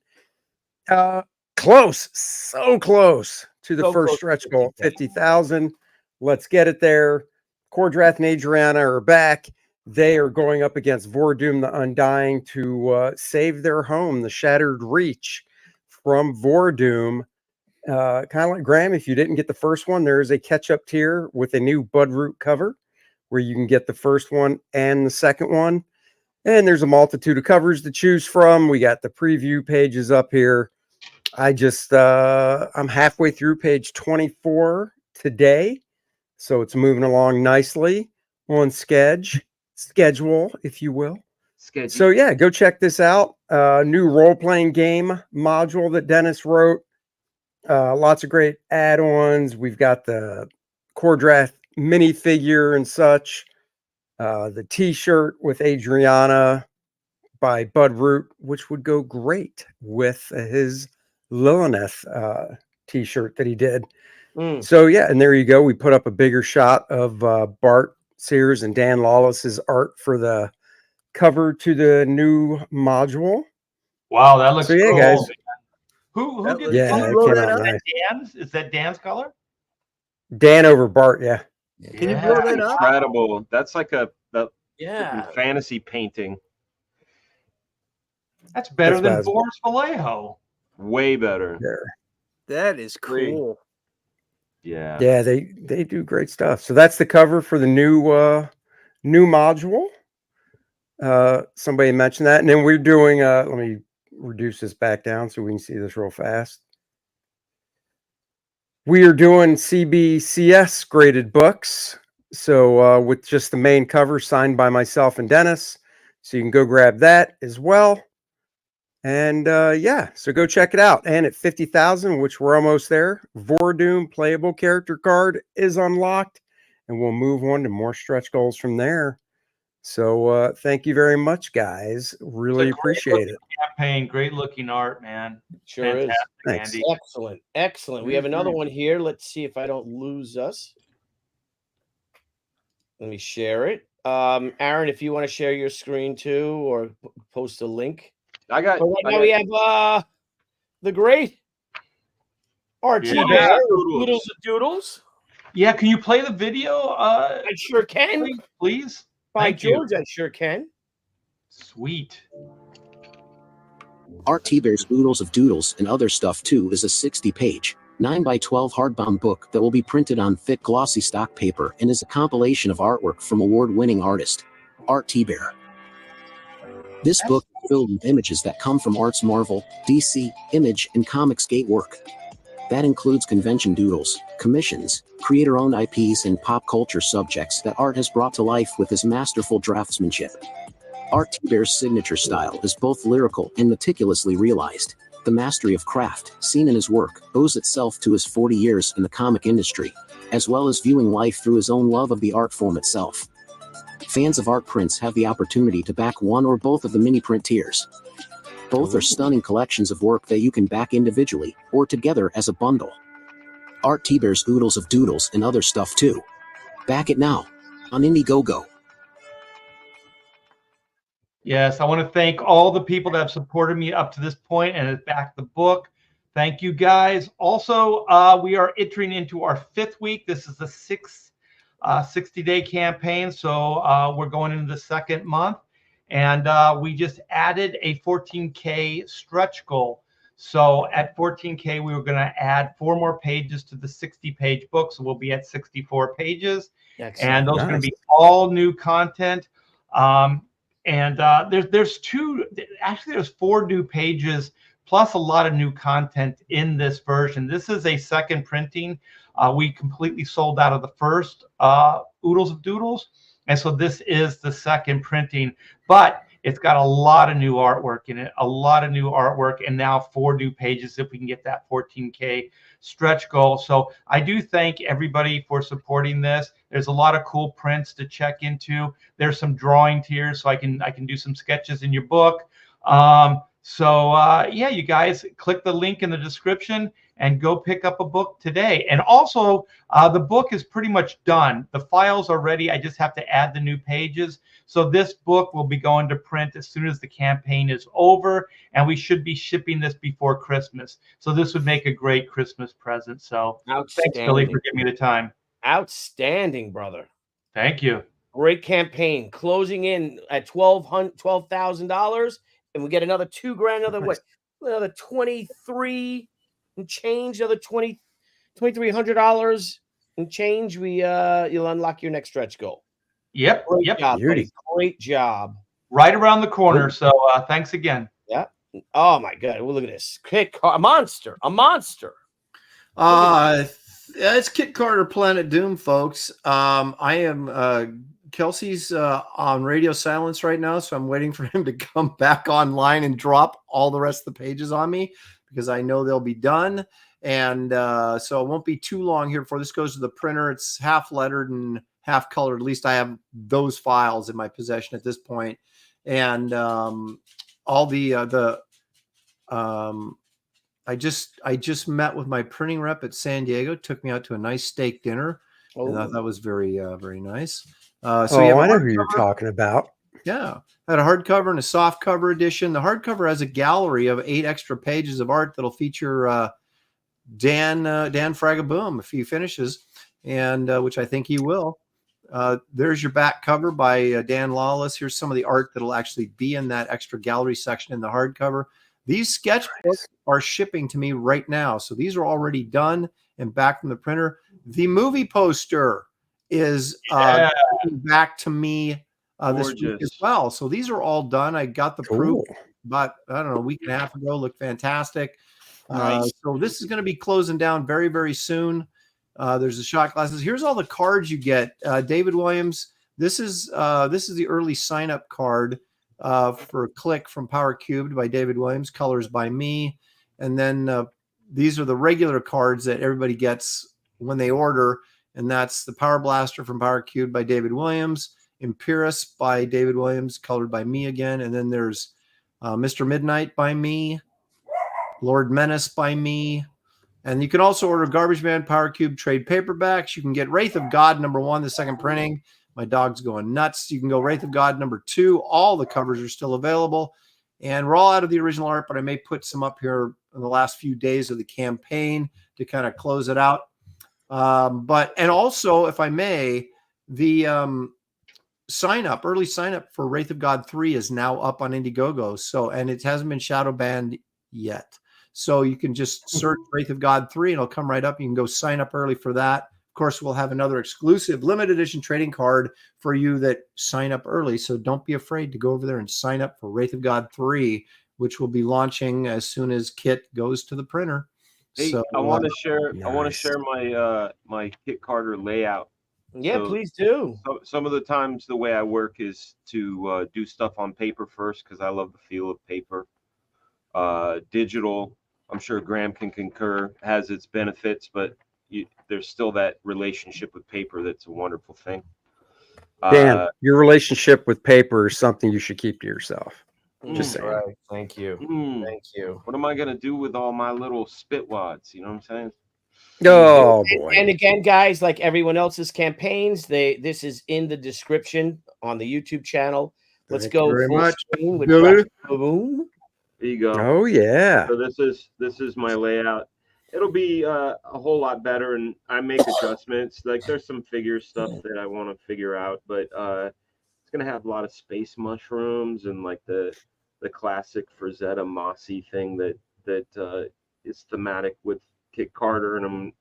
Close, so close to the first stretch goal, 50,000. Let's get it there. Cordrath and Adriana are back. They are going up against Vordoom the Undying to save their home, the Shattered Reach from Vordoom. Kind of like Graham, if you didn't get the first one, there is a catch-up tier with a new Budroot cover where you can get the first one and the second one. And there's a multitude of covers to choose from. We got the preview pages up here. I'm halfway through page 24 today. So it's moving along nicely on schedule, if you will. So yeah, go check this out. New role-playing game module that Dennis wrote. Lots of great add-ons. We've got the Cordrath minifigure and such. The t-shirt with Adriana by Budroot, which would go great with his Lilith t-shirt that he did. So yeah, and there you go. We put up a bigger shot of Bart Sears and Dan Lawless's art for the cover to the new module. Wow, that looks so yeah, cool. guys. Who did it came out nice. Dan's? Is that Dan's color? Dan over Bart, yeah. Can you blow that up? Incredible. That's like a Yeah. fantasy painting. That's better than about Boris Vallejo. Way better. There. That is cool. Yeah. Yeah, they do great stuff. So that's the cover for the new module. Somebody mentioned that. And then we're doing let me reduce this back down so we can see this real fast. We are doing CBCS graded books. So with just the main cover signed by myself and Dennis. So you can go grab that as well. And yeah, so go check it out. And at 50,000, which we're almost there, Vordoom playable character card is unlocked. And we'll move on to more stretch goals from there. So thank you very much, guys. Really appreciate it. Campaign, great looking art, man. Sure Fantastic, is. Thanks. Andy. Excellent. Excellent. We have another one here. Let's see if I don't lose us. Let me share it. Aaron, if you want to share your screen too, or post a link. I got. We have the great RT Yeah. Doodles of Doodles. Yeah, can you play the video? I sure can. Please. By Thank you. George, I sure can. Sweet. Art Thibert's Oodles of Doodles and Other Stuff Too is a 60-page, 9x12 hardbound book that will be printed on thick glossy stock paper and is a compilation of artwork from award-winning artist, Art Thibert. This book is filled with images that come from Art's Marvel, DC, Image, and Comicsgate work. That includes convention doodles, commissions, creator-owned IPs, and pop culture subjects that Art has brought to life with his masterful draftsmanship. Art Thibert's signature style is both lyrical and meticulously realized. The mastery of craft, seen in his work, owes itself to his 40 years in the comic industry, as well as viewing life through his own love of the art form itself. Fans of art prints have the opportunity to back one or both of the mini print tiers. Both are stunning collections of work that you can back individually or together as a bundle. Art Thibert's Oodles of Doodles and Other Stuff Too. Back it now on Indiegogo. Yes, I want to thank all the people that have supported me up to this point and have backed the book. Thank you, guys. Also, we are entering into our 5th week. This is the 60-day campaign, so we're going into the 2nd month. And we just added a 14K stretch goal. So at 14K, we were going to add 4 more pages to the 60-page book. So we'll be at 64 pages. Excellent. And those are going to be all new content. There's 4 new pages plus a lot of new content in this version. This is a second printing. We completely sold out of the first Oodles of Doodles. And so this is the second printing. But It's got a lot of new artwork in it, and now 4 new pages if we can get that 14K stretch goal. So I do thank everybody for supporting this. There's a lot of cool prints to check into. There's some drawing here, so I can do some sketches in your book. Yeah, you guys click the link in the description and go pick up a book today. And also, the book is pretty much done. The files are ready. I just have to add the new pages. So this book will be going to print as soon as the campaign is over, and we should be shipping this before Christmas. So this would make a great Christmas present. So thanks, Billy, for giving me the time. Outstanding, brother. Thank you. Great campaign. Closing in at $12,000, and we get another $2,000, another 23 and change, another $2,300 and change. You'll unlock your next stretch goal. Yep. Great job, buddy. Great job. Right around the corner. So thanks again. Yeah. Oh my God. Well, look at this. A monster. It's Kit Carter Planet Doom, folks. I am Kelsey's on radio silence right now, so I'm waiting for him to come back online and drop all the rest of the pages on me, because I know they'll be done. And so it won't be too long here before this goes to the printer. It's half lettered and half colored. At least I have those files in my possession at this point. And all I just met with my printing rep at San Diego. Took me out to a nice steak dinner. And that was very nice. I know who you're talking about. Yeah, I had a hardcover and a soft cover edition. The hardcover has a gallery of 8 extra pages of art that'll feature Dan Fraga Boom if he finishes, and which I think he will. There's your back cover by Dan Lawless. Here's some of the art that'll actually be in that extra gallery section in the hardcover. These sketchbooks are shipping to me right now, so these are already done and back from the printer. The movie poster is back to me this week as well. So these are all done. I got the proof about, I don't know, a week and a half ago. Looked fantastic. Nice. So this is going to be closing down very, very soon. There's the shot glasses. Here's all the cards you get. David Williams. This is the early sign up card for Click from Power Cubed by David Williams. Colors by me. And then these are the regular cards that everybody gets when they order. And that's the Power Blaster from Power Cubed by David Williams, Imperius by David Williams, colored by me again. And then there's Mr. Midnight by me, Lord Menace by me. And you can also order Garbage Man Power Cube trade paperbacks. You can get Wraith of God #1, the second printing. My dog's going nuts. You can go Wraith of God #2. All the covers are still available. And we're all out of the original art, but I may put some up here in the last few days of the campaign to kind of close it out. And also, if I may, the early sign up for Wraith of God 3 is now up on Indiegogo. So, and it hasn't been shadow banned yet. So you can just search Wraith of God 3 and it'll come right up. You can go sign up early for that. Of course, we'll have another exclusive limited edition trading card for you that sign up early. So don't be afraid to go over there and sign up for Wraith of God 3, which will be launching as soon as Kit goes to the printer. Hey, So I want to share. Nice. I want to share my my Kit Carter layout. Yeah, So- please do. So, some of the times the way I work is to do stuff on paper first because I love the feel of paper. Digital, I'm sure Graham can concur, has its benefits, but there's still that relationship with paper that's a wonderful thing. Dan, your relationship with paper is something you should keep to yourself. Just saying. Right. Thank you. Thank you. What am I gonna do with all my little spitwads? You know what I'm saying? Oh boy. And again, guys, like everyone else's campaigns, this is in the description on the YouTube channel. Let's Thank go you very full much, screen with Billy. Boom. There you go. Oh yeah. So this is my layout. It'll be a whole lot better, and I make adjustments. Like there's some figure stuff that I want to figure out, but it's gonna have a lot of space mushrooms and like the classic Frazetta Mossy thing that is thematic with Kit Carter, and I'm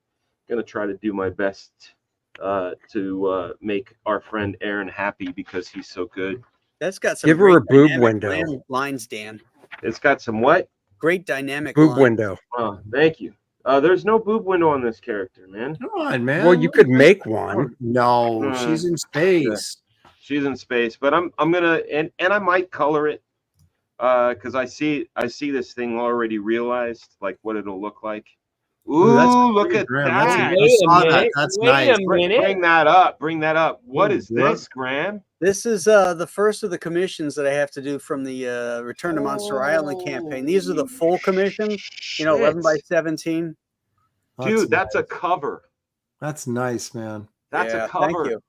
gonna try to do my best to make our friend Aaron happy because he's so good. That's got some Give her a great boob dynamic window. lines, Dan. It's got some what? Great dynamic Boob lines. window. Oh, thank you. There's no boob window on this character, man. Come on, man. Well, you could make one. No, she's in space. She's in space, but I'm gonna and I might color it because I see this thing already realized, like what it'll look like. Ooh, that's look great, at Graham. that! I saw that. That's nice. Bring that up. Bring that up. What is yeah. this, Graham? This is the first of the commissions that I have to do from the Return to Monster Island campaign. These are the full commissions, 11 by 17. Dude, that's a cover. That's nice, man. That's a cover. Thank you.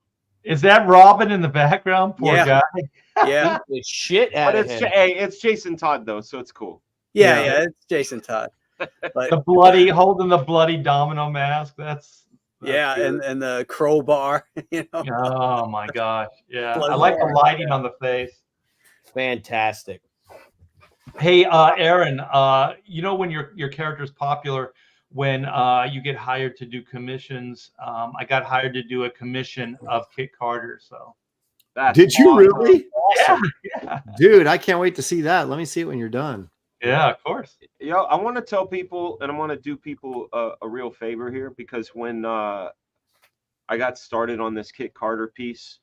Is that Robin in the background? Poor Yeah. guy. Yeah. The shit out But of him. hey, it's Jason Todd though, so it's cool. Yeah, it's Jason Todd. But The bloody holding the bloody domino mask. That's yeah, good. and the crowbar, Oh my gosh. Yeah. Bloody I like the hard. lighting on the face. Fantastic. Hey, Aaron, when your character's popular, when you get hired to do commissions, I got hired to do a commission of Kit Carter. So did you really? Awesome. Yeah. Dude, I can't wait to see that. Let me see it when you're done. Yeah, of course. I want to tell people, and I want to do people a real favor here, because when I got started on this Kit Carter piece,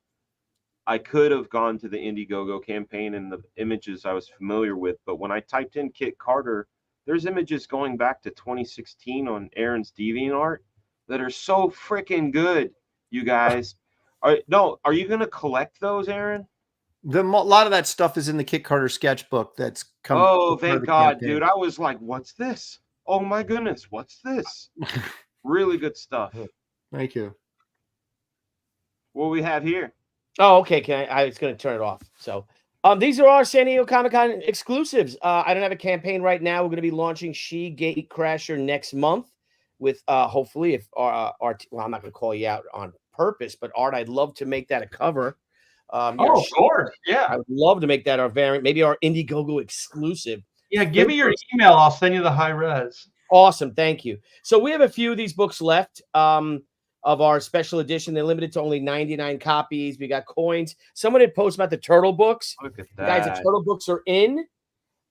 I could have gone to the Indiegogo campaign and the images I was familiar with, but when I typed in Kit Carter, there's images going back to 2016 on Aaron's DeviantArt that are so freaking good, you guys. Are you going to collect those, Aaron? A lot of that stuff is in the Kit Carter sketchbook that's come. Oh, thank God, dude. I was like, what's this? Oh my goodness, what's this? Really good stuff. Thank you. What we have here? Oh, okay. I was going to turn it off. So, these are our San Diego Comic-Con exclusives. I don't have a campaign right now. We're going to be launching She Gatecrasher next month with hopefully, if Art. Well, I'm not going to call you out on purpose, but Art, I'd love to make that a cover. Of course, yeah. I would love to make that our variant, maybe our Indiegogo exclusive. Yeah, give me your email. I'll send you the high res. Awesome, thank you. So we have a few of these books left of our special edition. They're limited to only 99 copies. We got coins. Someone had posted about the turtle books. Look at that, guys. The turtle books are in.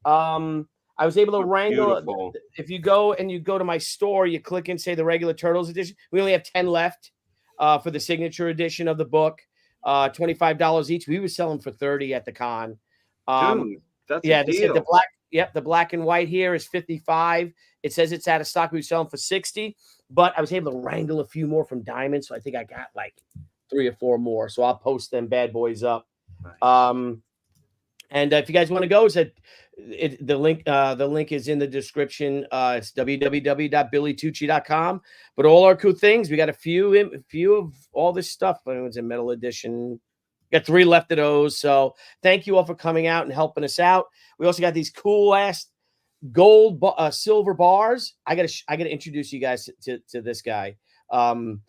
I was able to wrangle. Beautiful. If you go to my store, you click and say the regular Turtles edition. We only have 10 left for the signature edition of the book. $25 each. We were selling for $30 at the con. Dude, that's a deal. The black and white here is $55. It says it's out of stock. We were selling for $60, but I was able to wrangle a few more from Diamond, so I think I got like 3 or 4 more. So I'll post them bad boys up. Nice. And if you guys want to go, the link is in the description. It's www.billytucci.com. But all our cool things, we got a few of all this stuff. But it was a metal edition. Got 3 left of those. So thank you all for coming out and helping us out. We also got these cool ass gold silver bars. I gotta introduce you guys to this guy. I'm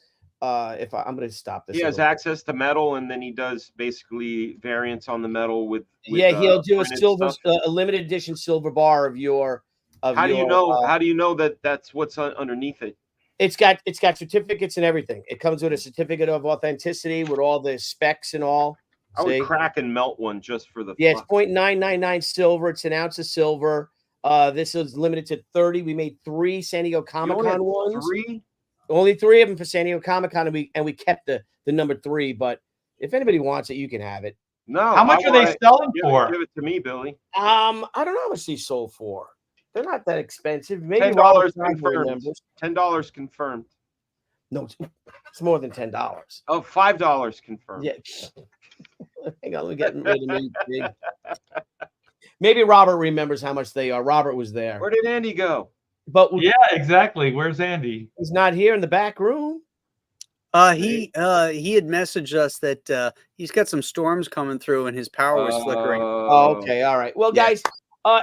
gonna stop this. He has access to metal, and then he does basically variants on the metal with he'll do a silver a limited edition silver bar of your. How do you know that that's what's underneath it? It's got certificates and everything. It comes with a certificate of authenticity with all the specs and all. I would crack and melt one just for the. Yeah, it's 0.999 silver. It's an ounce of silver. This is limited to 30. We made 3 San Diego Comic-Con ones. 3? Only 3 of them for San Diego Comic-Con, and we kept the number 3. But if anybody wants it, you can have it. No. How much are they selling for? Give it to me, Billy. I don't know how much these sold for. They're not that expensive. Maybe $10 confirmed. $10 confirmed. No, it's more than $10. Oh, $5 confirmed. Yeah. Hang on, we're getting rid of me. Big. Maybe Robert remembers how much they are. Robert was there. Where did Andy go? But yeah, exactly. Where's Andy? He's not here in the back room. He had messaged us that he's got some storms coming through and his power was flickering. Oh, okay, all right. Well, guys,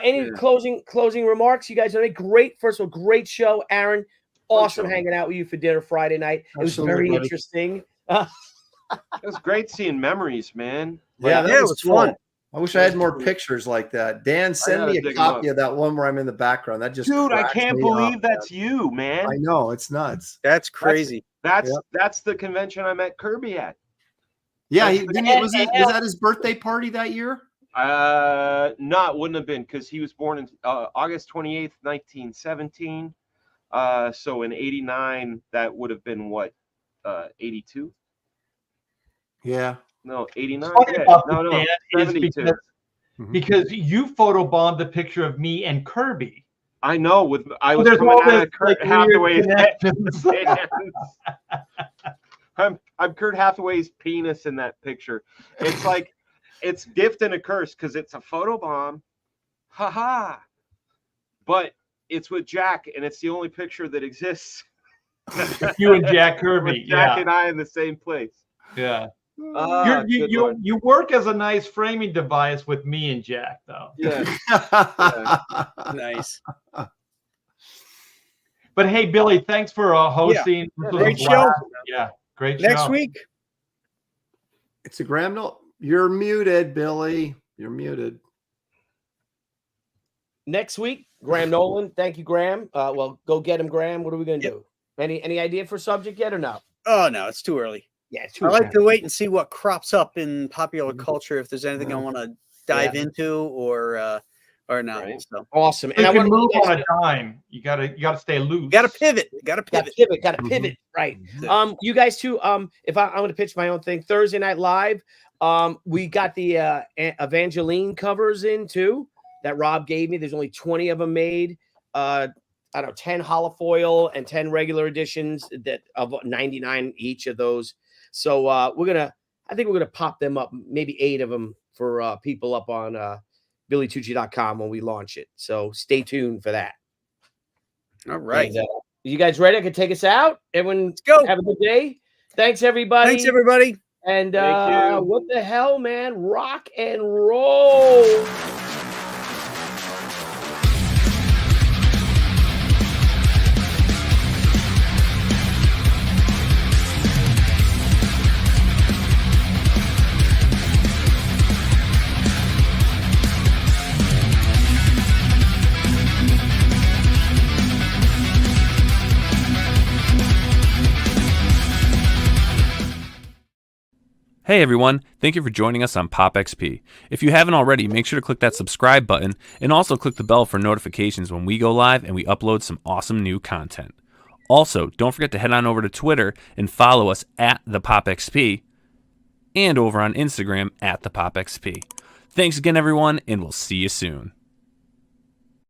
any closing remarks? You guys did a great show, Aaron. Awesome hanging out with you for dinner Friday night. It was very interesting. It was great seeing memories, man. Yeah, it was fun. I wish I had more pictures like that. Dan, send me a copy of that one where I'm in the background. That just I can't believe that's you, man. I know, it's nuts. That's crazy. That's the convention I met Kirby at. Yeah, was that his birthday party that year? No, it wouldn't have been, because he was born in August 28th, 1917. So in 89, that would have been what, 82? Yeah. No, 89. Funny Yeah. about No, this, no, Dan, is 72. because you photobombed the picture of me and Kirby. I know. I was There's coming all out this, of Kurt like, weird Hathaway's connections. I'm Kurt Hathaway's penis in that picture. It's like it's gift and a curse because it's a photobomb. Haha. But it's with Jack, and it's the only picture that exists. You and Jack Kirby. With Jack Yeah. and I in the same place. Yeah. Ah, good one. You work as a nice framing device with me and Jack, though. Yeah. Nice. But hey, Billy, thanks for hosting. This was a Great show. blast. Yeah, great show. Next week. It's a Graham Nolan. You're muted, Billy. You're muted. Next week, Graham Nolan. Thank you, Graham. Well, go get him, Graham. What are we going to do? Any idea for subject yet or no? Oh no, it's too early. Yeah, it's too I like early. to wait and see what crops up in popular culture. If there's anything I want to dive into or not. Right. So Awesome. You And I can want move on a dime. You gotta stay loose. got to pivot. Got to pivot. Got to pivot. Right. You guys too. If I'm going to pitch my own thing, Thursday Night Live. We got the Evangeline covers in too that Rob gave me. There's only 20 of them made. I don't know, 10 holofoil and 10 regular editions that of 99 each of those. So I think we're gonna pop them up, maybe 8 of them for people up on BillyTucci.com when we launch it. So stay tuned for that. All right. And, you guys ready? I can take us out. Everyone, let's go. Have a good day. Thanks, everybody. Thanks, everybody. And Thank you. what the hell, man? Rock and roll. Hey everyone, thank you for joining us on Pop XP. If you haven't already, make sure to click that subscribe button and also click the bell for notifications when we go live and we upload some awesome new content. Also, don't forget to head on over to Twitter and follow us at the Pop XP and over on Instagram at the Pop XP. Thanks again everyone, and we'll see you soon.